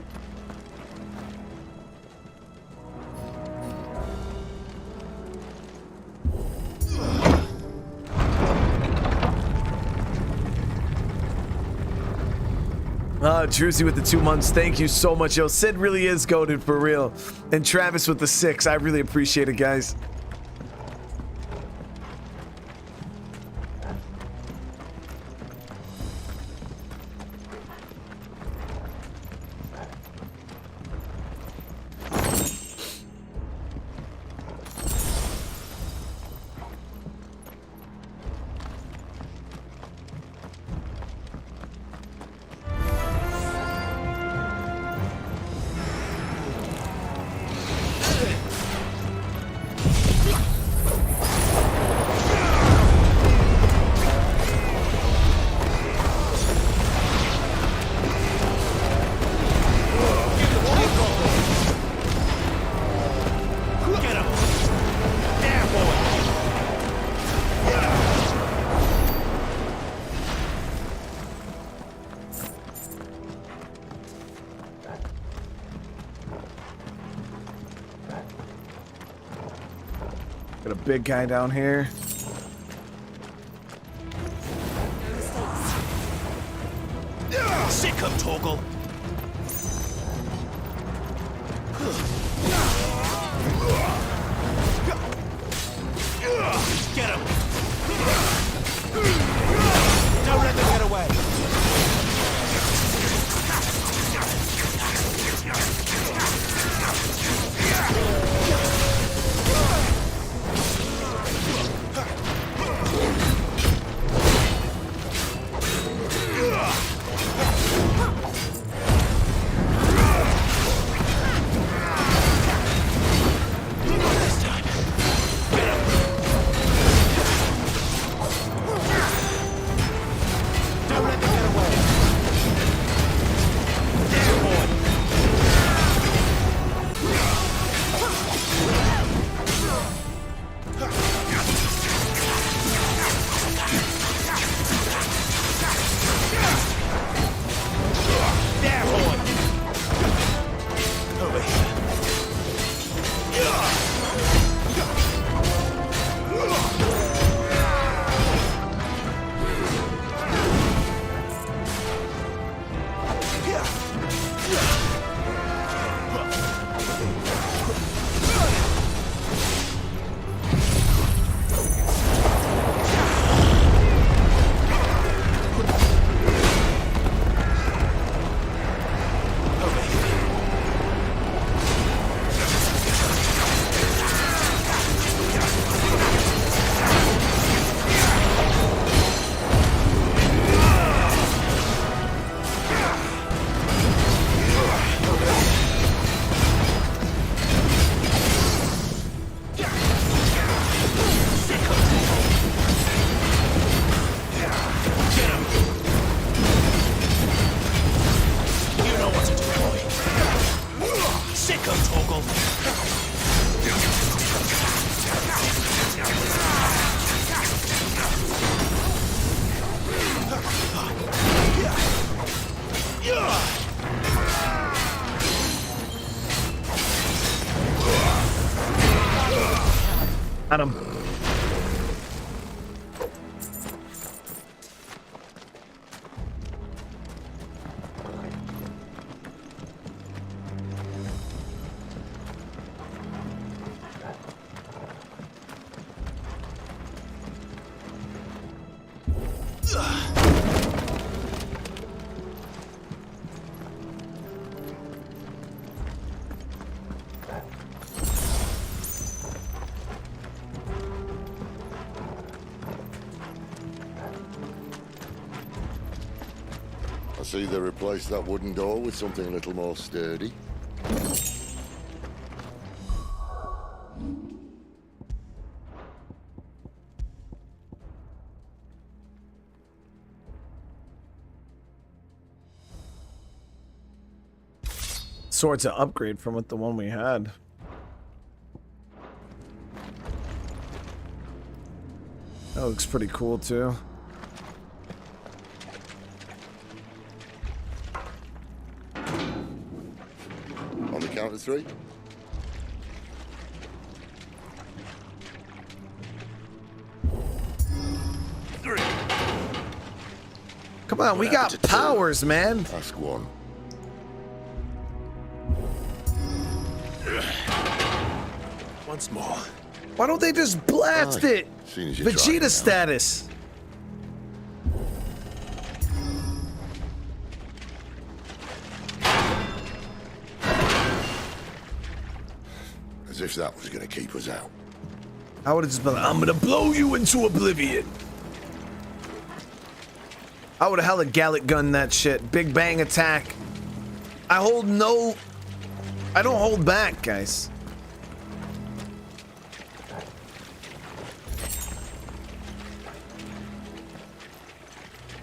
Druzy with the 2 months. Thank you so much. Yo, Sid really is goated for real. And Travis with the 6. I really appreciate it, guys. Got a big guy down here. Sick of Torgal. Get him. Don't let them get away. Got him. I see they replaced that wooden door with something a little more sturdy. Sword's an upgrade from what the one we had. That looks pretty cool too. On the count of 3. Come on, we got powers, man. Ask one. Once more. Why don't they just blast it? Vegeta status. As if that was going to keep us out. I would have just been like, I'm going to blow you into oblivion. I would have hella Gallic gun that shit. Big bang attack. I don't hold back, guys.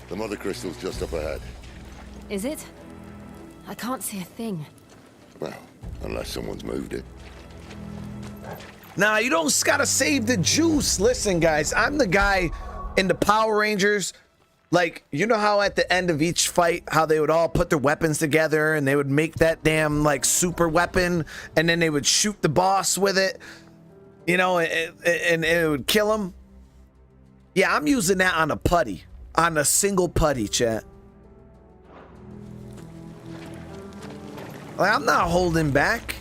The mother crystal's just up ahead. Is it? I can't see a thing. Well, unless someone's moved it. Nah, you don't gotta save the juice. Listen, guys, I'm the guy in the Power Rangers. Like, you know how at the end of each fight, how they would all put their weapons together and they would make that damn, like, super weapon and then they would shoot the boss with it, you know, and it would kill him? Yeah, I'm using that on a putty. On a single putty, chat. Like, I'm not holding back.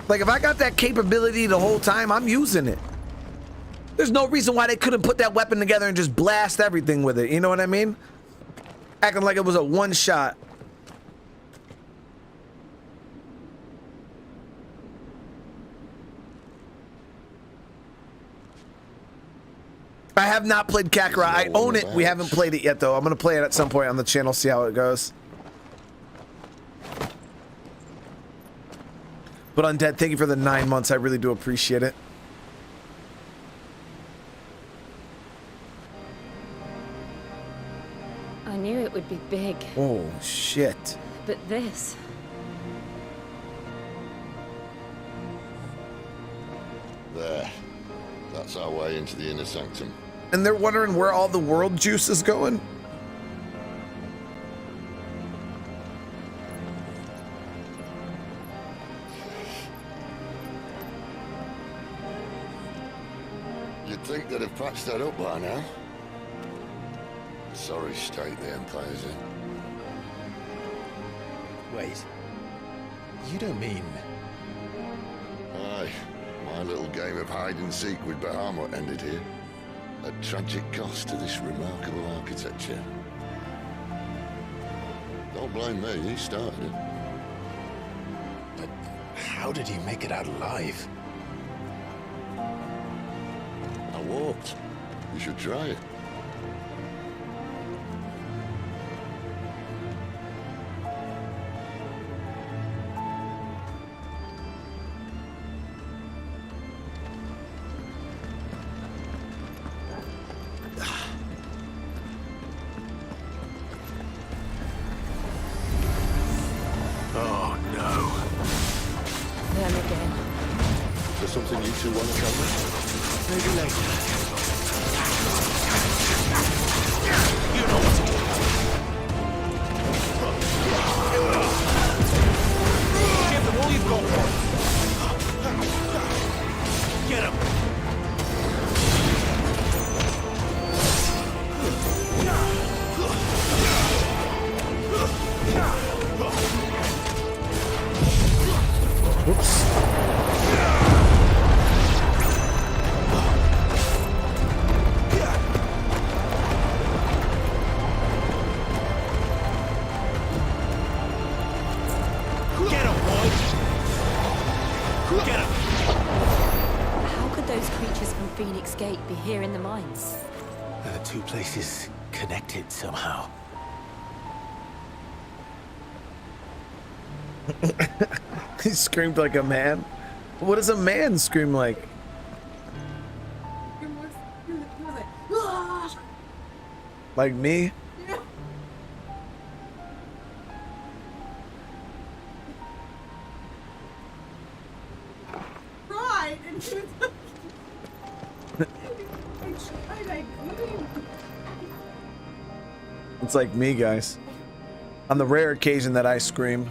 Like, if I got that capability the whole time, I'm using it. There's no reason why they couldn't put that weapon together and just blast everything with it. You know what I mean? Acting like it was a one shot. I have not played Kakarot. I own it. We haven't played it yet, though. I'm going to play it at some point on the channel, see how it goes. But Undead, thank you for the 9 months. I really do appreciate it. I knew it would be big. Oh, shit. But this... There. That's our way into the inner sanctum. And they're wondering where all the world juice is going? You'd think they'd have patched that up by now. Sorry state the Empire's in. Wait. You don't mean... Aye. My little game of hide-and-seek with Bahamut ended here. At tragic cost to this remarkable architecture. Don't blame me, he started it. But how did you make it out alive? I walked. You should try it. Oh, no. Them again. Is there something you two want to tell me? Maybe later. You know what to do. Give them all you've got for it. Get him. Oops. Get him, boys. Get him. How could those creatures from Phoenix Gate be here in the mines? Are the two places connected somehow? He screamed like a man. What does a man scream like? Like me? Right, and she was It's like me, guys. On the rare occasion that I scream.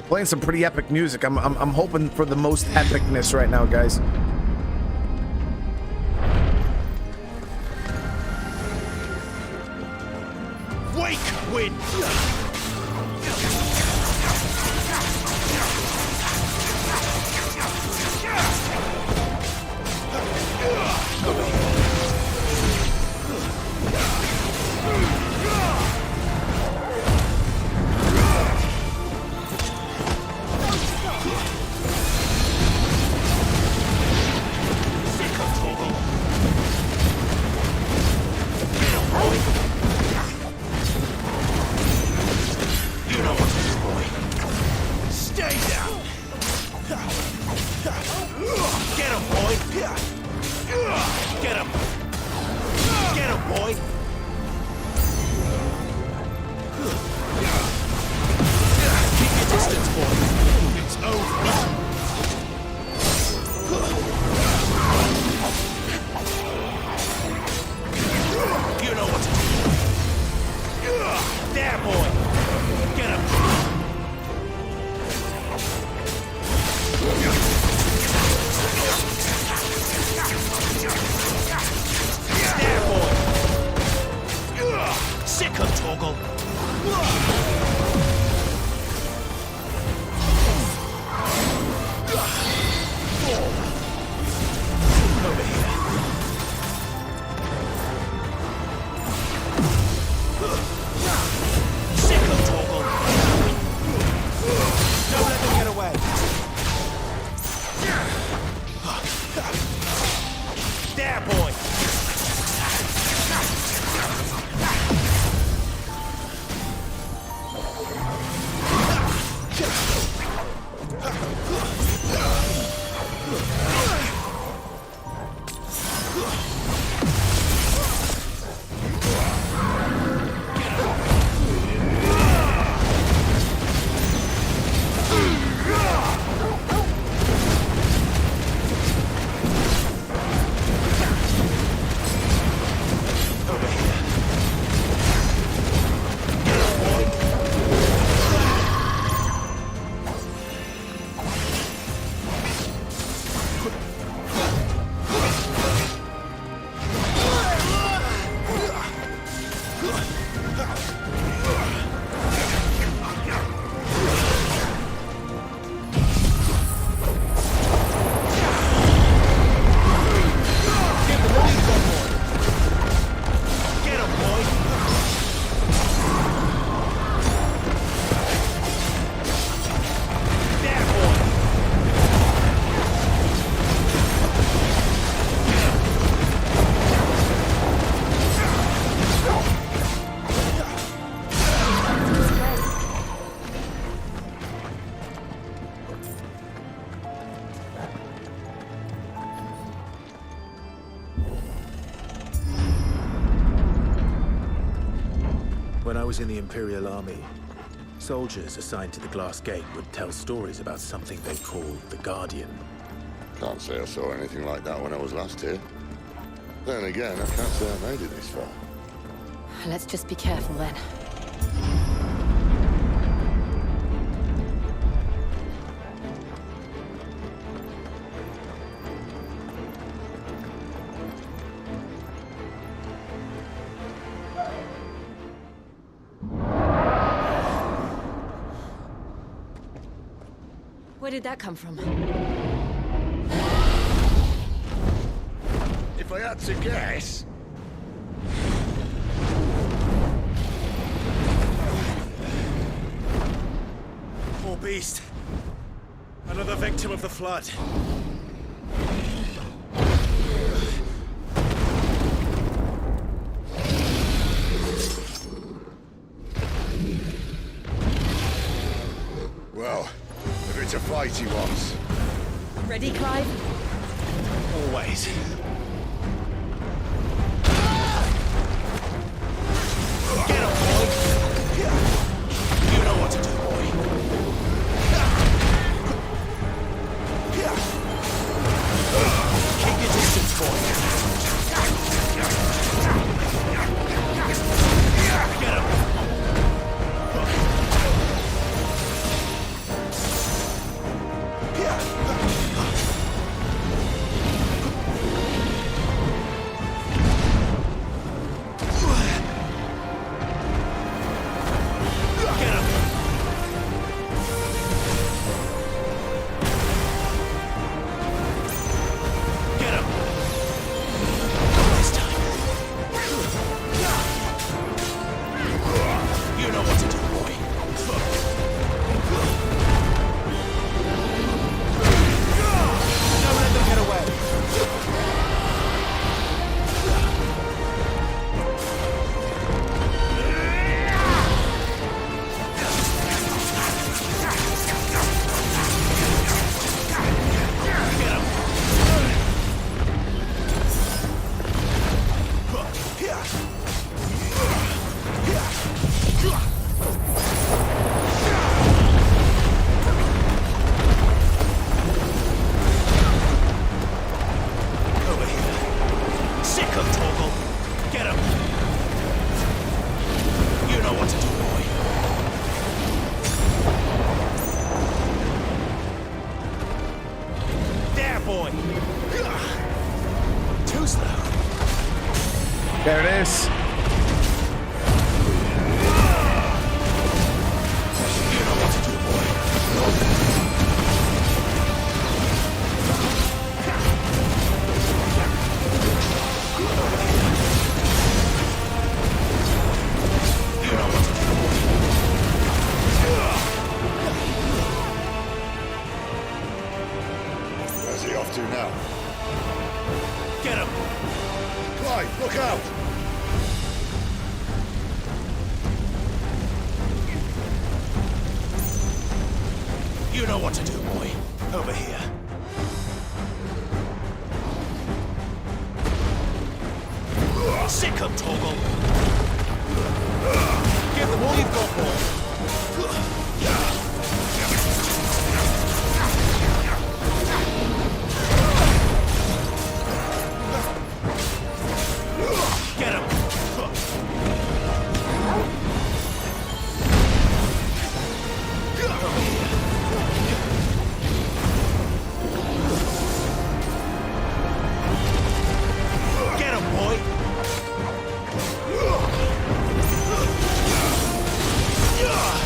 Playing some pretty epic music. I'm hoping for the most epicness right now, guys. Wake, wind! When I was in the Imperial Army, soldiers assigned to the Glass Gate would tell stories about something they called the Guardian. Can't say I saw anything like that when I was last here. Then again, I can't say I made it this far. Let's just be careful then. Where did that come from? If I had to guess... Poor beast. Another victim of the flood. Well, if it's a fight he wants, Ready, Clive? Always. Get up, boy! You know what to do, boy. Keep your distance, boy. Get him! There it is. Where's he off to now? Get him! Clive, look out! You know what to do, boy. Over here. Sick him, Torgal. Give them all you've got, boy. Get him! Get him, boy!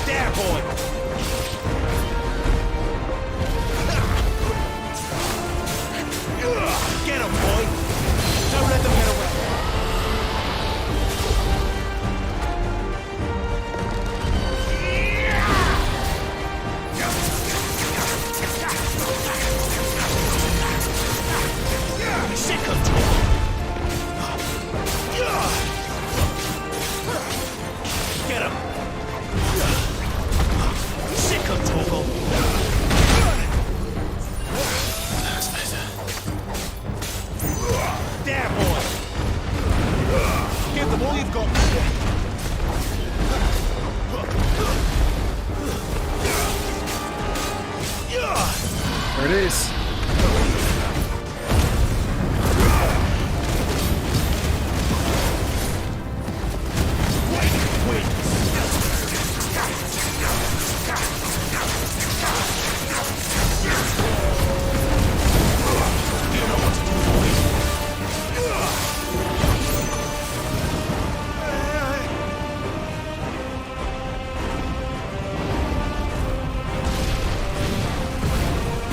There, boy! Get him, boy! Don't let them get away! Sick of Torgal! Get him! Sick of Torgal! That's better. There, boy! Give them all you've got! There it is.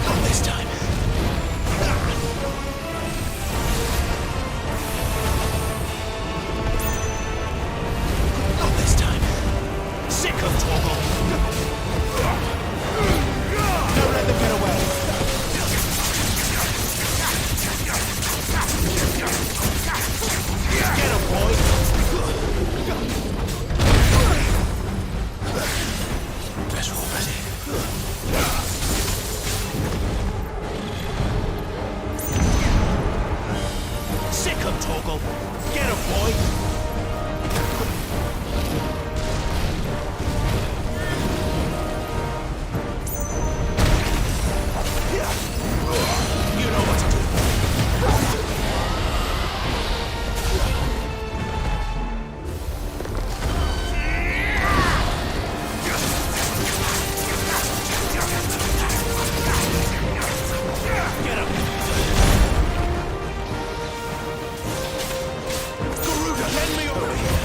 Not this time. toggle. Get him, boy. You know what to do. Get him. Garuda, lend me over here.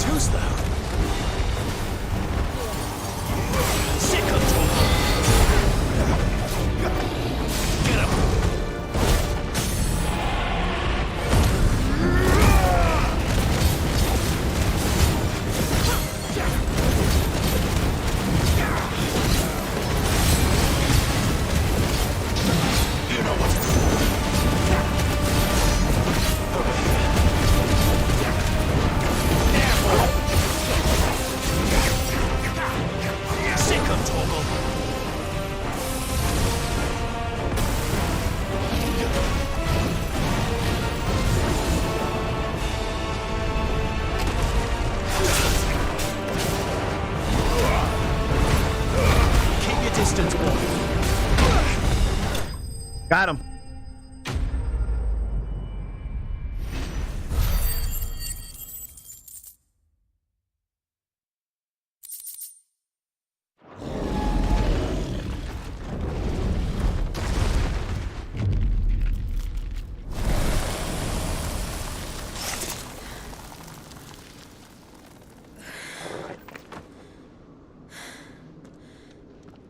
Who's that? Sick of trouble. Get him. You know what to do. Sick of toggle. Keep your distance, boy. Got him.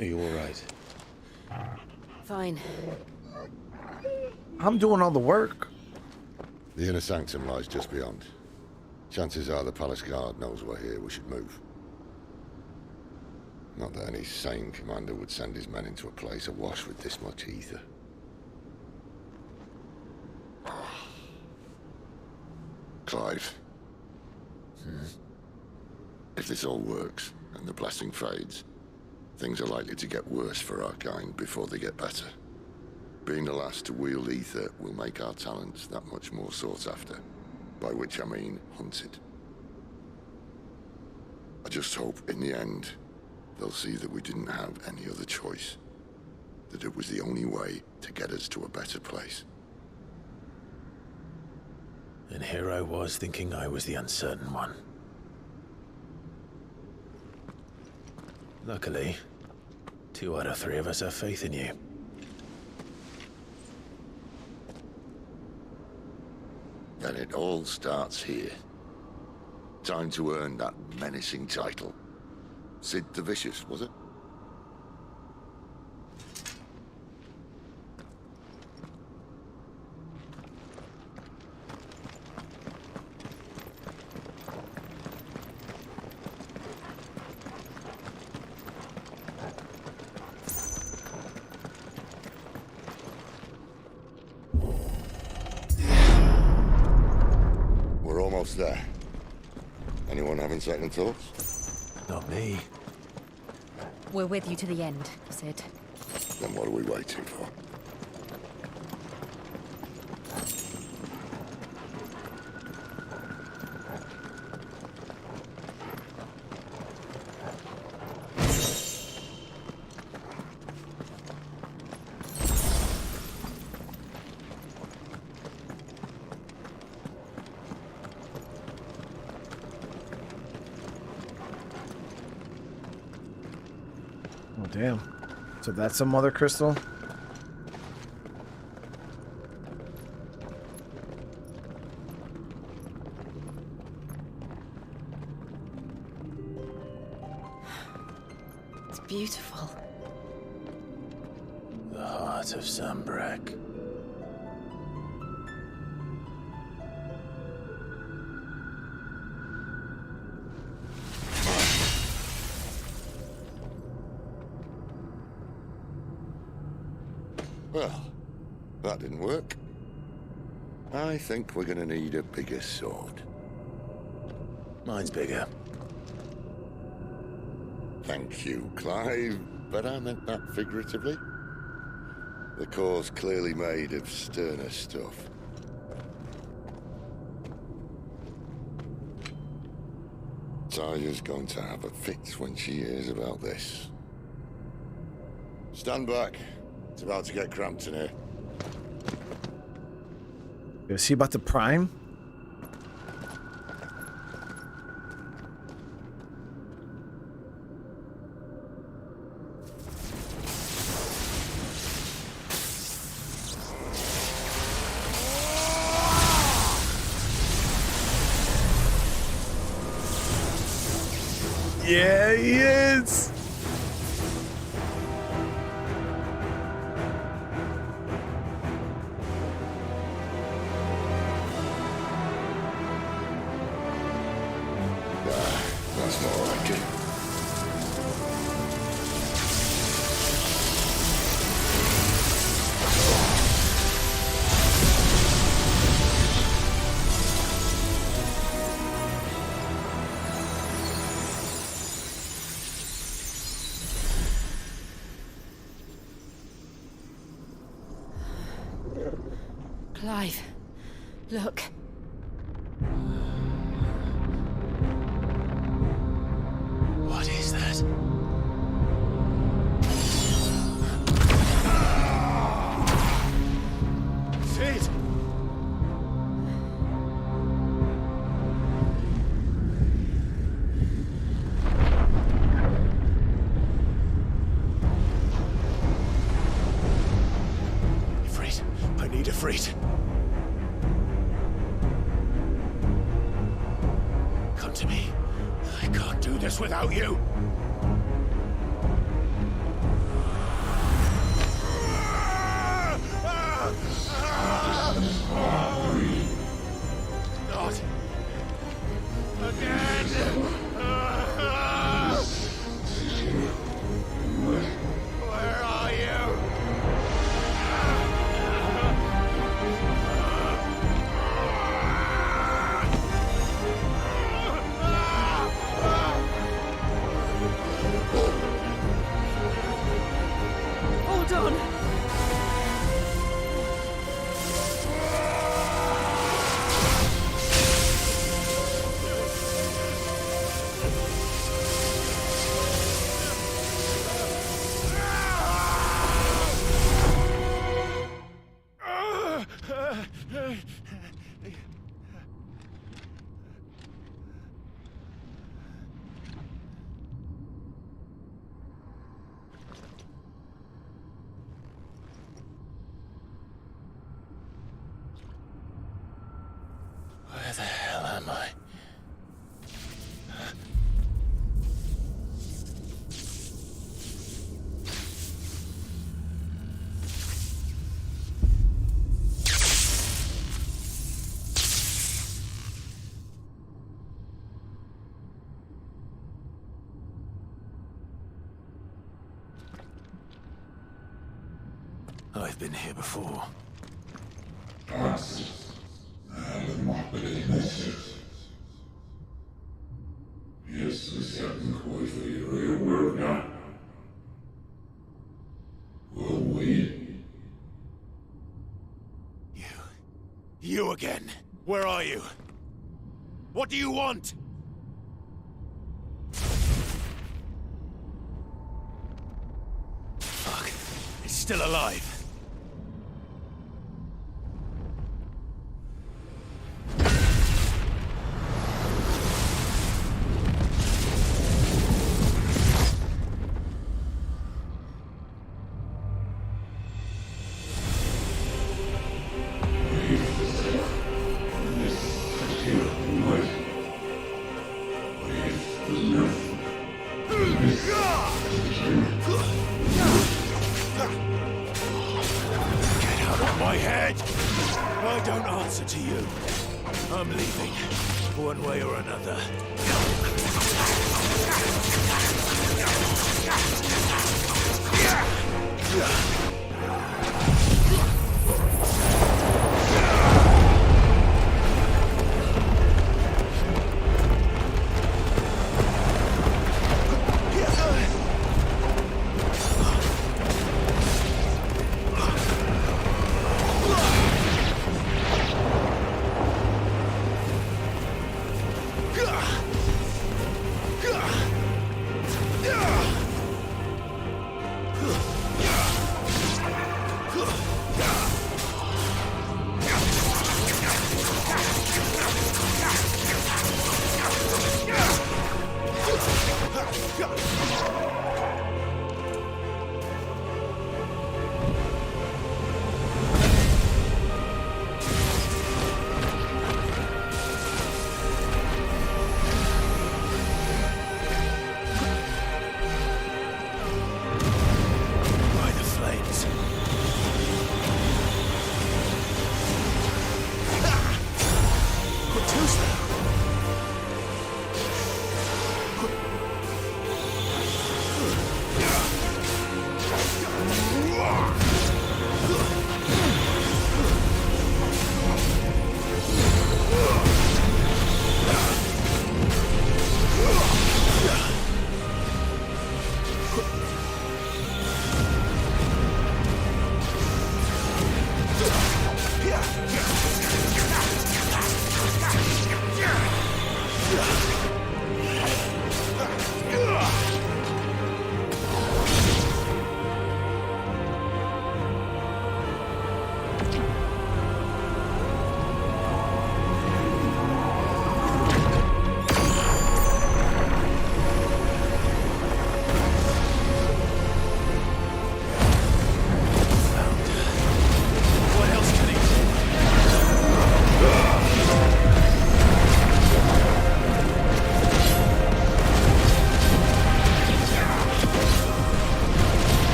Are you all right? Fine. I'm doing all the work. The inner sanctum lies just beyond. Chances are the palace guard knows we're here. We should move. Not that any sane commander would send his men into a place awash with this much ether. Clive. If this all works, and the blessing fades, things are likely to get worse for our kind before they get better. Being the last to wield ether will make our talents that much more sought after, by which I mean hunted. I just hope, in the end, they'll see that we didn't have any other choice, that it was the only way to get us to a better place. And here I was thinking I was the uncertain one. Luckily, 2 out of 3 of us have faith in you. And it all starts here. Time to earn that menacing title. Sid the Vicious, was it? We're almost there. Anyone having second thoughts? Not me. We're with you to the end, Sid. Then what are we waiting for? Oh, damn. So that's some mother crystal? beautiful. The heart of Zambrak. Well, that didn't work. I think we're gonna need a bigger sword. Mine's bigger. Thank you, Clive, but I meant that figuratively. The core's clearly made of sterner stuff. Taya's going to have a fit when she hears about this. Stand back. It's about to get cramped in here. Is he about to prime? Yeah, he is. That's not like it. Clive, look. What is that? Sid! Ifrit, I need Ifrit. Come to me. I can't do this without you. Not again. Where are you? Hold on. Where the hell am I? I've been here before. You again. Where are you? What do you want? Fuck. It's still alive. won't answer to you. I'm leaving, one way or another.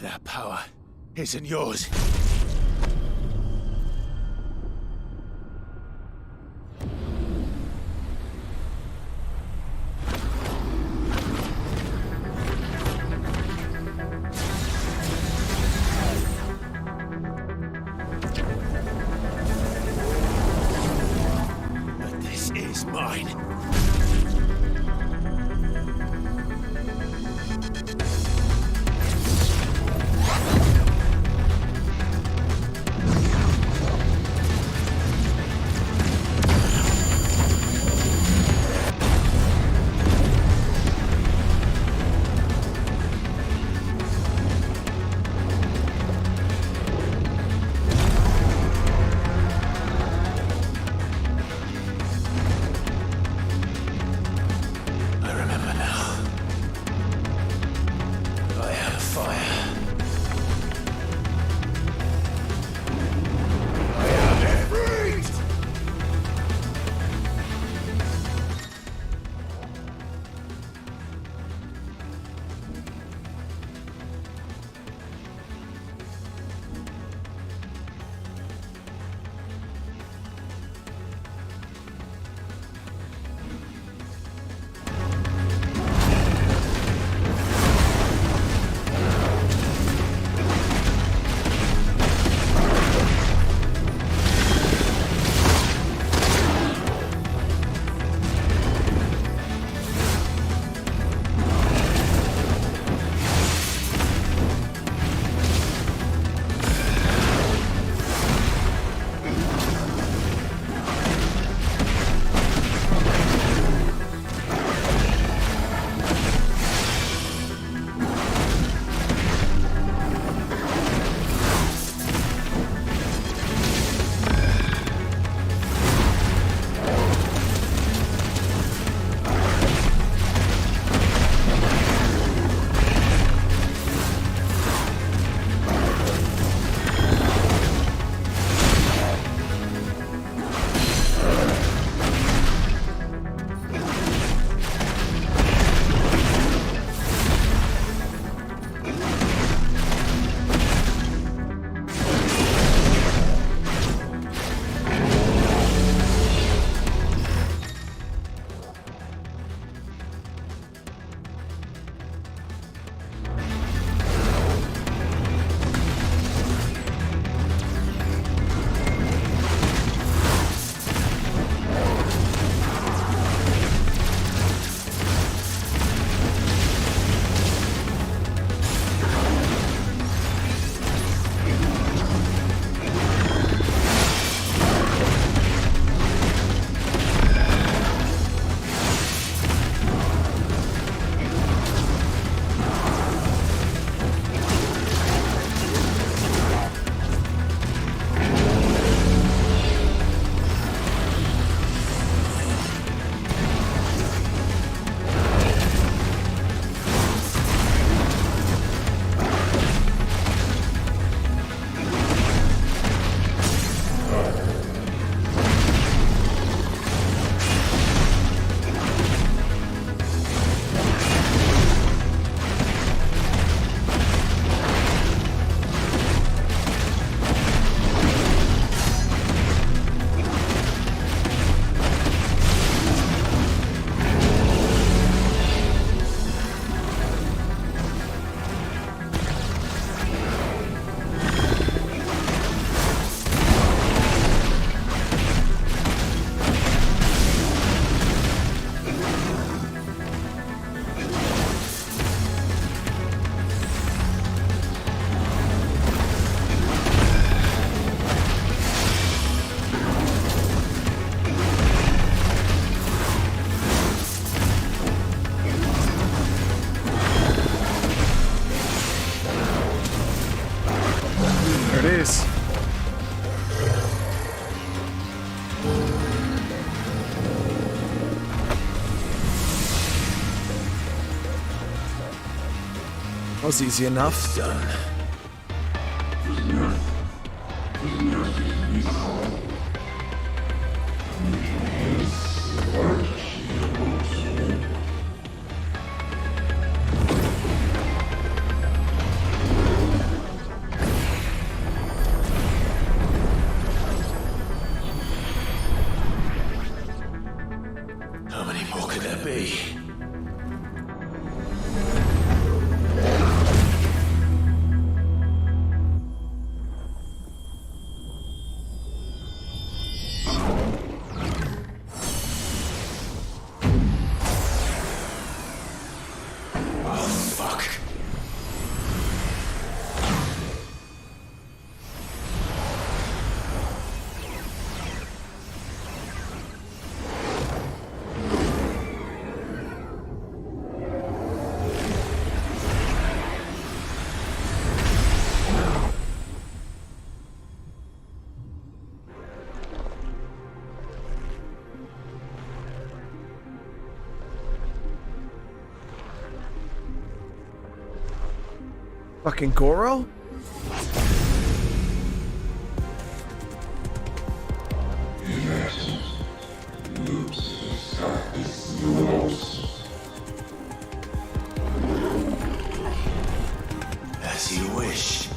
That power isn't yours. But this is mine. There it is. That was easy enough. Done. How many more could there be? Fucking Goro? As you wish.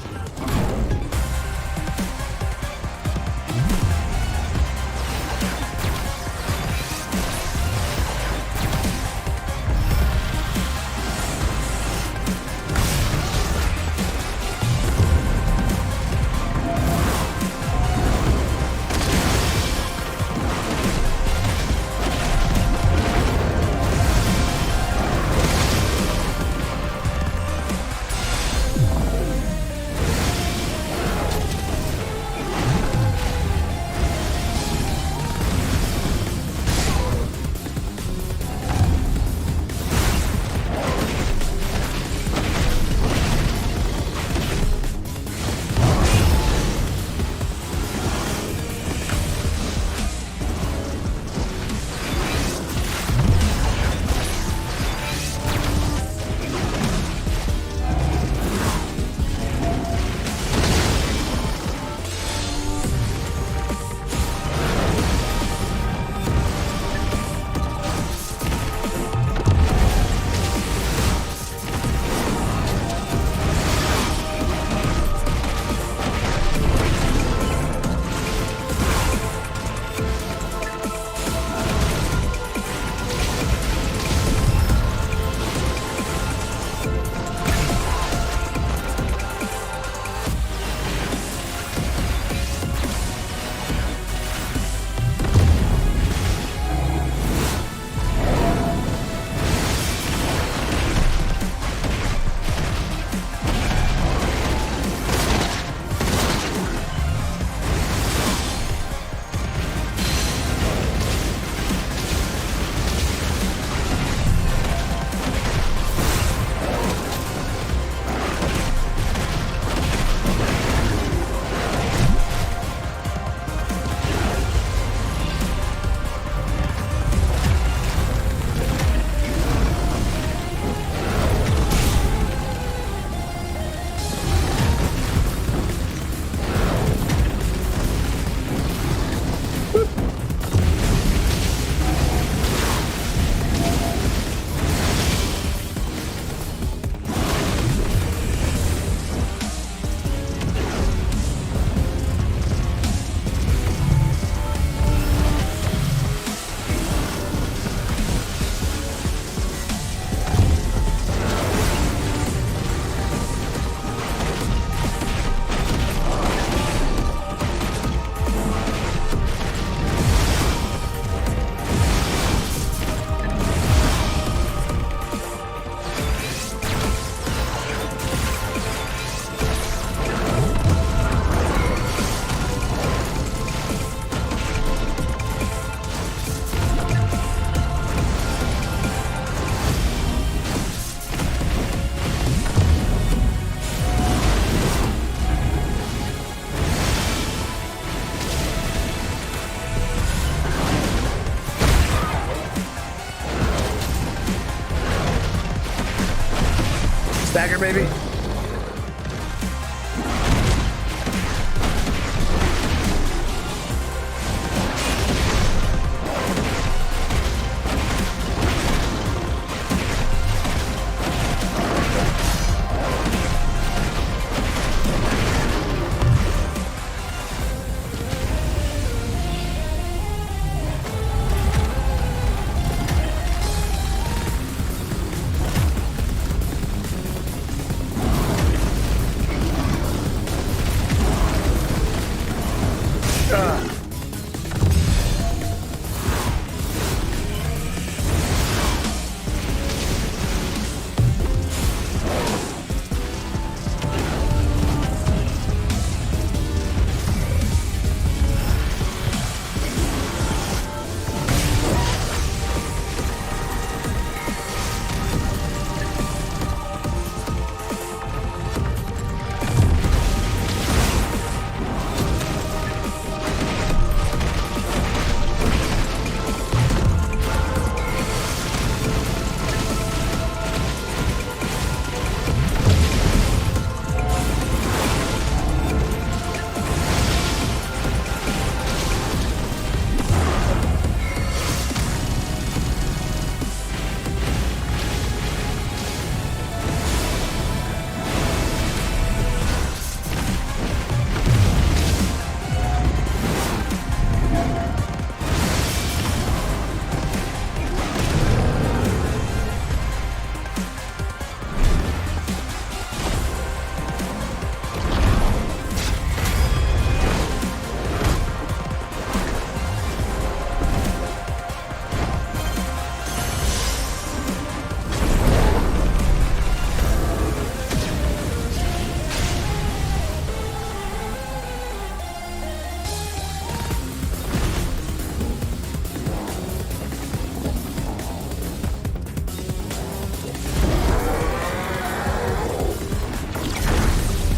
baby.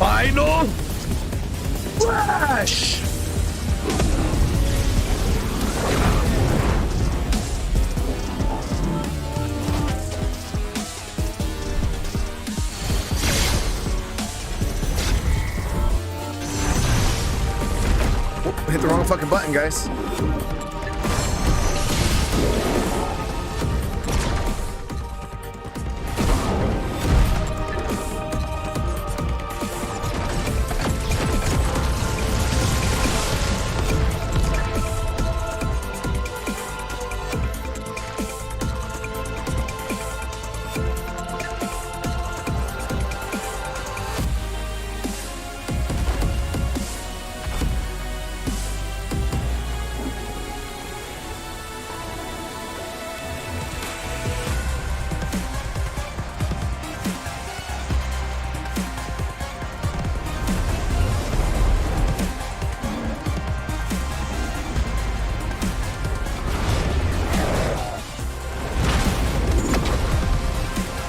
Final flash! Oh, hit the wrong fucking button, guys.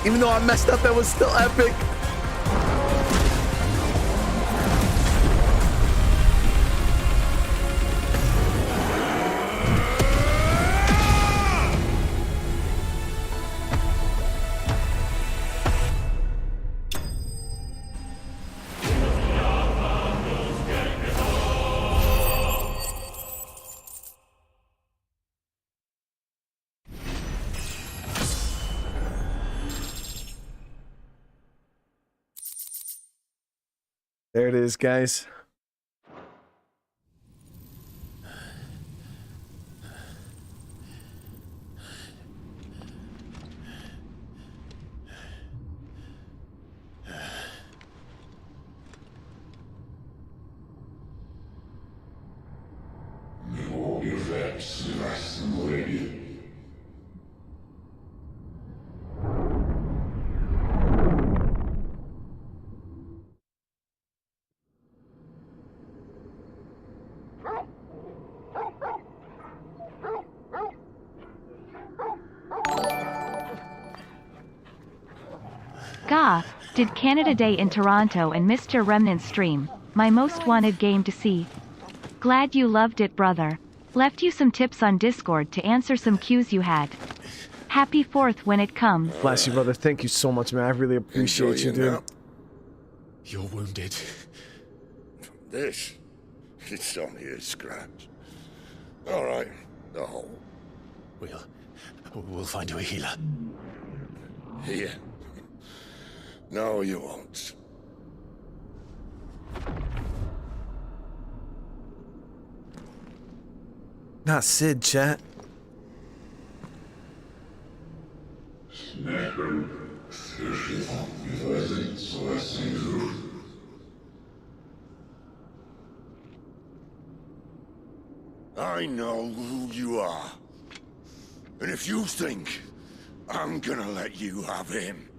Even though I messed up, that was still epic. There it is, guys. Gah, did Canada Day in Toronto and Mr. Remnant stream, my most wanted game to see. Glad you loved it, brother. Left you some tips on Discord to answer some cues you had. Happy 4th when it comes. Bless you, brother. Thank you so much, man. I really appreciate you, dude. You're wounded. This? It's only a scratch. All right, the hole. We'll find you a healer. Here. No, you won't. Not Sid, chat. I know who you are. And if you think I'm gonna let you have him...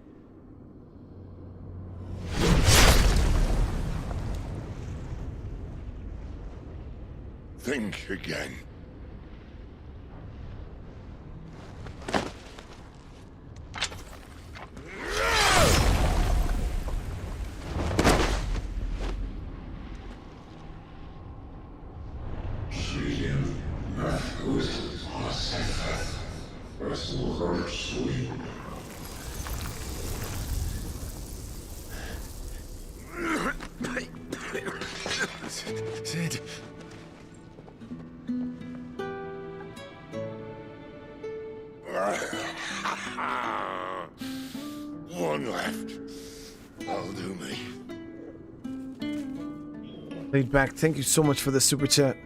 think again. Sid. One left. That'll do me. Laid back, thank you so much for the super chat.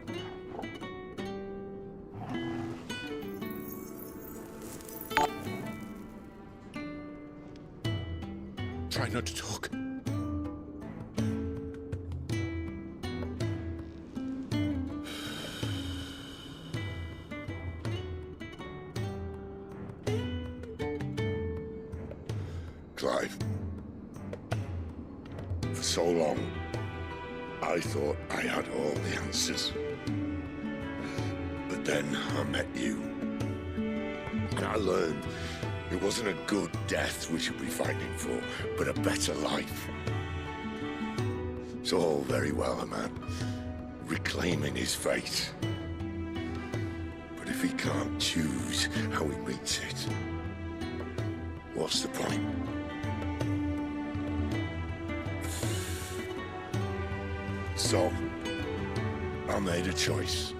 Try not to talk. Clive. For so long, I thought I had all the answers. But then I met you. And I learned it wasn't a good death we should be fighting for, but a better life. It's all very well, a man reclaiming his fate. But if he can't choose how he meets it, what's the point? So, I made a choice.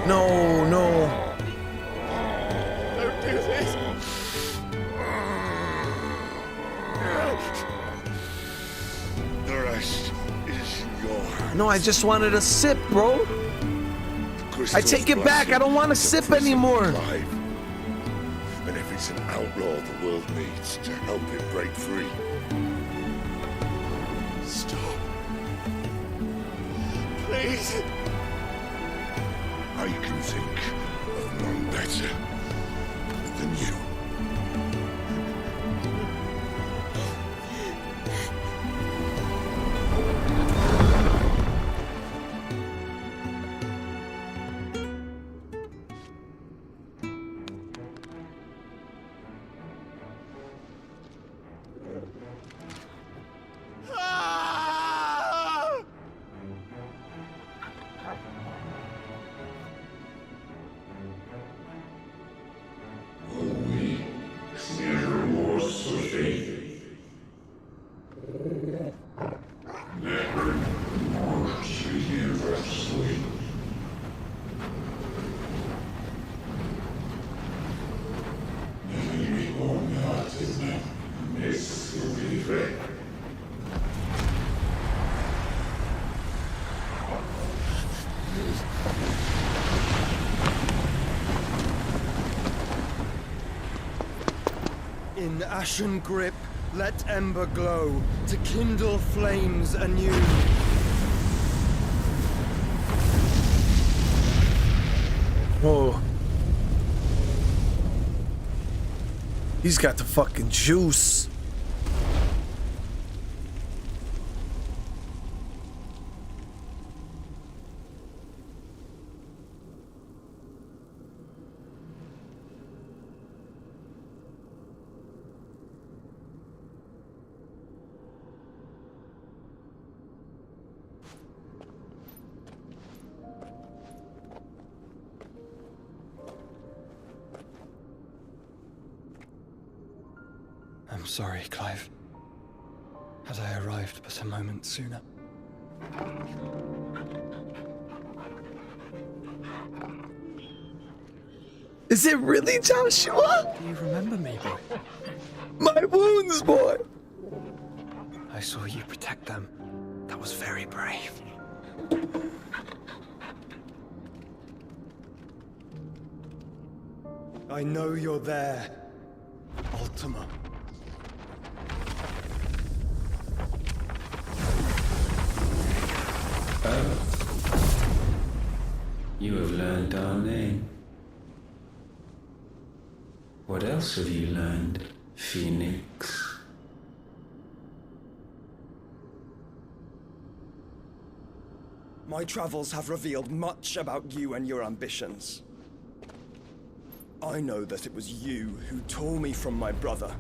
No, no. Don't do this. The rest is in your hands. No, I just wanted a sip, bro. I take it back. I don't want to sip anymore. Clive. And if it's an outlaw the world needs to help it break free. Stop. Please. I can think of none better than you. In ashen grip, let ember glow, to kindle flames anew. Whoa. He's got the fucking juice. I'm sorry, Clive. Had I arrived but a moment sooner. Is it really Joshua? Do you remember me, boy? My wounds, boy! I saw you protect them. That was very brave. I know you're there, Ultima. Oh. You have learned our name. What else have you learned, Phoenix? My travels have revealed much about you and your ambitions. I know that it was you who tore me from my brother.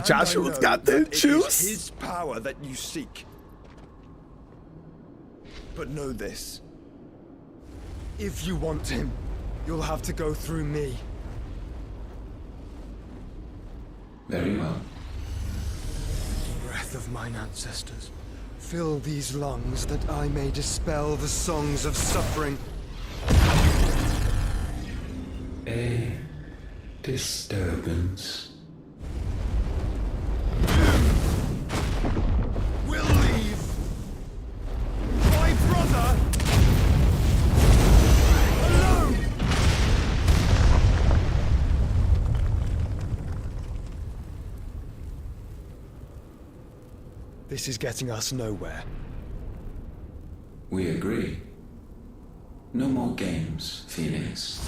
Joshua's got the juice. It is his power that you seek. But know this. If you want him, you'll have to go through me. Very well. Breath of mine ancestors, fill these lungs that I may dispel the songs of suffering. A disturbance. We'll leave. My brother alone. This is getting us nowhere. We agree. No more games, Phoenix.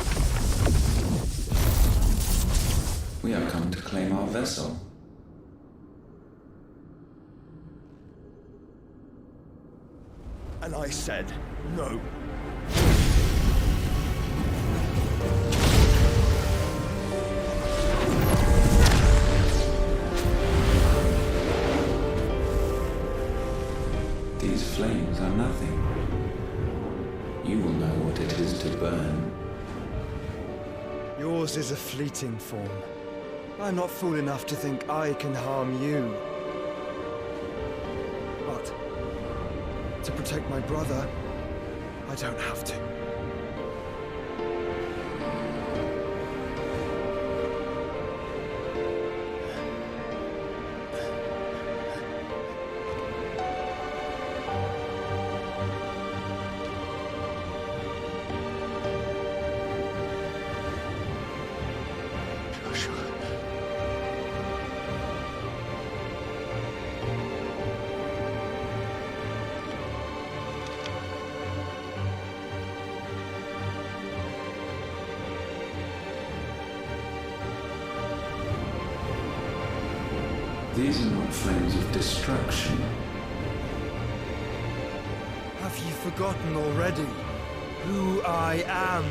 We have come to claim our vessel. And I said no. These flames are nothing. You will know what it is to burn. Yours is a fleeting form. I'm not fool enough to think I can harm you. But to protect my brother, I don't have to. These are not flames of destruction. Have you forgotten already who I am?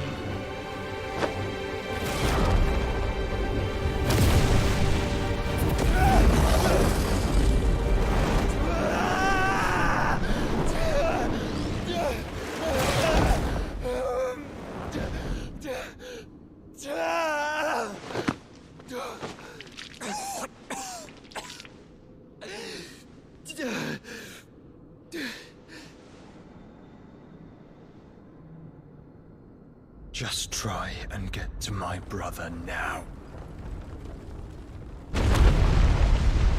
Just try and get to my brother now.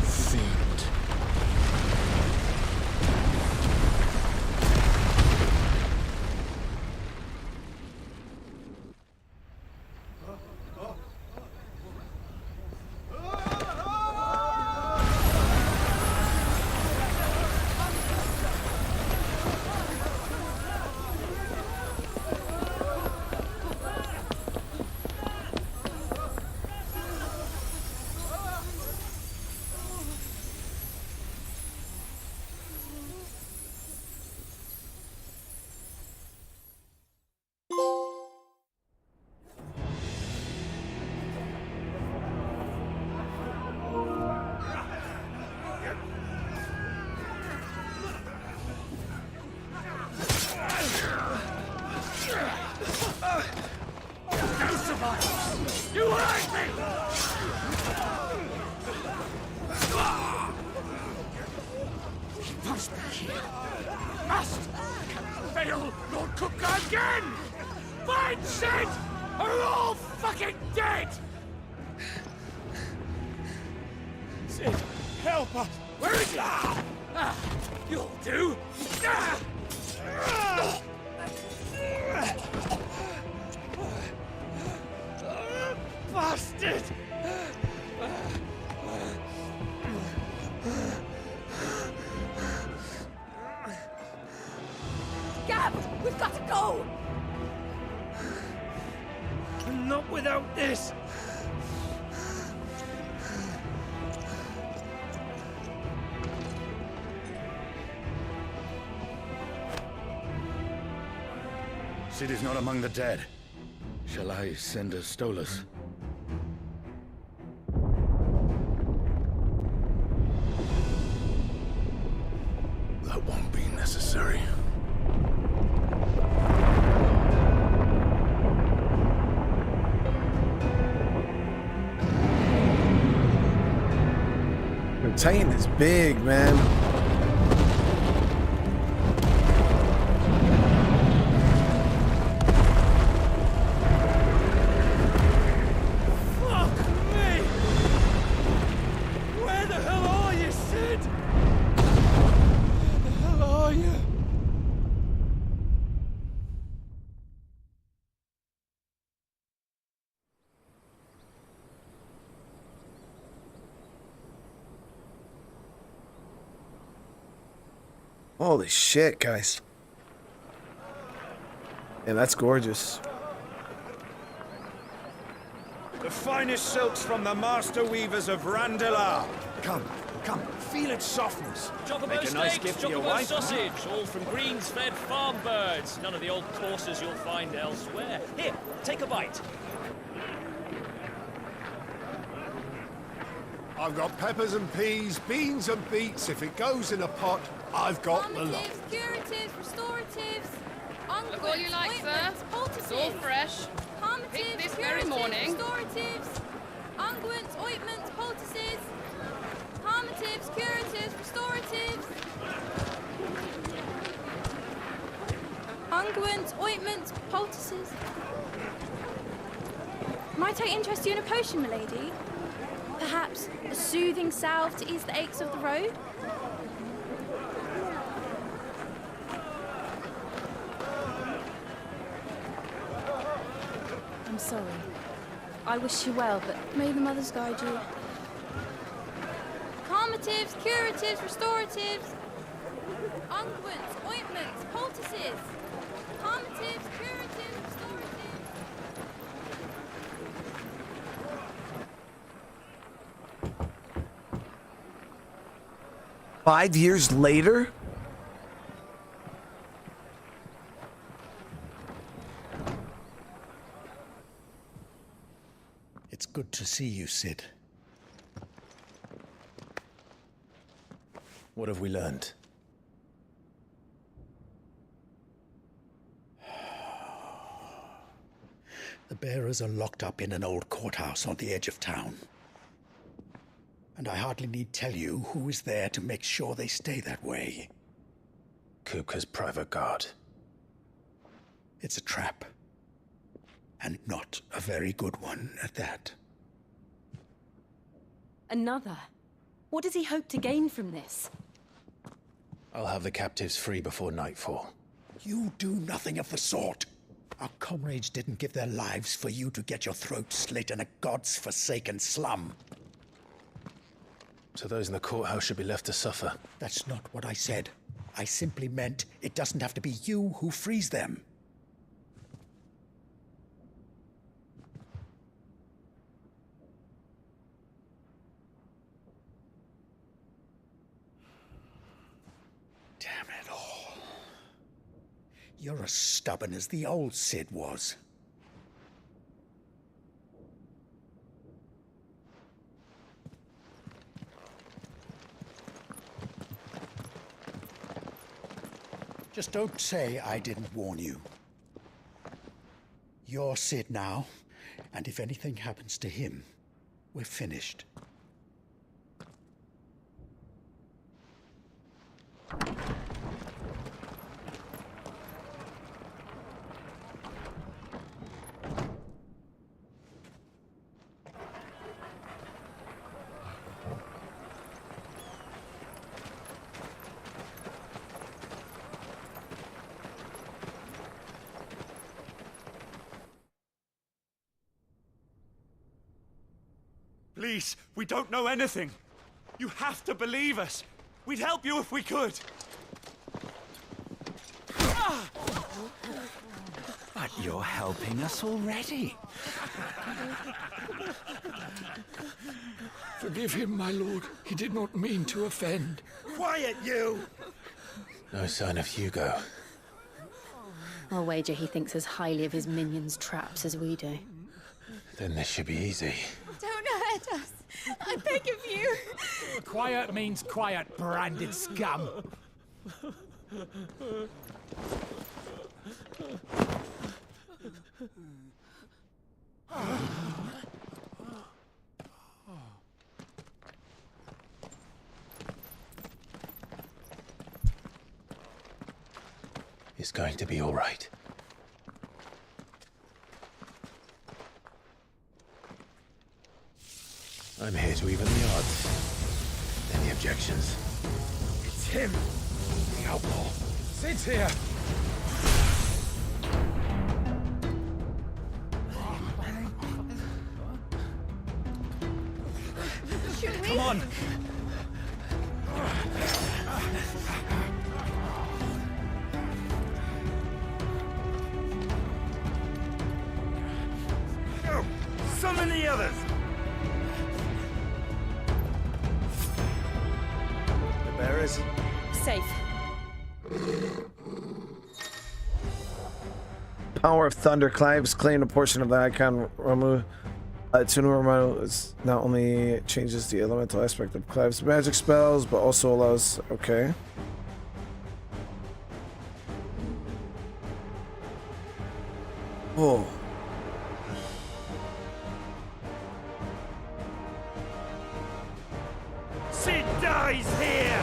Fiend. You hurt me! Must be here. Must! Can fail Lord Cook again! Find Sid! Or we're all fucking dead! Sid, help us! Where is he? You'll do! Bastard! Gab, we've got to go! Not without this! Sid is not among the dead. Shall I send a Stolas? That won't be necessary. Titan is big, man. Fuck me! Where the hell are you, Sid? Where the hell are you? Holy shit, guys. And that's gorgeous. The finest silks from the master weavers of Randalar. Come, feel its softness. Chocobo Make a nice steaks, gift for your chocobo wife. sausage, all from greens-fed farm birds. None of the old courses you'll find elsewhere. Here, take a bite. I've got peppers and peas, beans and beets. If it goes in a pot, I've got the lot. Curatives, restoratives, Look all you like, sir. It's all fresh. Picked this very morning. Restoratives, unguents, ointments, poultices, harmatives, curatives, restoratives, unguents, ointments, poultices. Might I interest you in a potion, milady? Perhaps a soothing salve to ease the aches of the road? I'm sorry. I wish you well, but may the mothers guide you. Calmatives, curatives, restoratives, unguents, ointments, poultices. Calmatives, curatives, restoratives. 5 years later? It's good to see you, Sid. What have we learned? The bearers are locked up in an old courthouse on the edge of town. And I hardly need tell you who is there to make sure they stay that way. Kupka's private guard. It's a trap. And not a very good one at that. Another? What does he hope to gain from this? I'll have the captives free before nightfall. You do nothing of the sort. Our comrades didn't give their lives for you to get your throat slit in a god's forsaken slum. So those in the courthouse should be left to suffer. That's not what I said. I simply meant it doesn't have to be you who frees them. Damn it all. You're as stubborn as the old Sid was. Just don't say I didn't warn you. You're Sid now, and if anything happens to him, we're finished. Please, we don't know anything. You have to believe us. We'd help you if we could. But you're helping us already. Forgive him, my lord. He did not mean to offend. Quiet, you! No sign of Hugo. I'll wager he thinks as highly of his minions' traps as we do. Then this should be easy. Don't hurt us. I beg of you. Quiet means quiet, branded scum. It's going to be all right. I'm here to even the odds. Any objections? It's him, the outlaw. Sid's here. Come on. Go! Summon the others! The bearers? Safe. Power of Thunder. Clives claimed a portion of the icon Ramu. Tunu Ramu is not only changes the elemental aspect of Clive's magic spells, but also allows. Okay. Oh. Sid dies here!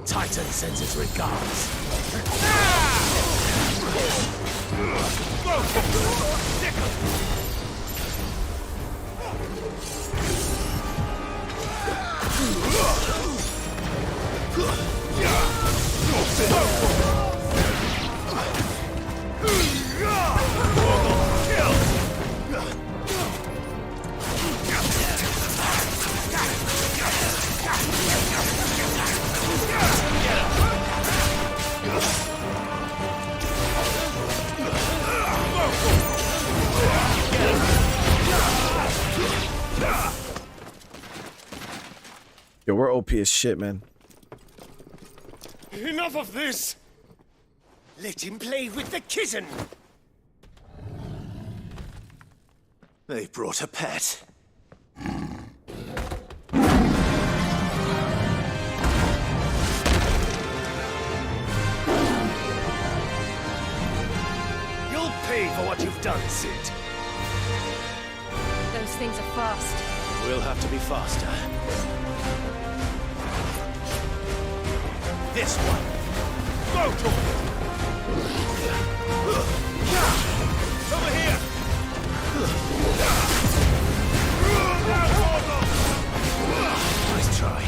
Titan sends his regards. Yo, we're OP as shit, man. Enough of this! Let him play with the kitten! They brought a pet. You'll pay for what you've done, Sid. Those things are fast. We'll have to be faster. This one. Go to it! Over here! Nice try.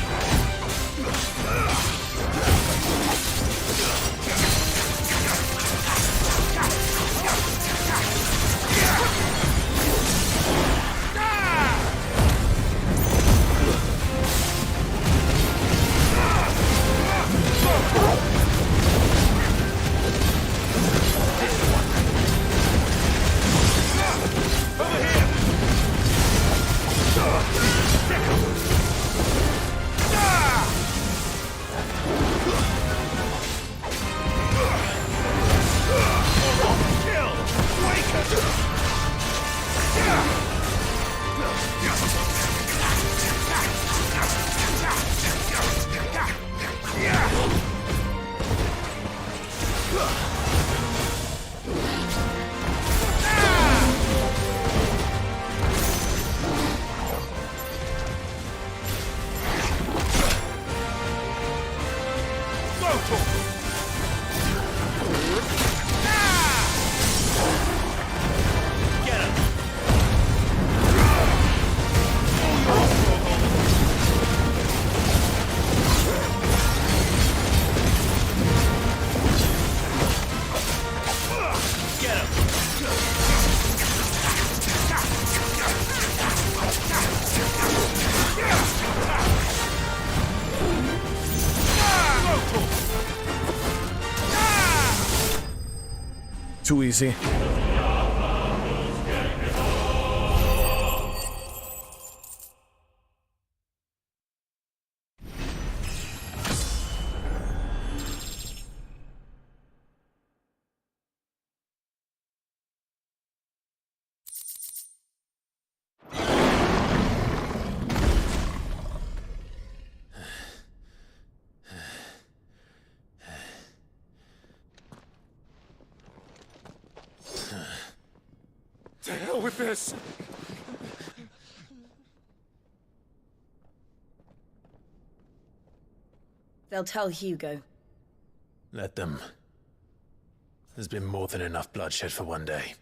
Too easy. To hell with this! They'll tell Hugo. Let them. There's been more than enough bloodshed for one day.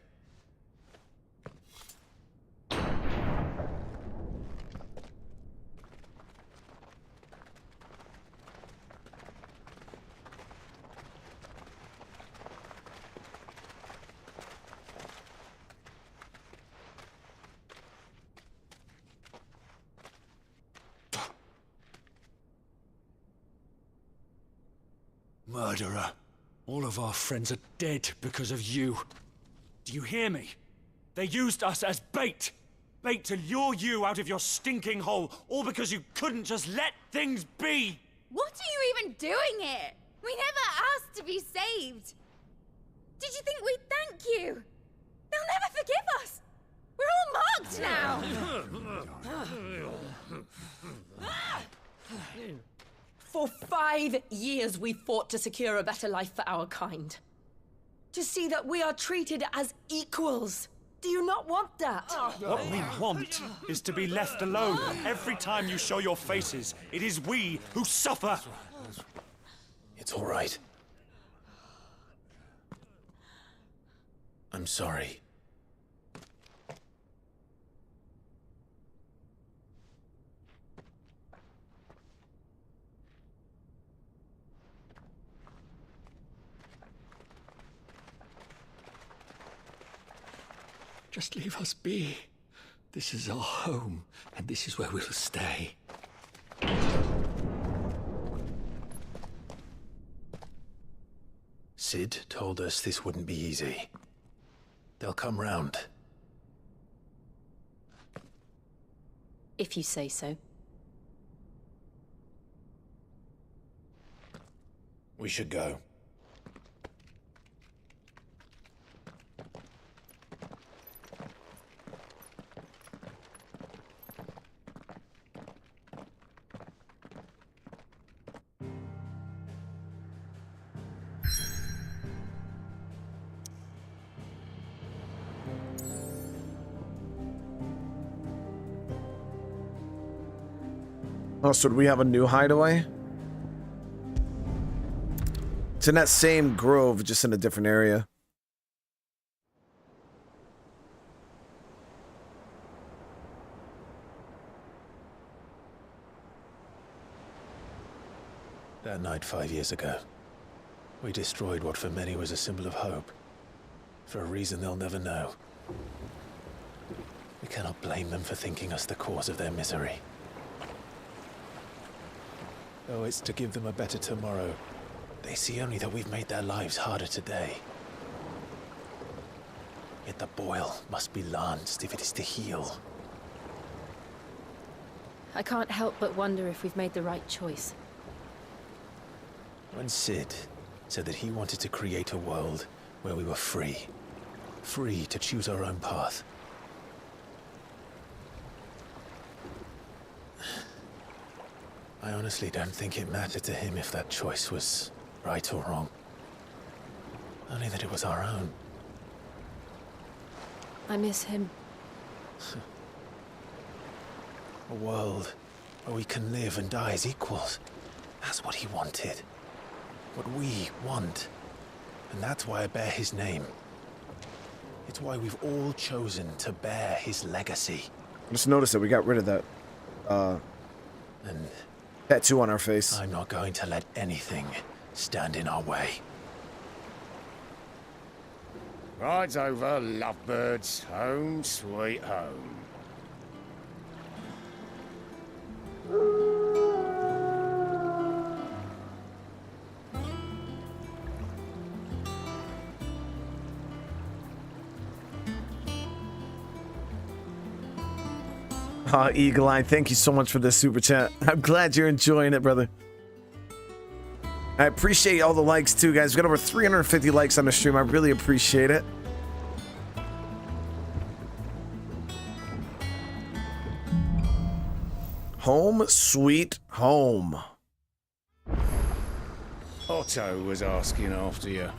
Murderer. All of our friends are dead because of you. Do you hear me? They used us as bait. Bait to lure you out of your stinking hole, all because you couldn't just let things be. What are you even doing here? We never asked to be saved. Did you think we'd thank you? They'll never forgive us. We're all marked now. For 5 years we fought to secure a better life for our kind. To see that we are treated as equals. Do you not want that? What we want is to be left alone. Every time you show your faces, it is we who suffer. It's all right. I'm sorry. Just leave us be. This is our home, and this is where we'll stay. Sid told us this wouldn't be easy. They'll come round. If you say so. We should go. Oh, so do we have a new hideaway? It's in that same grove, just in a different area. That night 5 years ago, we destroyed what for many was a symbol of hope. For a reason they'll never know. We cannot blame them for thinking us the cause of their misery. Oh, it's to give them a better tomorrow. They see only that we've made their lives harder today. Yet the boil must be lanced if it is to heal. I can't help but wonder if we've made the right choice. When Sid said that he wanted to create a world where we were free. Free to choose our own path. I honestly don't think it mattered to him if that choice was right or wrong. Only that it was our own. I miss him. A world where we can live and die as equals. That's what he wanted. What we want. And that's why I bear his name. It's why we've all chosen to bear his legacy. Just notice that we got rid of that And tattoo on our face. I'm not going to let anything stand in our way. Rides over, lovebirds. Home, sweet home. Eagle Eye, thank you so much for this super chat. I'm glad you're enjoying it, brother. I appreciate all the likes too, guys. We got over 350 likes on the stream. I really appreciate it. Home sweet home. Otto was asking after you.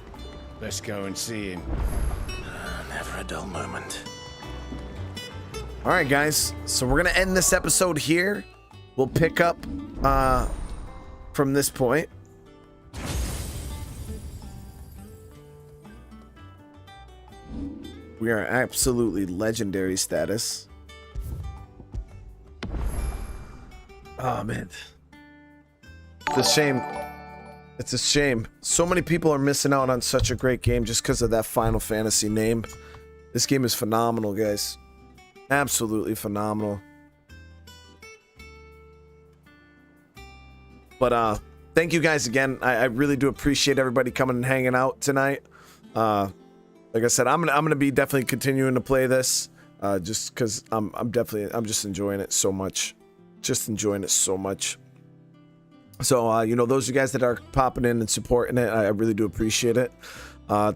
Let's go and see him. Never a dull moment. All right, guys. So we're going to end this episode here. We'll pick up from this point. We are absolutely legendary status. Oh, man. It's a shame. It's a shame. So many people are missing out on such a great game just because of that Final Fantasy name. This game is phenomenal, guys. Absolutely phenomenal. But thank you guys again. I really do appreciate everybody coming and hanging out tonight. Like I said, I'm gonna be definitely continuing to play this just because I'm just enjoying it so much. Just enjoying it so much. So, you know, those of you guys that are popping in and supporting it, I really do appreciate it.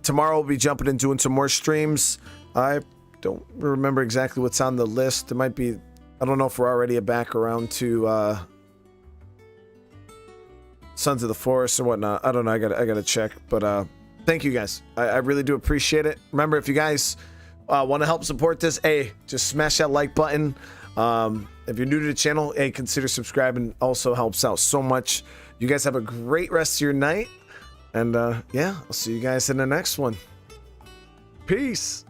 Tomorrow we'll be jumping and doing some more streams. I don't remember exactly what's on the list. It might be, I don't know if we're already back around to Sons of the Forest or whatnot. I don't know. I gotta check. But thank you guys. I really do appreciate it. Remember, if you guys want to help support this, hey, just smash that like button. If you're new to the channel, hey, consider subscribing. Also helps out so much. You guys have a great rest of your night. And yeah, I'll see you guys in the next one. Peace.